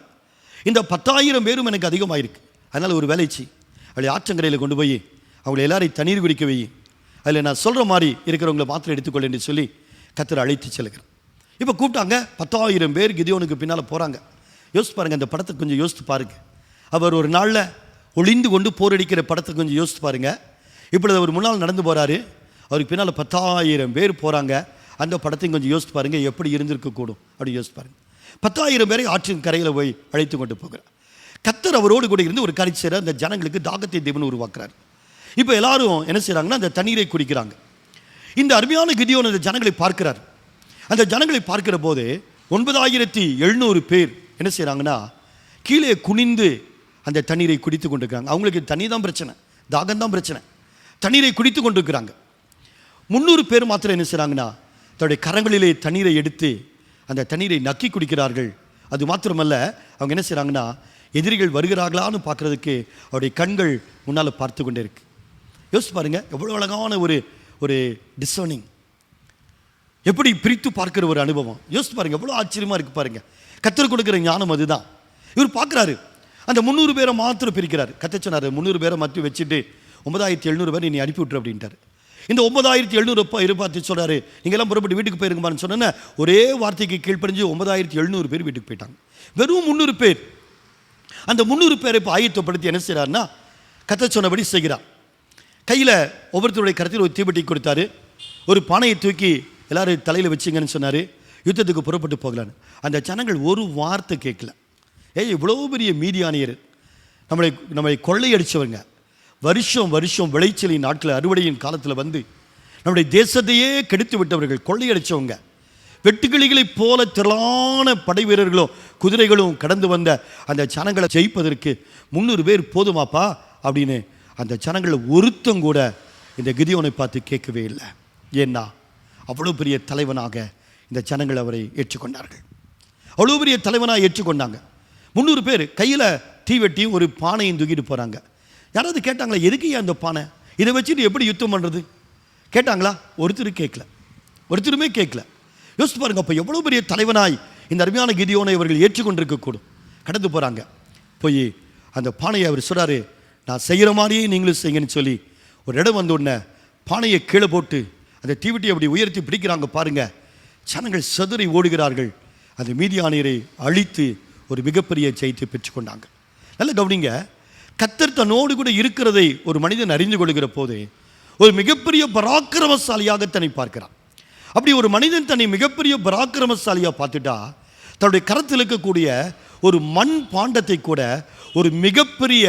இந்த 10,000 பேரும் எனக்கு அதிகமாயிருக்கு, அதனால் ஒரு வேலைச்சி அவளை ஆற்றங்கரையில் கொண்டு போய் அவங்களை எல்லாரையும் தண்ணீர் குடிக்க வை, அதில் நான் சொல்கிற மாதிரி இருக்கிறவங்களை மாத்திரம் எடுத்துக்கொள்ள என்று சொல்லி கர்த்தர் அழைத்து செல்கிறேன். இப்போ கூப்பிட்டாங்க, 10,000 பேர் கிதியோனுக்கு பின்னால் போகிறாங்க. யோசித்து பாருங்கள், அந்த படத்தை கொஞ்சம் யோசித்து பாருங்கள். அவர் ஒரு நாளில் ஒளிந்து கொண்டு போரடிக்கிற படத்தை கொஞ்சம் யோசித்து பாருங்கள். இப்பொழுது அவர் முன்னால் நடந்து போகிறாரு, அவருக்கு பின்னால் 10,000 பேர் போகிறாங்க. அந்த படத்தையும் கொஞ்சம் யோசித்து பாருங்கள், எப்படி இருந்திருக்கக்கூடும் அப்படி யோசித்து பாருங்கள். 10,000 பேரை ஆற்றின் கரையில் போய் அழைத்து கொண்டு போகிறார். கர்த்தர் அவரோடு கூட இருந்து ஒரு காரியம் செய்கிறார், அந்த ஜனங்களுக்கு தாகத்தை தேவன் உருவாக்குறார். இப்போ எல்லாரும் என்ன செய்கிறாங்கன்னா அந்த தண்ணீரை குடிக்கிறாங்க. இந்த அருமையான கிதியோன் அந்த ஜனங்களை பார்க்கிறார். அந்த ஜனங்களை பார்க்கிற போது 9,700 பேர் என்ன செய்கிறாங்கன்னா கீழே குனிந்து அந்த தண்ணீரை குடித்து கொண்டிருக்கிறாங்க. அவங்களுக்கு தண்ணி தான் பிரச்சனை, தாகம் தான் பிரச்சனை, தண்ணீரை குடித்து கொண்டிருக்கிறாங்க. 300 பேர் மாத்திரம் என்ன செய்கிறாங்கன்னா தன்னுடைய கரங்களிலே தண்ணீரை எடுத்து அந்த தண்ணீரை நக்கி குடிக்கிறார்கள். அது மாத்திரமல்ல, அவங்க என்ன செய்கிறாங்கன்னா எதிரிகள் வருகிறார்களான்னு பார்க்குறதுக்கு அவருடைய கண்கள் முன்னால் பார்த்து கொண்டே இருக்கு. யோசிச்சு பாருங்க, எவ்வளோ அழகான ஒரு டிசர்னிங், எப்படி பிரித்து பார்க்குற ஒரு அனுபவம். யோசிச்சு பாருங்க, எவ்வளோ ஆச்சரியமாக இருக்குது பாருங்க. கர்த்தர் கொடுக்குற ஞானம் அதுதான். இவர் பார்க்குறாரு, அந்த 300 பேரை மாத்திரம் பிரிக்கிறார். கர்த்தர் சொன்னார், 300 பேரை மட்டும் வச்சுட்டு 9,700 பேர் நீ அனுப்பி விட்டுரு அப்படின்ட்டார். இந்த 9,700 பார்த்து சொல்கிறாரு, நீங்கள் எல்லாம் புறப்பட்டு வீட்டுக்கு போயிருங்கம்மான்னு சொன்னேன்னா ஒரே வார்த்தைக்கு கீழ்ப்படிஞ்சு 9,700 பேர் வீட்டுக்கு போயிட்டாங்க. வெறும் 300 பேர். அந்த 300 பேரை இப்போ ஆயத்தப்படுத்தி என்ன செய்கிறாருன்னா கர்த்தர் சொன்னபடி செய்கிறார். கையில் ஒவ்வொருத்தருடைய கருத்தில் ஒரு தீபெட்டி கொடுத்தாரு, ஒரு பானையை தூக்கி எல்லாரும் தலையில் வச்சிங்கன்னு சொன்னார். யுத்தத்துக்கு புறப்பட்டு போகலான்னு. அந்த ஜனங்கள் ஒரு வார்த்தை கேட்கல. இவ்வளோ பெரிய மீதியானியர், நம்மளை கொள்ளையடிச்சவங்க, வருஷம் விளைச்சலின் நாட்களில் அறுவடையின் காலத்தில் வந்து நம்முடைய தேசத்தையே கெடுத்து விட்டவர்கள், கொள்ளையடித்தவங்க, வெட்டுக்கிளிகளைப் போல திரளான படை வீரர்களும் குதிரைகளும் கடந்து வந்த அந்த ஜனங்களை ஜெயிப்பதற்கு 300 பேர் போதுமாப்பா அப்படின்னு அந்த ஜனங்களை ஒருத்தம் கூட இந்த கிதியோனை பார்த்து கேட்கவே இல்லை. ஏன்னா அவ்வளோ பெரிய தலைவனாக இந்த ஜனங்கள் அவரை ஏற்றுக்கொண்டார்கள். அவ்வளோ பெரிய தலைவனாக ஏற்றுக்கொண்டாங்க. 300 பேர் கையில் தீவெட்டி ஒரு பானையும் தூக்கிட்டு போகிறாங்க. யாராவது கேட்டாங்களா, எதுக்கு அந்த பானை, இதை வச்சுட்டு எப்படி யுத்தம் பண்ணுறது கேட்டாங்களா? ஒருத்தருமே கேட்கல. யோசித்து பாருங்க, அப்போ எவ்வளோ பெரிய தலைவனாய் இந்த அருமையான கிதியோனை அவர்கள் ஏற்றுக்கொண்டிருக்கக்கூடும். கடந்து போகிறாங்க. போய் அந்த பானையை அவர் சொல்கிறாரு, நான் செய்கிற மாதிரியே நீங்களும் செய்யுங்கன்னு சொல்லி ஒரு இடம் வந்த உடனே பானையை கீழே போட்டு அந்த தீவெட்டியை அப்படி உயர்த்தி பிடிக்கிறாங்க. பாருங்கள், ஜனங்கள் சதுரை ஓடுகிறார்கள். அந்த மீதியானியரை அழித்து ஒரு மிகப்பெரிய ஜெயத்தை பெற்றுக்கொண்டாங்க. நல்ல கவனிங்க, கர்த்தர் தன்னோடு கூட இருக்கிறதை ஒரு மனிதன் அறிந்து கொள்கிற போது ஒரு மிகப்பெரிய பராக்கிரமசாலியாக தன்னை பார்க்கிறான். அப்படி ஒரு மனிதன் தன்னை மிகப்பெரிய பராக்கிரமசாலியாக பார்த்துட்டா தன்னுடைய கரத்தில் இருக்கக்கூடிய ஒரு மண் பாண்டத்தை கூட ஒரு மிகப்பெரிய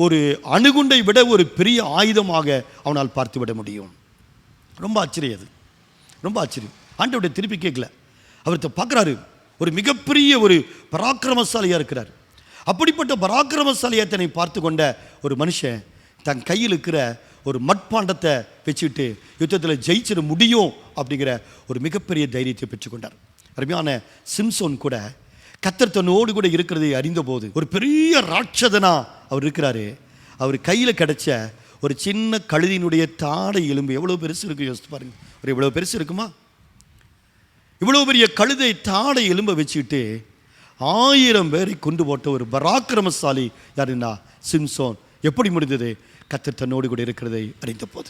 ஒரு அணுகுண்டை விட ஒரு பெரிய ஆயுதமாக அவனால் பார்த்து விட முடியும். ரொம்ப ஆச்சரியம், அது ரொம்ப ஆச்சரியம். ஆண்டவருடைய திருப்பி கேட்கல, அவர்கிட்ட பார்க்குறாரு, ஒரு மிகப்பெரிய ஒரு பராக்கிரமசாலியாக இருக்கிறார். அப்படிப்பட்ட பராக்கிரமசாலியாக தன்னை பார்த்து கொண்ட ஒரு மனுஷன் தன் கையில் இருக்கிற ஒரு மட்பாண்டத்தை வச்சுக்கிட்டு யுத்தத்தில் ஜெயிச்சிட முடியும் அப்படிங்கிற ஒரு மிகப்பெரிய தைரியத்தை பெற்றுக்கொண்டார். அருமையான சிம்சோன் கூட கர்த்தர் தன்னோடு கூட இருக்கிறதை அறிந்தபோது ஒரு பெரிய ராட்சதனா அவர் இருக்கிறாரு. அவர் கையில் கிடைச்ச ஒரு சின்ன கழுதியினுடைய தாடை எலும்பு எவ்வளோ பெருசு இருக்குது யோசித்து பாருங்க. ஒரு இவ்வளோ பெருசு இருக்குமா? இவ்வளோ பெரிய கழுதை தாடை எலும்பை வச்சுக்கிட்டு 1000 பேரை கொண்டு போட்ட ஒரு பராக்கிரமசாலி யாருன்னா சிம்சோன். எப்படி முடிந்தது? கர்த்தர் தன்னோடு கூட இருக்கிறதை அறிந்தபோது.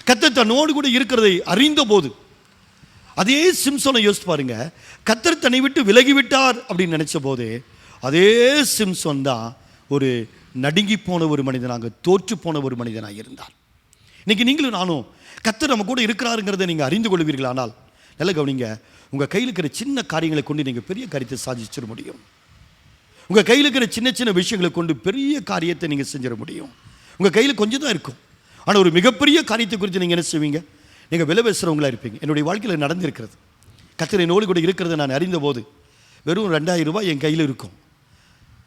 கர்த்தர் தன்னோடு கூட இருக்கிறதை அறிந்தபோது அதே சிம்சோனை யோசித்து பாருங்க. கர்த்தர் தன்னை விட்டு விலகிவிட்டார் அப்படின்னு நினைச்ச போது அதே சிம்சோன் தான் ஒரு நடுங்கி போன ஒரு மனிதனாக, தோற்று போன ஒரு மனிதனாக இருந்தார். இன்னைக்கு நீங்களும் நானும் கர்த்தர் நம்ம கூட இருக்கிறாருங்கிறத நீங்கள் அறிந்து கொள்வீர்கள். ஆனால் நல்ல கவனிங்க, உங்கள் கையில் இருக்கிற சின்ன காரியங்களை கொண்டு நீங்கள் பெரிய காரியத்தை சாதிச்சிட முடியும். உங்கள் கையில் இருக்கிற சின்ன சின்ன விஷயங்களை கொண்டு பெரிய காரியத்தை நீங்கள் செஞ்சிட முடியும். உங்கள் கையில் கொஞ்சம் தான் இருக்கும், ஆனால் ஒரு மிகப்பெரிய காரியத்தை குறித்து நீங்கள் என்ன செய்வீங்க? நீங்கள் விலை பேசுகிறவங்களா இருப்பீங்க. என்னுடைய வாழ்க்கையில் நடந்திருக்கிறது. கர்த்தர் என்னோடு கூட இருக்கிறத நான் அறிந்தபோது வெறும் 2,000 ரூபாய் என் கையில் இருக்கும்.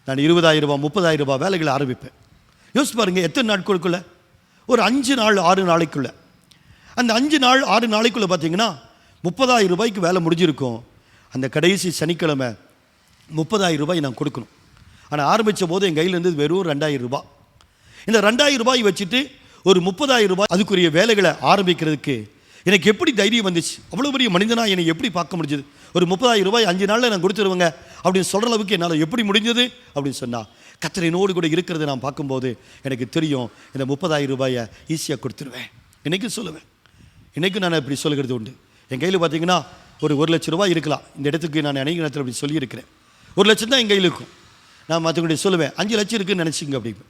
நான் 20,000 ரூபாய் 30,000 ரூபாய் வேலைகளை ஆரம்பிப்பேன். யோசிச்சு பாருங்கள், எத்தனை நாட்களுக்குள்ள? ஒரு 5 நாள் 6 நாளைக்குள்ள. அந்த 5 நாள் 6 நாளைக்குள்ளே பார்த்தீங்கன்னா 30,000 ரூபாய்க்கு வேலை முடிஞ்சிருக்கும். அந்த கடைசி சனிக்கிழமை 30,000 ரூபாய் நான் கொடுக்கணும். ஆனால் ஆரம்பித்த போது என் கையில் இருந்தது வெறும் 2,000 ரூபாய். இந்த 2,000 ரூபாய் வச்சுட்டு ஒரு 30,000 ரூபாய் அதுக்குரிய வேலைகளை ஆரம்பிக்கிறதுக்கு எனக்கு எப்படி தைரியம் வந்துச்சு? அவ்வளோ பெரிய மனிதனாக என்னை எப்படி பார்க்க முடிஞ்சது? ஒரு 30,000 ரூபாய் 5 நாளில் நான் கொடுத்துருவேங்க அப்படின்னு சொல்கிற அளவுக்கு என்னால் எப்படி முடிஞ்சது அப்படின்னு சொன்னால், கர்த்தர் என்னோடு கூட இருக்கிறத நான் பார்க்கும்போது எனக்கு தெரியும், இந்த 30,000 ரூபாயை ஈஸியாக கொடுத்துருவேன். இன்றைக்கும் சொல்லுவேன், இன்றைக்கும் நான் இப்படி சொல்கிறது உண்டு. என் கையில் பார்த்தீங்கன்னா ஒரு 1,00,000 ரூபாய் இருக்கலாம். இந்த இடத்துக்கு நான் அநேக நேரத்தில் அப்படி சொல்லியிருக்கிறேன். 1,00,000 தான் என் கையில் இருக்கும். நான் மற்றவங்களுடைய சொல்லுவேன், 5 லட்சம் இருக்குன்னு நினச்சிங்க அப்படின்னு.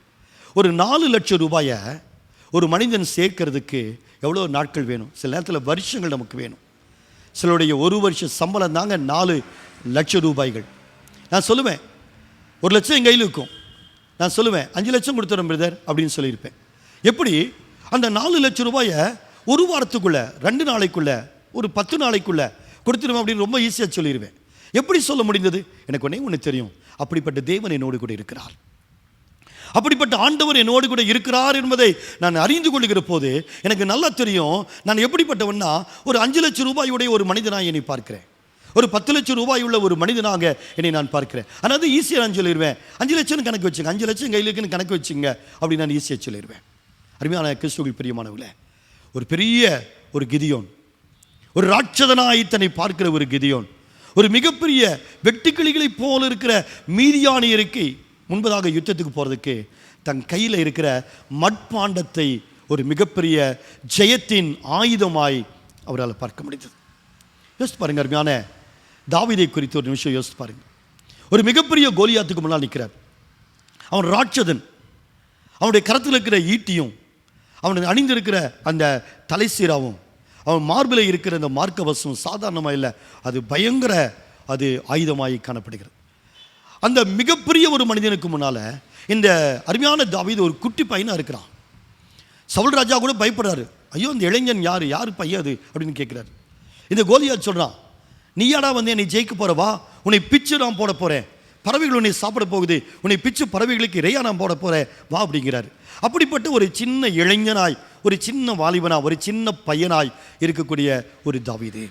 ஒரு 4 லட்சம் ரூபாயை ஒரு மனிதன் சேர்க்கறதுக்கு எவ்வளோ நாட்கள் வேணும்? சில நேரத்தில் வருஷங்கள் நமக்கு வேணும். சிலருடைய 1 வருஷ சம்பளம் தாங்க 4 லட்சம் ரூபாய்கள். நான் சொல்லுவேன், 1 லட்சம் என் கையில் இருக்கும். நான் சொல்லுவேன், 5 லட்சம் கொடுத்துறேன் பிரதர் அப்படின்னு சொல்லியிருப்பேன். எப்படி அந்த 4 லட்சம் ரூபாயை ஒரு வாரத்துக்குள்ளே, 2 நாளைக்குள்ளே, ஒரு 10 நாளைக்குள்ளே கொடுத்துருவேன் அப்படின்னு ரொம்ப ஈஸியாக சொல்லிடுவேன். எப்படி சொல்ல முடிந்தது? எனக்கு ஒன்று தெரியும், அப்படிப்பட்ட தேவன் என்னோடு கூட இருக்கிறார், அப்படிப்பட்ட ஆண்டவர் என்னோடு கூட இருக்கிறார் என்பதை நான் அறிந்து கொள்ளுகிற போது எனக்கு நல்லா தெரியும் நான் எப்படிப்பட்டவன்னா, ஒரு 5 லட்சம் ரூபாயுடைய ஒரு மனிதனாக என்னை பார்க்கிறேன், ஒரு 10 லட்சம் ரூபாய் உள்ள ஒரு மனிதனாக என்னை நான் பார்க்கிறேன். அதாவது ஈஸியாக நான் சொல்லிடுவேன், 5 லட்சம்னு கணக்கு வச்சுங்க, 5 லட்சம் கையில் இருக்குன்னு கணக்கு வச்சுங்க அப்படின்னு நான் ஈஸியாக சொல்லிடுவேன். அருமையான கிறிஸ்துவில் பிரியமானவர்களே, ஒரு பெரிய ஒரு கிதியோன், ஒரு ராட்சதனாய் தன்னை பார்க்கிற ஒரு கிதியோன், ஒரு மிகப்பெரிய வெட்டுக்கிளிகளைப் போல இருக்கிற மீதியானியருக்கு முன்பதாக யுத்தத்துக்கு போகிறதுக்கு தன் கையில் இருக்கிற மட்பாண்டத்தை ஒரு மிகப்பெரிய ஜெயத்தின் ஆயுதமாய் அவரால் பார்க்க முடிந்தது. யோசித்து பாருங்க, அருமையான தாவீதை குறித்து ஒரு நிமிஷம் யோசித்து பாருங்க. ஒரு மிகப்பெரிய கோலியாத்துக்கு முன்னால் நிற்கிறார். அவன் ராட்சதன். அவனுடைய கரத்தில் இருக்கிற ஈட்டியும், அவனுக்கு அணிந்திருக்கிற அந்த தலைசீராவும், அவன் மார்பில் இருக்கிற அந்த மார்க்கவசம் சாதாரணமாக இல்லை, அது பயங்கர அது ஆயுதமாய் காணப்படுகிறது. அந்த மிகப்பெரிய ஒரு மனிதனுக்கு முன்னால் இந்த அருமையான தாவீது ஒரு குட்டி பையனாக இருக்கிறான். சவுல் ராஜா கூட பயப்படுறாரு, ஐயோ இந்த இளைஞன் யார் பையன் அது அப்படின்னு கேட்குறாரு. இந்த கோலியாத் சொல்கிறான், நீயாடா வந்து என்னை ஜெயிக்க போகிறவா, உன்னை பிச்சு நான் போட போகிறேன், பறவைகள் உன்னை சாப்பிட போகுது, உன்னை பிச்சு பறவைகளுக்கு இறையா நான் போட போகிறேன் வா அப்படிங்கிறாரு. அப்படிப்பட்ட ஒரு சின்ன இளைஞனாய், ஒரு சின்ன வாலிபனாய், ஒரு சின்ன பையனாய் இருக்கக்கூடிய ஒரு தாவீது.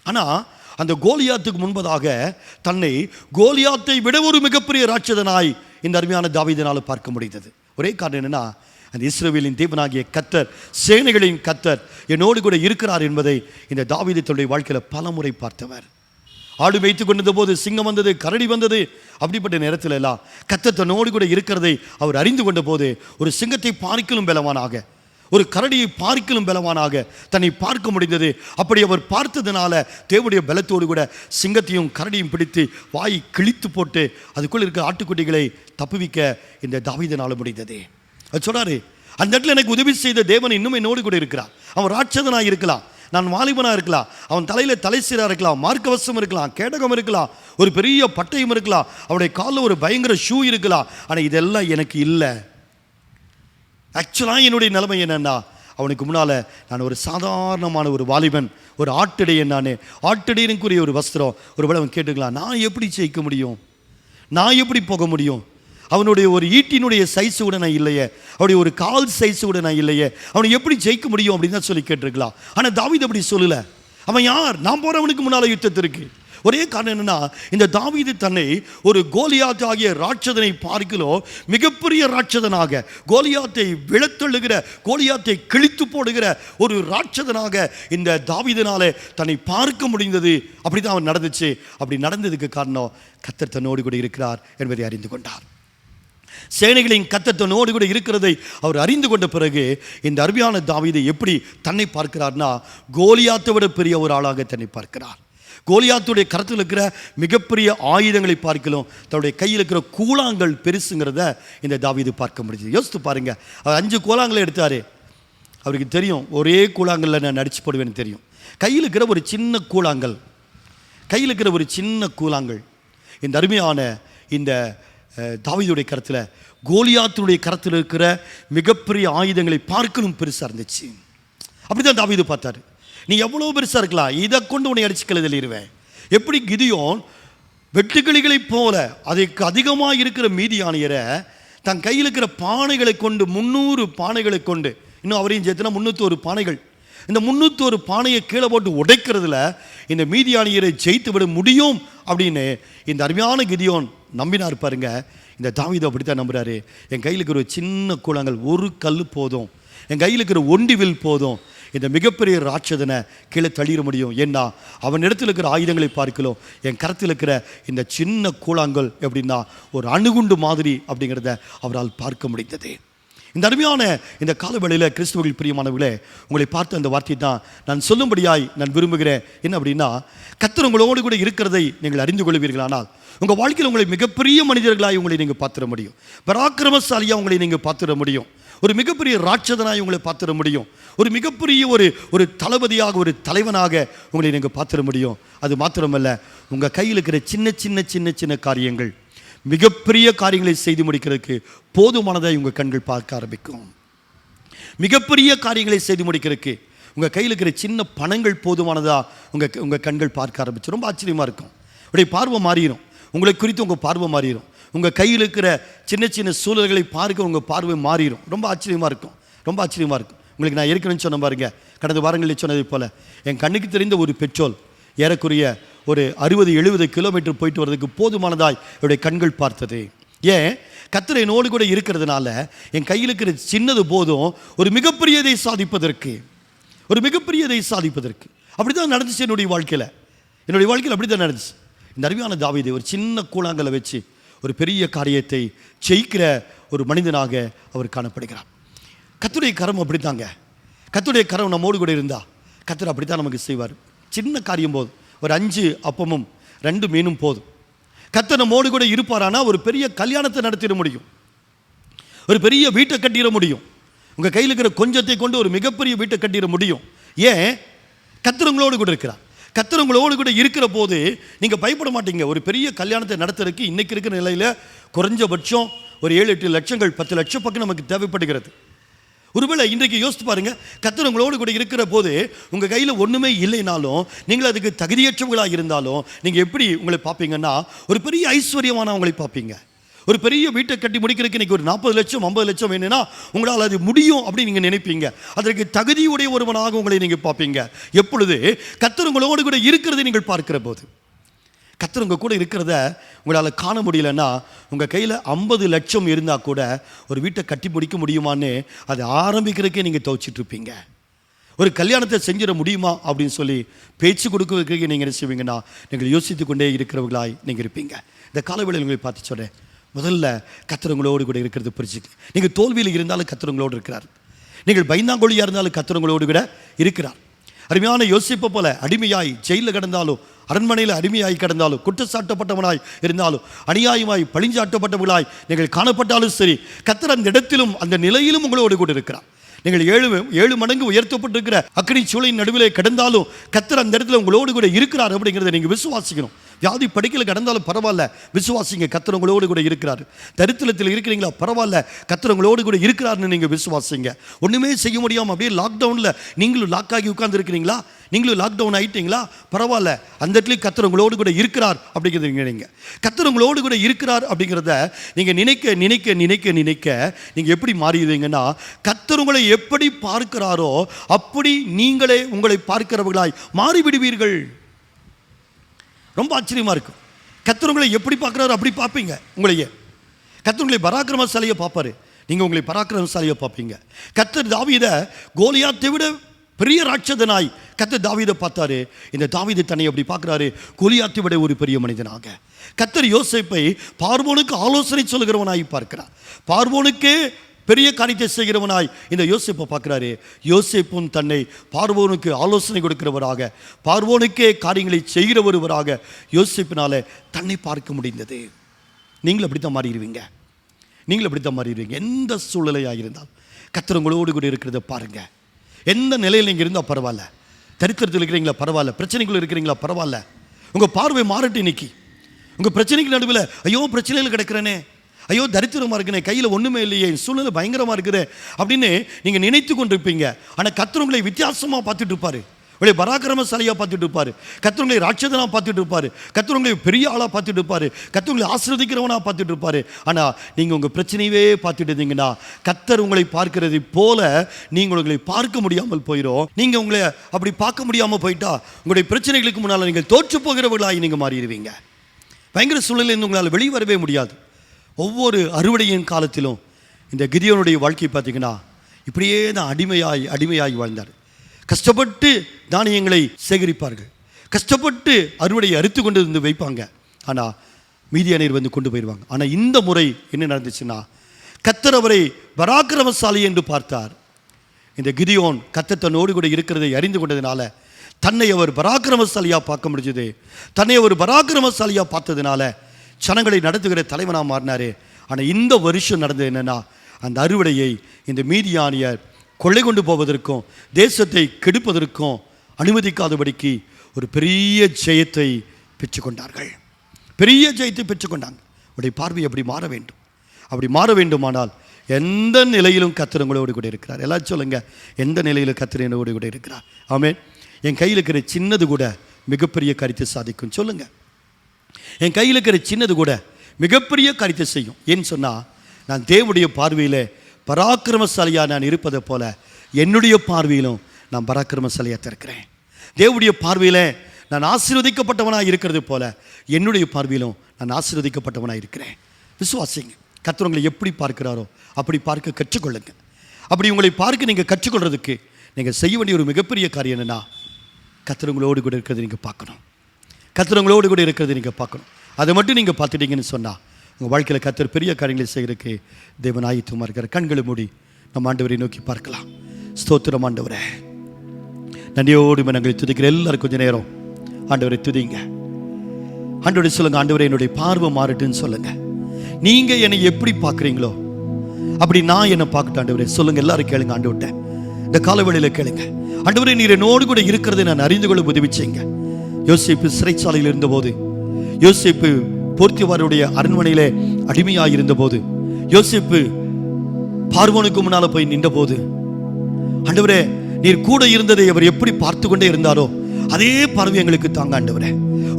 ஆனால் அந்த கோலியாத்துக்கு முன்பதாக தன்னை கோலியாத்தை விட ஒரு மிகப்பெரிய ராட்சதனாய் இந்த அருமையான தாவீதினால் பார்க்க முடிந்தது. ஒரே காரணம் என்னன்னா, அந்த இஸ்ரவேலின் தேவனாகிய கர்த்தர், சேனைகளின் கர்த்தர் என்னோடு கூட இருக்கிறார் என்பதை இந்த தாவீது தன்னுடைய வாழ்க்கையில் பல முறை பார்த்தவர். ஆடு வைத்து கொண்டிருந்த போது சிங்கம் வந்தது, கரடி வந்தது, அப்படிப்பட்ட நேரத்தில் எல்லாம் கர்த்தர் தன்னோடு கூட இருக்கிறதை அவர் அறிந்து கொண்ட போது ஒரு சிங்கத்தை பார்க்கிலும் பலவானாக, ஒரு கரடியை பார்க்கிலும் பலவானாக தன்னை பார்க்க முடிந்தது. அப்படி அவர் பார்த்ததுனால தேவனுடைய பலத்தோடு கூட சிங்கத்தையும் கரடியும் பிடித்து வாய் கிழித்து போட்டு அதுக்குள் இருக்க ஆட்டுக்குட்டிகளை தப்புவிக்க இந்த தாவீதினால முடிந்தது. அது சொல்றாரு, அந்த இடத்துல எனக்கு உதவி செய்த தேவன் இன்னும் என்னோடு கூட இருக்கிறார். அவன் ராட்சதனாக இருக்கலாம், நான் வாலிபனாக இருக்கலாம், அவன் தலையில் தலைசீராக இருக்கலாம், மார்க்கவசம் இருக்கலாம், கேடகம் இருக்கலாம், ஒரு பெரிய பட்டயம் இருக்கலாம், அவனுடைய காலில் ஒரு பயங்கர ஷூ இருக்கலாம். ஆனால் இதெல்லாம் எனக்கு இல்லை. ஆக்சுவலாக என்னுடைய நிலைமை என்னன்னா, அவனுக்கு முன்னால் நான் ஒரு சாதாரணமான ஒரு வாலிபன், ஒரு ஆட்டிடையன். நான் ஆட்டிடையனுக்குரிய ஒரு வஸ்திரம். ஒருவேளை அவன் கேட்டுக்கலாம், நான் எப்படி ஜெயிக்க முடியும், நான் எப்படி போக முடியும், அவனுடைய ஒரு ஈட்டினுடைய சைஸு கூட நான் இல்லையே, அவனுடைய ஒரு கால் சைஸு கூட நான் இல்லையே, அவனை எப்படி ஜெயிக்க முடியும் அப்படின்னு தான் சொல்லி கேட்டிருக்கலாம். ஆனால் தாவீது அப்படி சொல்லலை. அவன் யார்? நான் போகிறவனுக்கு முன்னால் யுத்தத்திற்கு. ஒரே காரணம் என்னன்னா, இந்த தாவீது தன்னை ஒரு கோலியாத் ஆகிய ராட்சதனை பார்க்கலோ மிகப்பெரிய ராட்சதனாக, கோலியாத்தை விழத்தள்ளுகிற, கோலியாத்தை கிழித்து போடுகிற ஒரு ராட்சதனாக இந்த தாவீதினாலே தன்னை பார்க்க முடிந்தது. அப்படி தான் அவன் நடந்துச்சு. அப்படி நடந்ததுக்கு காரணம் கர்த்தர் தன்னோடு கூட இருக்கிறார் என்பதை அறிந்து கொண்டார். சேனைகளின் கர்த்தர் தன்னோடு கூட இருக்கிறதை அவர் அறிந்து கொண்ட பிறகு இந்த அருமையான தாவீது எப்படி தன்னை பார்க்கிறார்னா, கோலியாத்தை விட பெரிய ஒரு ஆளாக தன்னை பார்க்கிறார். கோலியாத்துடைய கரத்தில் இருக்கிற மிகப்பெரிய ஆயுதங்களை பார்க்கலாம், தன்னுடைய கையில் இருக்கிற கூழாங்கல் பெருசுங்கிறத இந்த தாவீது பார்க்க முடிஞ்சது. யோசித்து பாருங்க, அவர் 5 கூழாங்கலை எடுத்தார். அவருக்கு தெரியும், ஒரே கூழாங்கல்ல நான் நடிச்சு போடுவேன்னு தெரியும். கையில் இருக்கிற ஒரு சின்ன கூழாங்கல், கையில் இருக்கிற ஒரு சின்ன கூழாங்கல் இந்த அருமையான இந்த தாவீதுடைய கரத்தில், கோலியாத்துடைய கரத்தில் இருக்கிற மிகப்பெரிய ஆயுதங்களை பார்க்கணும் பெருசாக இருந்துச்சு. அப்படிதான் தாவீது பார்த்தாரு. நீ எவ்வளோ பெருசாக இருக்கலாம், இதை கொண்டு உன்னை அடிச்சு கழுதலிடுவேன். எப்படி கிதியோன் வெட்டுக்கிளிகளைப் போல அதுக்கு அதிகமாக இருக்கிற மீதியானியரை தன் கையில் இருக்கிற பானைகளை கொண்டு, 300 பானைகளை கொண்டு, இன்னும் அவரையும் சேர்த்துனா 301 பானைகள், இந்த 301 பானையை கீழே போட்டு உடைக்கிறதுல இந்த மீதியானியரை ஜெயித்து விட முடியும் அப்படின்னு இந்த அருமையான கிதியோன் நம்பினார் பாருங்க. இந்த தாவீது அப்படித்தான் நம்புறாரு. என் கையில் இருக்கிற ஒரு சின்ன கூழாங்கல், ஒரு கல் போதும், என் கையில் இருக்கிற ஒண்டிவில் போதும், இந்த மிகப்பெரிய ராட்சதனை கீழே தள்ளிட முடியும். ஏன்னா அவன் இடத்துல இருக்கிற ஆயுதங்களை பார்க்கலாம், என் கரத்தில் இருக்கிற இந்த சின்ன கூழாங்கல் எப்படின்னா ஒரு அணுகுண்டு மாதிரி அப்படிங்கிறத அவரால் பார்க்க முடிந்தது. இந்த அருமையான இந்த காலவேளையில் கிறிஸ்துவில் பிரியமானவர்களே, உங்களை பார்த்து அந்த வார்த்தையை தான் நான் சொல்லும்படியாய் நான் விரும்புகிறேன். என்ன அப்படின்னா, கர்த்தர் உங்களோடு கூட இருக்கிறதை நீங்கள் அறிந்து கொள்வீர்களானால் உங்கள் வாழ்க்கையில் உங்களை மிகப்பெரிய மனிதர்களாய் உங்களை நீங்கள் பார்த்துட முடியும், பராக்கிரமசாலியாக உங்களை நீங்கள் பார்த்துட முடியும், ஒரு மிகப்பெரிய ராட்சதனாய் உங்களை பார்த்துட முடியும், ஒரு மிகப்பெரிய ஒரு தளபதியாக, ஒரு தலைவனாக உங்களை நீங்கள் பார்த்துட முடியும். அது மாத்திரமல்ல, உங்கள் கையில் இருக்கிற சின்ன சின்ன சின்ன சின்ன காரியங்கள் மிகப்பெரிய காரியங்களை செய்து முடிக்கிறதுக்கு போதுமானதாக உங்கள் கண்கள் பார்க்க ஆரம்பிக்கும். மிகப்பெரிய காரியங்களை செய்து முடிக்கிறதுக்கு உங்கள் கையில் இருக்கிற சின்ன பணங்கள் போதுமானதாக உங்கள் கண்கள் பார்க்க ஆரம்பிச்சு. ரொம்ப ஆச்சரியமாக இருக்கும். உடைய பார்வை மாறிடும், உங்களை குறித்து உங்கள் பார்வை மாறிடும். உங்கள் கையில் இருக்கிற சின்ன சின்ன சூழல்களை பார்க்க உங்கள் பார்வை மாறிடும். ரொம்ப ஆச்சரியமாக இருக்கும், ரொம்ப ஆச்சரியமாக இருக்கும். உங்களுக்கு நான் ஏற்கனவே சொன்ன பாருங்க, கடந்த வாரங்களில் சொன்னதை போல் என் கண்ணுக்கு தெரிந்த ஒரு பெட்ரோல் ஏறக்குறைய ஒரு 60-70 கிலோமீட்டர் போயிட்டு வர்றதுக்கு போதுமானதாய் என்னுடைய கண்கள் பார்த்தது. ஏன்? கர்த்தர் என்னோடு கூட இருக்கிறதுனால என் கையில் இருக்கிற சின்னது போதும் ஒரு மிகப்பெரியதை சாதிப்பதற்கு, ஒரு மிகப்பெரியதை சாதிப்பதற்கு. அப்படி தான் நடந்துச்சு என்னுடைய வாழ்க்கையில். அப்படி தான் நடந்துச்சு. இந்த அருமையான தாவீது ஒரு சின்ன கூழாங்கலை வச்சு ஒரு பெரிய காரியத்தை ஜெயிக்கிற ஒரு மனிதனாக அவர் காணப்படுகிறார். கர்த்தருடைய கரம் அப்படித்தாங்க. கர்த்தருடைய கரம் நம்மோடு கூட இருந்தா கர்த்தர் அப்படித்தான் நமக்கு செய்வார். சின்ன காரியம் போதும், ஒரு 5 அப்பமும் 2 மீனும் போதும். கர்த்தர் நம்மோடு கூட இருப்பாரானா ஒரு பெரிய கல்யாணத்தை நடத்திட முடியும், ஒரு பெரிய வீட்டை கட்டிட முடியும். உங்கள் கையில் இருக்கிற கொஞ்சத்தை கொண்டு ஒரு மிகப்பெரிய வீட்டை கட்டிட முடியும். ஏன்? கர்த்தர் உங்களோடு கூட இருக்கிறார். கர்த்தர் உங்களோடு கூட இருக்கிற போது நீங்கள் பயப்பட மாட்டீங்க. ஒரு பெரிய கல்யாணத்தை நடத்துறதுக்கு இன்றைக்கி இருக்கிற நிலையில் குறைஞ்சபட்சம் ஒரு 7-8 லட்சங்கள் 10 லட்சம் பக்கம் நமக்கு தேவைப்படுகிறது. ஒருவேளை இன்றைக்கு யோசித்து பாருங்க, கர்த்தர் உங்களோடு கூட இருக்கிற போது உங்கள் கையில் ஒன்றுமே இல்லைனாலும், நீங்கள் அதுக்கு தகுதியற்றவர்களாக இருந்தாலும் நீங்கள் எப்படி உங்களை பார்ப்பீங்கன்னா ஒரு பெரிய ஐஸ்வர்யமானவங்களை பார்ப்பீங்க. ஒரு பெரிய வீட்டை கட்டி முடிக்கிறதுக்கு இன்றைக்கி ஒரு 40 லட்சம் 50 லட்சம் வேணும்னா உங்களால் அது முடியும் அப்படின்னு நீங்கள் நினைப்பீங்க. அதற்கு தகுதியுடைய ஒருவனாக உங்களை நீங்கள் பார்ப்பீங்க. எப்பொழுது? கர்த்தர் உங்களோடு கூட இருக்கிறதை நீங்கள் பார்க்கிற போது. கர்த்தர் உங்கள் கூட இருக்கிறத உங்களால் காண முடியலன்னா, உங்கள் கையில் 50 லட்சம் இருந்தால் கூட ஒரு வீட்டை கட்டி முடிக்க முடியுமான்னு அதை ஆரம்பிக்கிறதுக்கே நீங்கள் துவச்சிட்ருப்பீங்க. ஒரு கல்யாணத்தை செஞ்சிட முடியுமா அப்படின்னு சொல்லி பேச்சு கொடுக்கிறதுக்கு நீங்கள் என்ன செய்வீங்கன்னா, நீங்கள் யோசித்து கொண்டே இருக்கிறவர்களாய் நீங்கள் இருப்பீங்க. இந்த காலவேளையில் உங்களை பார்த்து சொல்கிறேன், முதல்ல கர்த்தர் உங்களோடு கூட இருக்கிறது புரிஞ்சுக்கு. நீங்கள் தோல்வியில் இருந்தாலும் கர்த்தர் உங்களோடு இருக்கிறார். நீங்கள் பயந்தாங்கொழியாக இருந்தாலும் கர்த்தர் உங்களோடு கூட இருக்கிறார். அருமையான யோசிப்பை போல அடிமையாய் ஜெயிலில் கிடந்தாலும், அரண்மனையில் அடிமையாய் கிடந்தாலும், குற்றச்சாட்டப்பட்டவனாய் இருந்தாலும், அநியாயமாய் பழிஞ்சாட்டப்பட்டவர்களாய் நீங்கள் காணப்பட்டாலும் சரி, கர்த்தர் அந்த இடத்திலும் அந்த நிலையிலும் உங்களோடு கூட இருக்கிறார். நீங்கள் 7 மடங்கு உயர்த்தப்பட்டிருக்கிற அக்கினி சூளையின் நடுவிலே கிடந்தாலும் கர்த்தர் அந்த இடத்துல உங்களோடு கூட இருக்கிறார் அப்படிங்கிறத நீங்கள் விசுவாசிக்கணும். வியாதி படுக்கையில் கிடந்தாலும் பரவாயில்ல, விசுவாசிங்க, கர்த்தர் உங்களோடு கூட இருக்கிறார். தரித்திரத்தில் இருக்கிறீங்களா? பரவாயில்ல, கர்த்தர் உங்களோடு கூட இருக்கிறார்னு நீங்கள் விசுவாசிங்க. ஒன்றுமே செய்ய முடியாமல் அப்படியே லாக்டவுனில் நீங்களும் லாக் ஆகி உட்கார்ந்து இருக்கிறீங்களா? நீங்களும் லாக்டவுன் ஆகிட்டீங்களா? பரவாயில்ல, அந்த இடத்துலையும் கர்த்தர் உங்களோடு கூட இருக்கிறார் அப்படிங்கிறது நீங்கள். கர்த்தர் உங்களோடு கூட இருக்கிறார் அப்படிங்கிறத நீங்கள் நினைக்க நினைக்க நினைக்க நினைக்க நீங்கள் எப்படி மாறிடுவீங்கன்னா, கர்த்தர் உங்களை எப்படி பார்க்கிறாரோ அப்படி நீங்களே உங்களை பார்க்கிறவர்களாய் மாறிவிடுவீர்கள். ரொம்ப ஆச்சரியமாக இருக்கும். கர்த்தர் உங்களை எப்படி பார்க்குறாரு அப்படி பார்ப்பீங்க. உங்களையே கர்த்தர் உங்களை பராக்கிரமசாலியை பார்ப்பாரு, நீங்கள் உங்களை பராக்கிரமசாலியை பார்ப்பீங்க. கர்த்தர் தாவீதை கோலியாத்தை விட பெரிய ராட்சதனாய் கர்த்தர் தாவீதை பார்த்தாரு. இந்த தாவீது தன்னை அப்படி பார்க்குறாரு, கோலியாத்தை விட ஒரு பெரிய மனிதனாக. கர்த்தர் யோசேப்பை பார்வோனுக்கு ஆலோசனை சொல்கிறவனாய் பார்க்கிறார். பார்வோனுக்கே பெரிய காரியத்தை செய்கிறவனாய் இந்த யோசேப்பை பார்க்குறாரு. யோசேப்பும் தன்னை பார்வோனுக்கு ஆலோசனை கொடுக்கிறவராக, பார்வோனுக்கே காரியங்களை செய்கிற ஒருவராக யோசேப்பினால தன்னை பார்க்க முடிந்தது. நீங்களும் அப்படித்தான் மாறிடுவீங்க. எந்த சூழ்நிலையாக இருந்தால் கர்த்தர் உங்களோடு கூட இருக்கிறத பாருங்க. எந்த நிலையில் நீங்கள் இருந்தால் பரவாயில்ல, தரித்திரத்தில் இருக்கிறீங்களா பரவாயில்ல, பிரச்சனைக்குள்ள இருக்கிறீங்களா பரவாயில்ல, உங்கள் பார்வை மாறட்டு. இன்னைக்கு உங்கள் பிரச்சனைக்கு நடுவில் ஐயோ பிரச்சனையில் கிடக்கிறேனே, ஐயோ தரித்திரமாக இருக்குனே, கையில் ஒன்றுமே இல்லையே, சூழ்நிலை பயங்கரமாக இருக்குது அப்படின்னு நீங்கள் நினைத்து கொண்டிருப்பீங்க. ஆனால் கர்த்தர் உங்களை வித்தியாசமாக பார்த்துட்டு இருப்பார். உங்களை பராக்கிரமசாலியாக பார்த்துட்டு இருப்பார். கர்த்தர் உங்களை ராட்சதனாக பார்த்துட்டு இருப்பார். கர்த்தர் உங்களை பெரிய ஆளாக பார்த்துட்டு இருப்பார். கர்த்தர் உங்களை ஆசீர்வதிக்கிறவனாக பார்த்துட்டு இருப்பார். ஆனால் நீங்கள் உங்கள் பிரச்சனையவே பார்த்துட்டு இருந்தீங்கன்னா கர்த்தர் உங்களை பார்க்கறது போல நீங்கள் உங்களை பார்க்க முடியாமல் போயிடும். நீங்கள் உங்களை அப்படி பார்க்க முடியாமல் போயிட்டா உங்களுடைய பிரச்சனைகளுக்கு முன்னால் நீங்கள் தோற்று போகிறவர்களாகி நீங்கள் மாறிடுவீங்க. பயங்கர சூழ்நிலையிலிருந்து உங்களால் வெளியே வரவே முடியாது. ஒவ்வொரு அறுவடையின் காலத்திலும் இந்த கிதியோனுடைய வாழ்க்கை பார்த்தீங்கன்னா இப்படியே தான் அடிமையாகி வாழ்ந்தார். கஷ்டப்பட்டு தானியங்களை சேகரிப்பார்கள், கஷ்டப்பட்டு அறுவடையை அறுத்து கொண்டு வந்து வைப்பாங்க. ஆனால் மீதியானியர் வந்து கொண்டு போயிடுவாங்க. ஆனால் இந்த முறை என்ன நடந்துச்சுன்னா கர்த்தர் அவரை பராக்கிரமசாலி என்று பார்த்தார். இந்த கிதியோன் கர்த்தர் தன்னோடு கூட இருக்கிறதை அறிந்து கொண்டதுனால தன்னை அவர் பராக்கிரமசாலியாக பார்க்க முடிஞ்சது. தன்னை அவர் பராக்கிரமசாலியாக பார்த்ததுனால ஜனங்களை நடத்துகிற தலைவனாக மாறினார். ஆனால் இந்த வருஷம் நடந்தது என்னென்னா அந்த அறுவடையை இந்த மீதியானியர் கொள்ளை கொண்டு போவதற்கும் தேசத்தை கெடுப்பதற்கும் அனுமதிக்காதபடிக்கு ஒரு பெரிய ஜெயத்தை பெற்றுக்கொண்டார்கள். பெரிய ஜெயத்தை பெற்றுக்கொண்டாங்க. உடைய பார்வை அப்படி மாற வேண்டும். அப்படி மாற வேண்டுமானால் எந்த நிலையிலும் கர்த்தர் உங்களோடு கூட இருக்கிறார். எல்லாரும் சொல்லுங்க, எந்த நிலையிலும் கர்த்தர் என்னோடு கூட இருக்கிறார். ஆமென். என் கையில் இருக்கிற சின்னது கூட மிகப்பெரிய காரியத்தை சாதிக்கும். சொல்லுங்க, என் கையில் இருக்கிற சின்னது கூட மிகப்பெரிய காரியத்தை செய்யும். ஏன்னு சொன்னால் நான் தேவனுடைய பார்வையில் பராக்கிரமசாலியாக நான் இருப்பதை போல என்னுடைய பார்வையிலும் நான் பராக்கிரமசாலியாக இருக்கிறேன். தேவனுடைய பார்வையில் நான் ஆசீர்வதிக்கப்பட்டவனாக இருக்கிறது போல என்னுடைய பார்வையிலும் நான் ஆசீர்வதிக்கப்பட்டவனாக இருக்கிறேன். விசுவாசிங்க. கர்த்தர் உங்களை எப்படி பார்க்கிறாரோ அப்படி பார்க்க கற்றுக்கொள்ளுங்க. அப்படி உங்களை பார்க்க நீங்கள் கற்றுக்கொள்றதுக்கு நீங்கள் செய்ய வேண்டிய ஒரு மிகப்பெரிய காரியம் என்னென்னா கர்த்தர் உங்களோடு கூட இருக்கிறது நீங்கள் பார்க்கணும். கர்த்தர் உங்களோடு கூட இருக்கிறது நீங்கள் பார்க்கணும். அதை மட்டும் நீங்கள் பார்த்துட்டீங்கன்னு சொன்னால் உங்கள் வாழ்க்கையில் கர்த்தர் பெரிய காரியங்களை செய்கிறதுக்கு தேவன் ஆயத்தமாக இருக்கிற. கண்களை மூடி நம்ம ஆண்டவரை நோக்கி பார்க்கலாம். ஸ்தோத்திரம் ஆண்டவரே, நன்றியோடு நாங்கள் துதிக்கிற எல்லாரும் கொஞ்சம் நேரம் ஆண்டவரை துதிங்க. ஆண்டவரை சொல்லுங்க, ஆண்டவரே என்னுடைய பார்வை மாறட்டுன்னு சொல்லுங்க. நீங்கள் என்னை எப்படி பார்க்குறீங்களோ அப்படி நான் என்னை பார்க்கட்டும் ஆண்டவரே. சொல்லுங்க, எல்லாரும் கேளுங்க. ஆண்டவர்கிட்ட இந்த காலவெளியில் கேளுங்க, ஆண்டவரே நீர் என்னோடு கூட இருக்கிறதை நான் அறிந்து கொள்ள உதவி செய்யுங்க. யோசேப்பு சிறைச்சாலையில் இருந்தபோது, யோசேப்பு போர்த்திவாருடைய அரண்மனையிலே அடிமையாக இருந்தபோது, யோசேப்பு பார்வோனுக்கு முன்னால் போய் நின்ற போது, ஆண்டவரே நீர் கூட இருந்ததை அவர் எப்படி பார்த்து கொண்டே இருந்தாரோ அதே பார்வை எங்களுக்கு தாங்க ஆண்டவரே.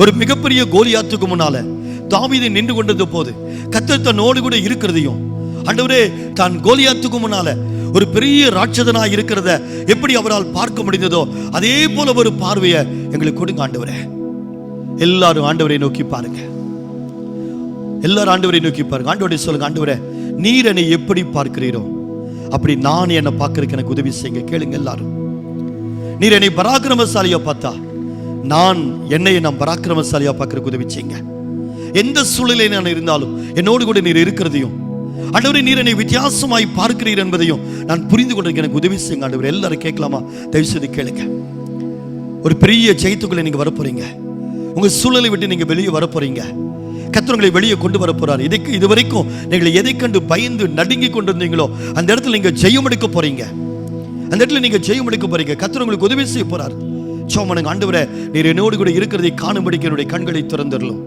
ஒரு மிகப்பெரிய கோலியாத்துக்கு முன்னால தாவீது நின்று கொண்டது போது கர்த்தர் தன்னோடு கூட இருக்கிறதையும், ஆண்டவரே தான் கோலியாத்துக்கு முன்னால ஒரு பெரிய ராட்சதனாக இருக்கிறத எப்படி அவரால் பார்க்க முடிந்ததோ அதே போல ஒரு பார்வையை எங்களுக்கு கொடுங்க ஆண்டவரே. எல்லாரும் ஆண்டவரை நோக்கி பாருங்க. எல்லாரும் ஆண்டவரை நோக்கி பாருங்க. ஆண்டவரை சொல்லுங்க, ஆண்டவரே நீர் என்னை எப்படி பார்க்கிறீரோ அப்படி நான் என்னை பார்க்கறதுக்கு எனக்கு உதவி செய்யுங்க. கேளுங்க எல்லாரும். நீர் என்னை பராக்கிரமசாலியா பார்த்தா நான் பராக்கிரமசாலியா பார்க்கறதுக்கு உதவி செய்யுங்க. எந்த சூழ்நிலையில் நான் இருந்தாலும் என்னோடு கூட நீர் இருக்கிறதையும், ஆண்டவரே நீர் என்னை வித்தியாசமாய் பார்க்கிறீர் என்பதையும் நான் புரிந்து கொண்டிருக்க எனக்கு உதவி செய்யுங்க ஆண்டவரே. எல்லாரும் கேட்கலாமா? தயவு செய்து கேளுங்க. ஒரு பெரிய ஜெயத்துக்குள்ள நீங்க வரப்போறீங்க. உங்க சூழலை விட்டு நீங்க வெளியே வரப்போறீங்க. கர்த்தர் உங்களை வெளியே கொண்டு வர போறார். இதுவரைக்கும் நீங்கள் எதை கண்டு பயந்து நடுங்கி கொண்டிருந்தீங்களோ அந்த இடத்துல நீங்க ஜெயம் எடுக்க போறீங்க. அந்த இடத்துல நீங்க ஜெயம் எடுக்க போறீங்க. கர்த்தர் உங்களுக்கு உதவி செய்ய போறார். சோமனுங்க, ஆண்டவரே நீர் என்னோடு கூட இருக்கிறதை காணும்படிக்கு என்னுடைய கண்களை திறந்துடலும்.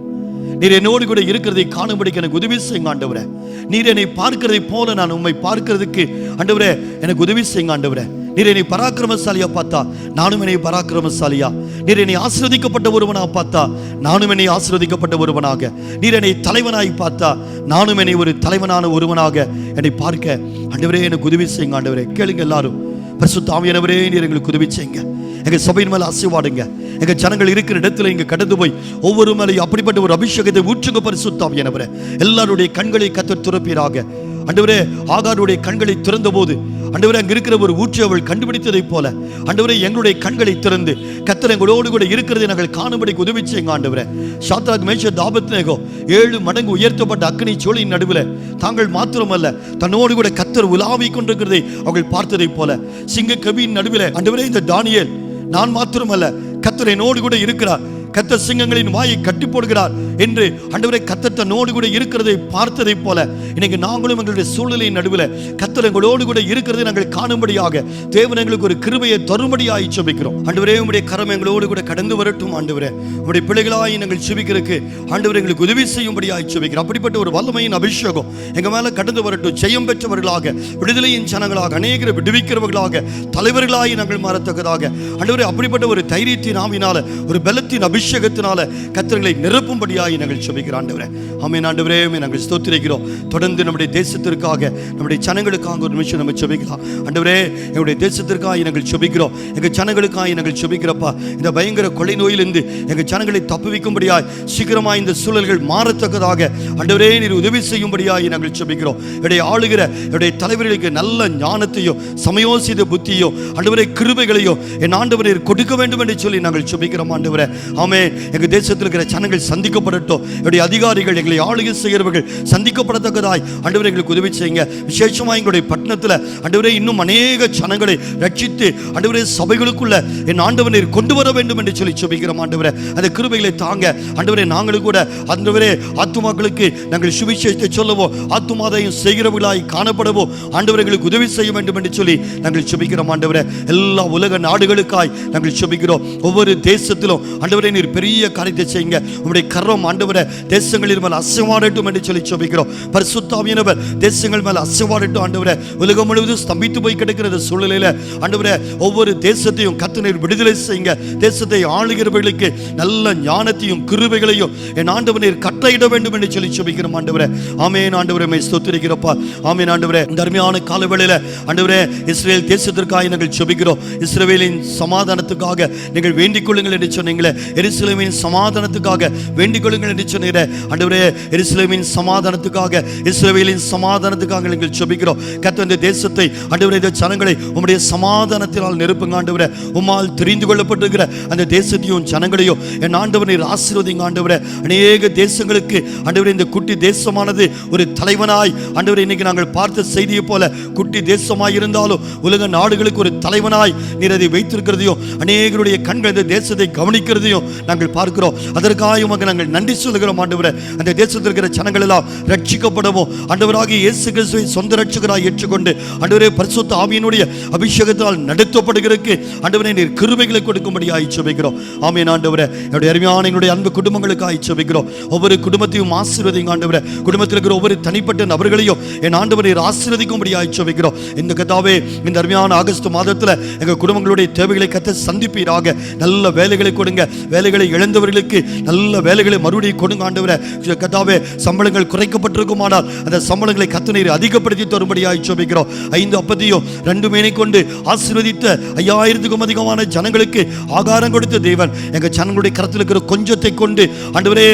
நீர் என்னோடு கூட இருக்கிறதை காணும்படிக்கு எனக்கு உதவி செய்யுங்க ஆண்டவரே. நீர் என்னை பார்க்கிறதை போல நான் உம்மை பார்க்கிறதுக்கு ஆண்டவரே எனக்கு உதவி செய்யுங்க ஆண்டவரே. நீர் என்னை பராக்கிரமசாலியா பார்த்தா நானும் என்னை பராக்கிரமசாலியா, நீர் என்னை ஆசீர்வதிக்கப்பட்ட ஒருவனாக பார்த்தா நானும் என்னை ஆசீர்வதிக்கப்பட்ட ஒருவனாக, நீர் என்னை தலைவனாய் பார்த்தா நானும் என்னை ஒரு தலைவனான ஒருவனாக என்னை பார்க்க ஆண்டவரே எனக்கு உதவி செய்யுங்க ஆண்டவரே. கேளுங்க எல்லாரும். பரிசுத்த ஆவியானவரே நீர் எங்களுக்கு உதவி செய்யுங்க. எங்க சபையின் மேல ஆசீர்வாடுங்க. எங்க ஜனங்கள் இருக்கிற இடத்துல இங்க கடந்து போய் ஒவ்வொரு மேலையும் அப்படிப்பட்ட ஒரு அபிஷேகத்தை ஊற்றுங்க பரிசுத்த ஆவியானவரே. எல்லாருடைய கண்களை கர்த்தர் திறப்பீராக ஆண்டவரே. ஆகாருடைய கண்களை திறந்த போது ஆண்டவரே அங்க இருக்கிற ஒரு ஊற்று அவள் கண்டுபிடித்ததை போல ஆண்டவரே எங்களுடைய கண்களை திறந்து கர்த்தர் எங்களோடு கூட இருக்கிறதை நாங்கள் காணும்படிக்கு உதவி செய்யுங்க ஆண்டவரே. சாத்ராக் மேஷக் ஆபேத்நேகோ 7 மடங்கு உயர்த்தப்பட்ட அக்கினி சூளையின் நடுவில் தாங்கள் மாத்திரமல்ல தன்னோடு கூட கர்த்தர் உலாவி கொண்டிருக்கிறதை அவர்கள் பார்த்ததை போல சிங்க கவியின் நடுவில் ஆண்டவரே இந்த தானியேல் நான் மாத்திரமல்ல கர்த்தர் என்னோடு கூட இருக்கிறார், கர்த்தர் சிங்கங்களின் வாயை கட்டி போடுகிறார் என்று ஆண்டவரே கர்த்தர் தன்னோடு கூட இருக்கிறதை பார்த்ததை போல இன்னைக்கு நாங்களும் எங்களுடைய சூழ்நிலையின் நடுவில் கர்த்தர் எங்களோடு கூட இருக்கிறதை நாங்கள் காணும்படியாக தேவன் எங்களுக்கு ஒரு கிருபையை தரும்படியாய் ஜெபிக்கிறோம். ஆண்டவரே உம்முடைய கரம் எங்களோடு கூட கடந்து வரட்டும். ஆண்டவரே உம்முடைய பிள்ளைகளாய் நாங்கள் ஜெபிக்கிறதுக்கு ஆண்டவரே எங்களுக்கு உதவி செய்யும்படியாய் ஜெபிக்கிறோம். அப்படிப்பட்ட ஒரு வல்லமையின் அபிஷேகம் எங்க மேல கடந்து வரட்டும். ஜெயம் பெற்றவர்களாக, விடுதலையின் ஜனங்களாக, அநேகரை விடுவிக்கிறவர்களாக, தலைவர்களாய் நாங்கள் மாறத்தக்கதாக ஆண்டவரே அப்படிப்பட்ட ஒரு தைரியத்தின் ஆவினால, ஒரு பலத்தின் அபிஷேகத்தினால கர்த்தர்களை நிரப்பும்படியாய் நாங்கள் ஜெபிக்கிறோம். ஆண்டவரே ஆமென். ஆண்டவரே நாங்கள் ஸ்தோத்திரிக்கிறோம். தொடர்ந்து நம்முடைய தேசத்திற்காக, நம்முடைய ஜனங்களுக்காக ஒரு நிமிஷம் நம்ம ஜெபிக்கலாம். ஆண்டவரே எங்களுடைய தேசத்திற்காக நாங்கள் ஜெபிக்கிறோம். எங்க ஜனங்களுக்காக நாங்கள் ஜெபிக்கிறப்பா. இந்த பயங்கர கொலை நோயிலிருந்து எங்க ஜனங்களை தப்புவிக்கும்படியாய் சீக்கிரமாய் இந்த சூழல்கள் மாறத்தக்கதாக ஆண்டவரே நீர் உதவி செய்யும்படியாய் நாங்கள் ஜெபிக்கிறோம். என்னுடைய ஆளுகிற என்னுடைய தலைவர்களுக்கு நல்ல ஞானத்தையும் சமயோசித புத்தியும் ஆண்டவரே கிருபைகளையும் என் ஆண்டவரே கொடுக்க வேண்டும் என்று சொல்லி நாங்கள் ஜெபிக்கிறோம். ஆண்டவரே ஆமென். எங்க தேசத்தில் இருக்கிற ஜனங்கள் சந்திக்கப்படட்டும். என்னுடைய அதிகாரிகள், எங்களை ஆளுகை செய்கிறவர்கள் சந்திக்கப்படத்தக்கதாய் ஆண்டவரே எங்களுக்கு உதவி செய்யுங்க. விசேஷமாக எங்களுடைய பட்டணத்தில் ஆண்டவரே இன்னும் அநேக ஜனங்களை ரட்சித்து ஆண்டவரே சபைகளுக்குள்ள என் ஆண்டவரை கொண்டு வர வேண்டும் என்று சொல்லி ஜெபிக்கிறோம். ஆண்டவரே அந்த கிருபைகளை தாங்க ஆண்டவரே. நாங்களும் கூட ஆண்டவரே ஆத்துமாக்களுக்கு நாங்கள் சுவிசேஷத்தை சொல்லவும் ஆத்துமாதையும் செய்கிறவர்களாய் காணப்படவும் ஆண்டவரை எங்களுக்கு உதவி செய்ய வேண்டும் என்று சொல்லி நாங்கள் ஜெபிக்கிறோம். ஆண்டவரே எல்லா உலக நாடுகளுக்காய் நாங்கள் ஜெபிக்கிறோம். ஒவ்வொரு தேசத்திலும் ஆண்டவரே நீர் பெரிய காரியத்தை செய்யுங்க. உம்முடைய கரம் ஆண்டவரே தேசங்களின் மேல் அசைவாடட்டும் என்று சொல்லி ஜெபிக்கிறோம். பரிசுத்த ஆவியானவர் தேசங்கள் மேல் அசைவாடட்டும். ஆண்டவரே உலகம் முழுவதும் ஸ்தம்பித்து போய் கிடக்கிற சூழ்நிலையில ஆண்டவரே ஒவ்வொரு தேசத்தையும் கர்த்தர் விடுதலை செய்யுங்க. தேசத்தை ஆளுகிறவர்களுக்கு நல்ல ஞானத்தையும் கிருபைகளையும் என் ஆண்டவரை கட்டளையிட வேண்டும் என்று சொல்லி ஜெபிக்கிறோம். ஆண்டவரே ஆமென். ஆண்டவரே மை ஸ்தோத்திரிக்கிறப்பா. ஆமென். ஆண்டவரே இந்த அருமையான காலவேளையில ஆண்டவரே இஸ்ரவேல் தேசத்திற்காக நாங்கள் ஜெபிக்கிறோம். இஸ்ரவேலின் சமாதானத்துக்காக நீங்கள் வேண்டிக் கொள்ளுங்கள் என்று சொன்னீங்களே. எருசலேமின் சமாதானத்துக்காக வேண்டிக் கொள்ளுங்கள் என்று சொன்னீரே. ஆண்டவரே எருசலேமின் சமாதானத்துக்காக, இஸ்ரவேலின் சமாதானத்துக்காக நாங்கள் ஜெபிக்கிறோம். கர்த்தர் இந்த தேசத்தை ஆண்டவரே இந்த ஜனங்களை உம்முடைய சமாதானத்தினால் நிரப்புங்க. ஆண்டவரே உம்மால் தெரிந்து கொள்ளப்பட்டிருக்கிற அந்த தேசத்தையும் ஜனங்களையும் என் ஆண்டவரை ஆசீர்வதிங்க. ஆண்டவரே அநேக தேசங்களுக்கு ஆண்டவரே இந்த குட்டி தேசமானது ஒரு தலைவனாய் ஆண்டவரே இன்னைக்கு நாங்கள் பார்த்த செய்தியை போல குட்டி தேசமாய் இருந்தாலும் உலக நாடுகளுக்கு ஒரு தலைவனாய் நீர் அதை வைத்திருக்கிறதையும் அநேகருடைய கண்கள் இந்த தேசத்தை கவனிக்கிறதையும் நாங்கள் பார்க்கிறோம். அதற்காக உமக்கு நாங்கள் நன்றி சொல்கிறோம். ஆண்டவரே அந்த தேசத்தில் இருக்கிற ஜனங்கள் எல்லாம் ரட்சிக்கப்படவும் ஆண்டவராகிய இயேசு கிறிஸ்துவை சொந்த ரட்சகராய் ஏற்றுக்கொண்டு ஆண்டவரே பரிசுத்த ஆவியினுடைய அபிஷேகத்தால் நடத்தப்படுகிறதுக்கு ஆண்டவரே நீர் கிருபைகளை கொடுக்கும்படியாய் ஜெபிக்கிறோம். ஆமென். ஆண்டவரே என்னுடைய அருமையான எங்களுடைய அன்பு குடும்பங்களுக்காய் ஜெபிக்கிறோம். ஒவ்வொரு குடும்பத்தையும் ஆசீர்வதிங்க. ஆண்டவரே குடும்பத்தில் இருக்கிற ஒவ்வொரு தனிப்பட்ட நபர்களையும் என் ஆண்டவரை ஆசீர்வதிக்கும்படியாய் ஜெபிக்கிறோம். இந்த கர்த்தாவே இந்த அருமையான ஆகஸ்ட் மாதத்தில் எங்கள் குடும்பங்களுடைய தேவைகளை கர்த்தர் சந்திப்பீராக. நல்ல வேலைகளை கொடுங்க. வேலைகளை இழந்தவர்களுக்கு நல்ல வேலைகளை மறுபடியும் கொடுங்க. ஆண்டவரே கர்த்தாவே சம்பளங்கள் குறைக்கப்பட்டிருக்குமானால் அந்த சம்பளங்களை கர்த்தர் நீர் அதிகப்படுத்தி தரும்படியாய் ஜெபிக்கிறோம். 5 அப்பத்தையும் 2 மீனை கொண்டு ஆசீர்வதித்த 5000க்கும் அதிகமான ஜனங்களுக்கு ஆகாரம் கொடுத்த தேவன் எங்க ஜனங்களுடைய கரத்தில் இருக்கிற கொஞ்சத்தை கொண்டு ஆண்டவரே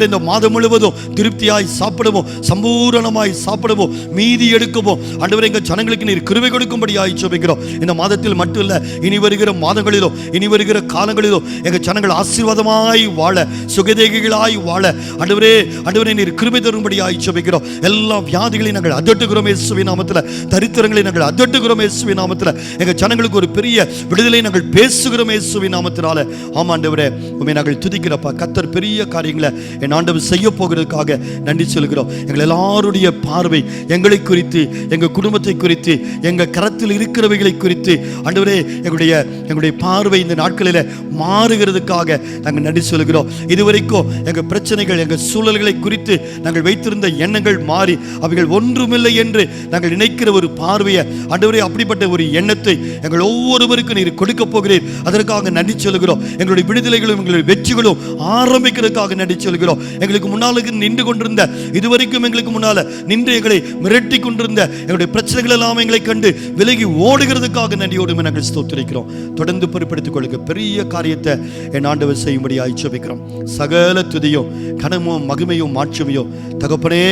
இந்த மாதம் முழுவதும் திருப்தியாய் சாப்பிடவும் சம்பூரணமாய் சாப்பிடவும் மீதி எடுக்கவும் ஆண்டவரே எங்க ஜனங்களுக்கு நீர் கிருபை கொடுக்கும்படியாய் ஜெபிக்கிறோம். இந்த மாதத்தில் மட்டும் இல்ல, இனி வருகிற மாதங்களிலும் இனி வருகிற காலங்களிலும் எங்க ஜனங்கள் ஆசீர்வாதமாய் வாழ, சுகதேகிகளாய் வாழ ஆண்டவரே நீர் கிருபை தரும்படியாய் ஜெபிக்கிறோம். எல்லா வியாதிகளையும் நாங்கள் அதட்டுகிறோம் இயேசுவின் நாமத்தில். தரித்திரங்களை நாங்கள் அதட்டுகிறோம் இயேசுவின் நாமத்தில். எங்க ஜனங்களுக்கு ஒரு பெரிய விடுதலை நாங்கள் பேசுகிறோம் இயேசுவின் நாமத்தினால. ஆமா ஆண்டவரே உம்மை நாங்கள் துதிக்கிறப்பா. கர்த்தர் பெரிய காரியங்களை என் ஆண்டவர் செய்ய போகிறதுக்காக நன்றி சொல்கிறோம். எங்கள் எல்லாருடைய பார்வை எங்களை குறித்து, எங்க குடும்பத்தை குறித்து, எங்க கரத்தில் இருக்கிறவைகளை குறித்து ஆண்டவரே எங்களுடைய பார்வை இந்த நாட்களில் மாறுகிறதுக்காக நாங்கள் நன்றி சொல்கிறோம். இதுவரைக்கும் எங்க பிரச்சனைகள், எங்க சூழல்களை குறித்து நாங்கள் வைத்திருந்த எண்ணங்கள் மாறி அவைகள் ஒன்றுமில்லை என்று நாங்கள் நினைக்கிற ஒரு பார்வையை ஆண்டவரே அப்படிப்பட்ட ஒரு எண்ணத்தை எங்கள் ஒவ்வொருவருக்கும் நீர் கொடுக்க போகிறீர். அதற்காக நன்றி சொல்கிறோம். எங்களுடைய விடுதலைகளும் எங்களுடைய வெற்றிகளும் ஆரம்பிக்கிறதுக்காக நன்றி சொல்கிறோம். எங்களுக்கு முன்னாலுக்கு நின்று கொண்டிருந்த, இதுவரைக்கும் எங்களுக்கு முன்னால நின்று எங்களை மிரட்டி கொண்டிருந்த எங்களுடைய பிரச்சனைகள் எல்லாம் எங்களை கண்டு விலகி ஓடுகிறதுக்காக நன்றியோடு நாங்கள் ஸ்தோத்திரிக்கிறோம். தொடர்ந்து பொறுப்படுத்திக் கொள்ளுங்க. பெரிய காரியத்தை என் ஆண்டவர் செய்யும்படியாய் ஜெபிக்கிறோம். சகல துதியும் கனமும் மகிமையும் மாட்சிமையும் தகப்பனே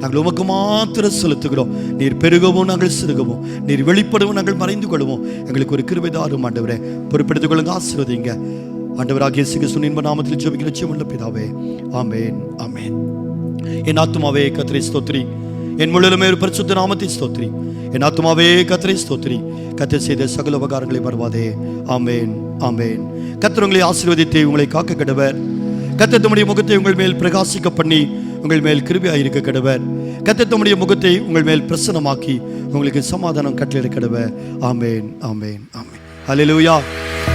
நாங்கள் உமக்கு மாத்திரம் செலுத்துகிறோம். நீர் பெருகவும் நாங்கள் சிறுகவும், நீர் வெளிப்படவும் நாங்கள் மறைந்து கொள்வோம். எங்களுக்கு ஒரு கிருபை தாரும் ஆண்டவரே. பொறுப்படுத்திக் கொள்ளுங்க, ஆசீர்வதிங்க. ஆண்டவராகிய இயேசு கிறிஸ்துவின் இன்ப நாமத்தில் ஜெபிக்கிற ஜீவனுள்ள பிதாவே, ஆமென் ஆமென். என் ஆத்துமாவே கர்த்தரை ஸ்தோத்திரி, என் முழுமே ஒரு பரிசுத்த நாமத்தை ஸ்தோத்திரி. என் ஆத்துமாவே கர்த்தரை ஸ்தோத்திரி, கர்த்தர் செய்த சகல உபகாரங்களை மறவாதே. ஆமேன், ஆமேன். கர்த்தர் உங்களை ஆசீர்வதித்து உங்களை காக்க கடவர். கர்த்தர் தம்முடைய முகத்தை உங்கள் மேல் பிரகாசிக்க பண்ணி உங்கள் மேல் கிருபையாயிருக்க கடவர். கர்த்தர் தம்முடைய முகத்தை உங்கள் மேல் பிரசன்னமாக்கி உங்களுக்கு சமாதானம் கட்டளையிட கடவர். ஆமேன், ஆமேன், ஆமேன். ஹல்லேலூயா.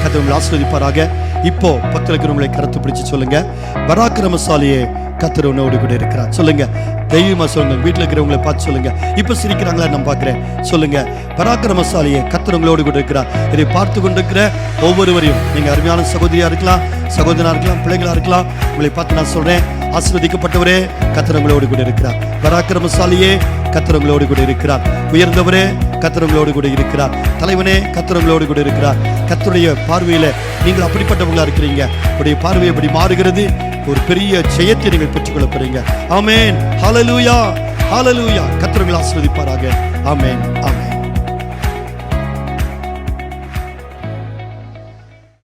கர்த்தர் உங்களை ஆசீர்வதிப்பாராக. இப்போ பக்கத்துல இருக்கிறவங்களை கருத்து பிடிச்சு சொல்லுங்க, பராக்கிரமசாலியே கர்த்தர் உன்னோடு கூட இருக்கிறார். சொல்லுங்க, தைரியமா சொல்லுங்க. வீட்டில் இருக்கிறவங்களை பார்த்து சொல்லுங்க. இப்போ சிரிக்கிறாங்களா நான் பார்க்குறேன். சொல்லுங்க, பராக்கிரமசாலியே கர்த்தர் உங்களோடு கூட இருக்கிறார். இதை பார்த்து கொண்டிருக்கிற ஒவ்வொருவரையும், நீங்கள் அருமையான சகோதரியா இருக்கலாம், சகோதரனா இருக்கலாம், பிள்ளைகளா இருக்கலாம், உங்களை பார்த்து நான் சொல்றேன், ஆசீர்வதிக்கப்பட்டவரே கர்த்தர் உங்களோடு கூட இருக்கிறார். பராக்கிரமசாலியே கர்த்தர் உங்களோடு கூட இருக்கிறார். உயர்ந்தவரே கர்த்தர் உங்களோடு கூட இருக்கிறார். தலைவனே கர்த்தர் உங்களோடு கூட இருக்கிறார். கர்த்தருடைய பார்வையில நீங்கள் அப்படிப்பட்டவங்களா இருக்கிறீங்க. உடைய பார்வை எப்படி மாறுகிறது? ஒரு பெரிய ஜெயத்தை நீங்கள் பெற்றுக்கொள்ள போறீங்க. ஆமென், ஹல்லேலூயா, ஹல்லேலூயா. கர்த்தர் உங்களை ஆசீர்வதிப்பாராக. ஆமென், ஆமென்.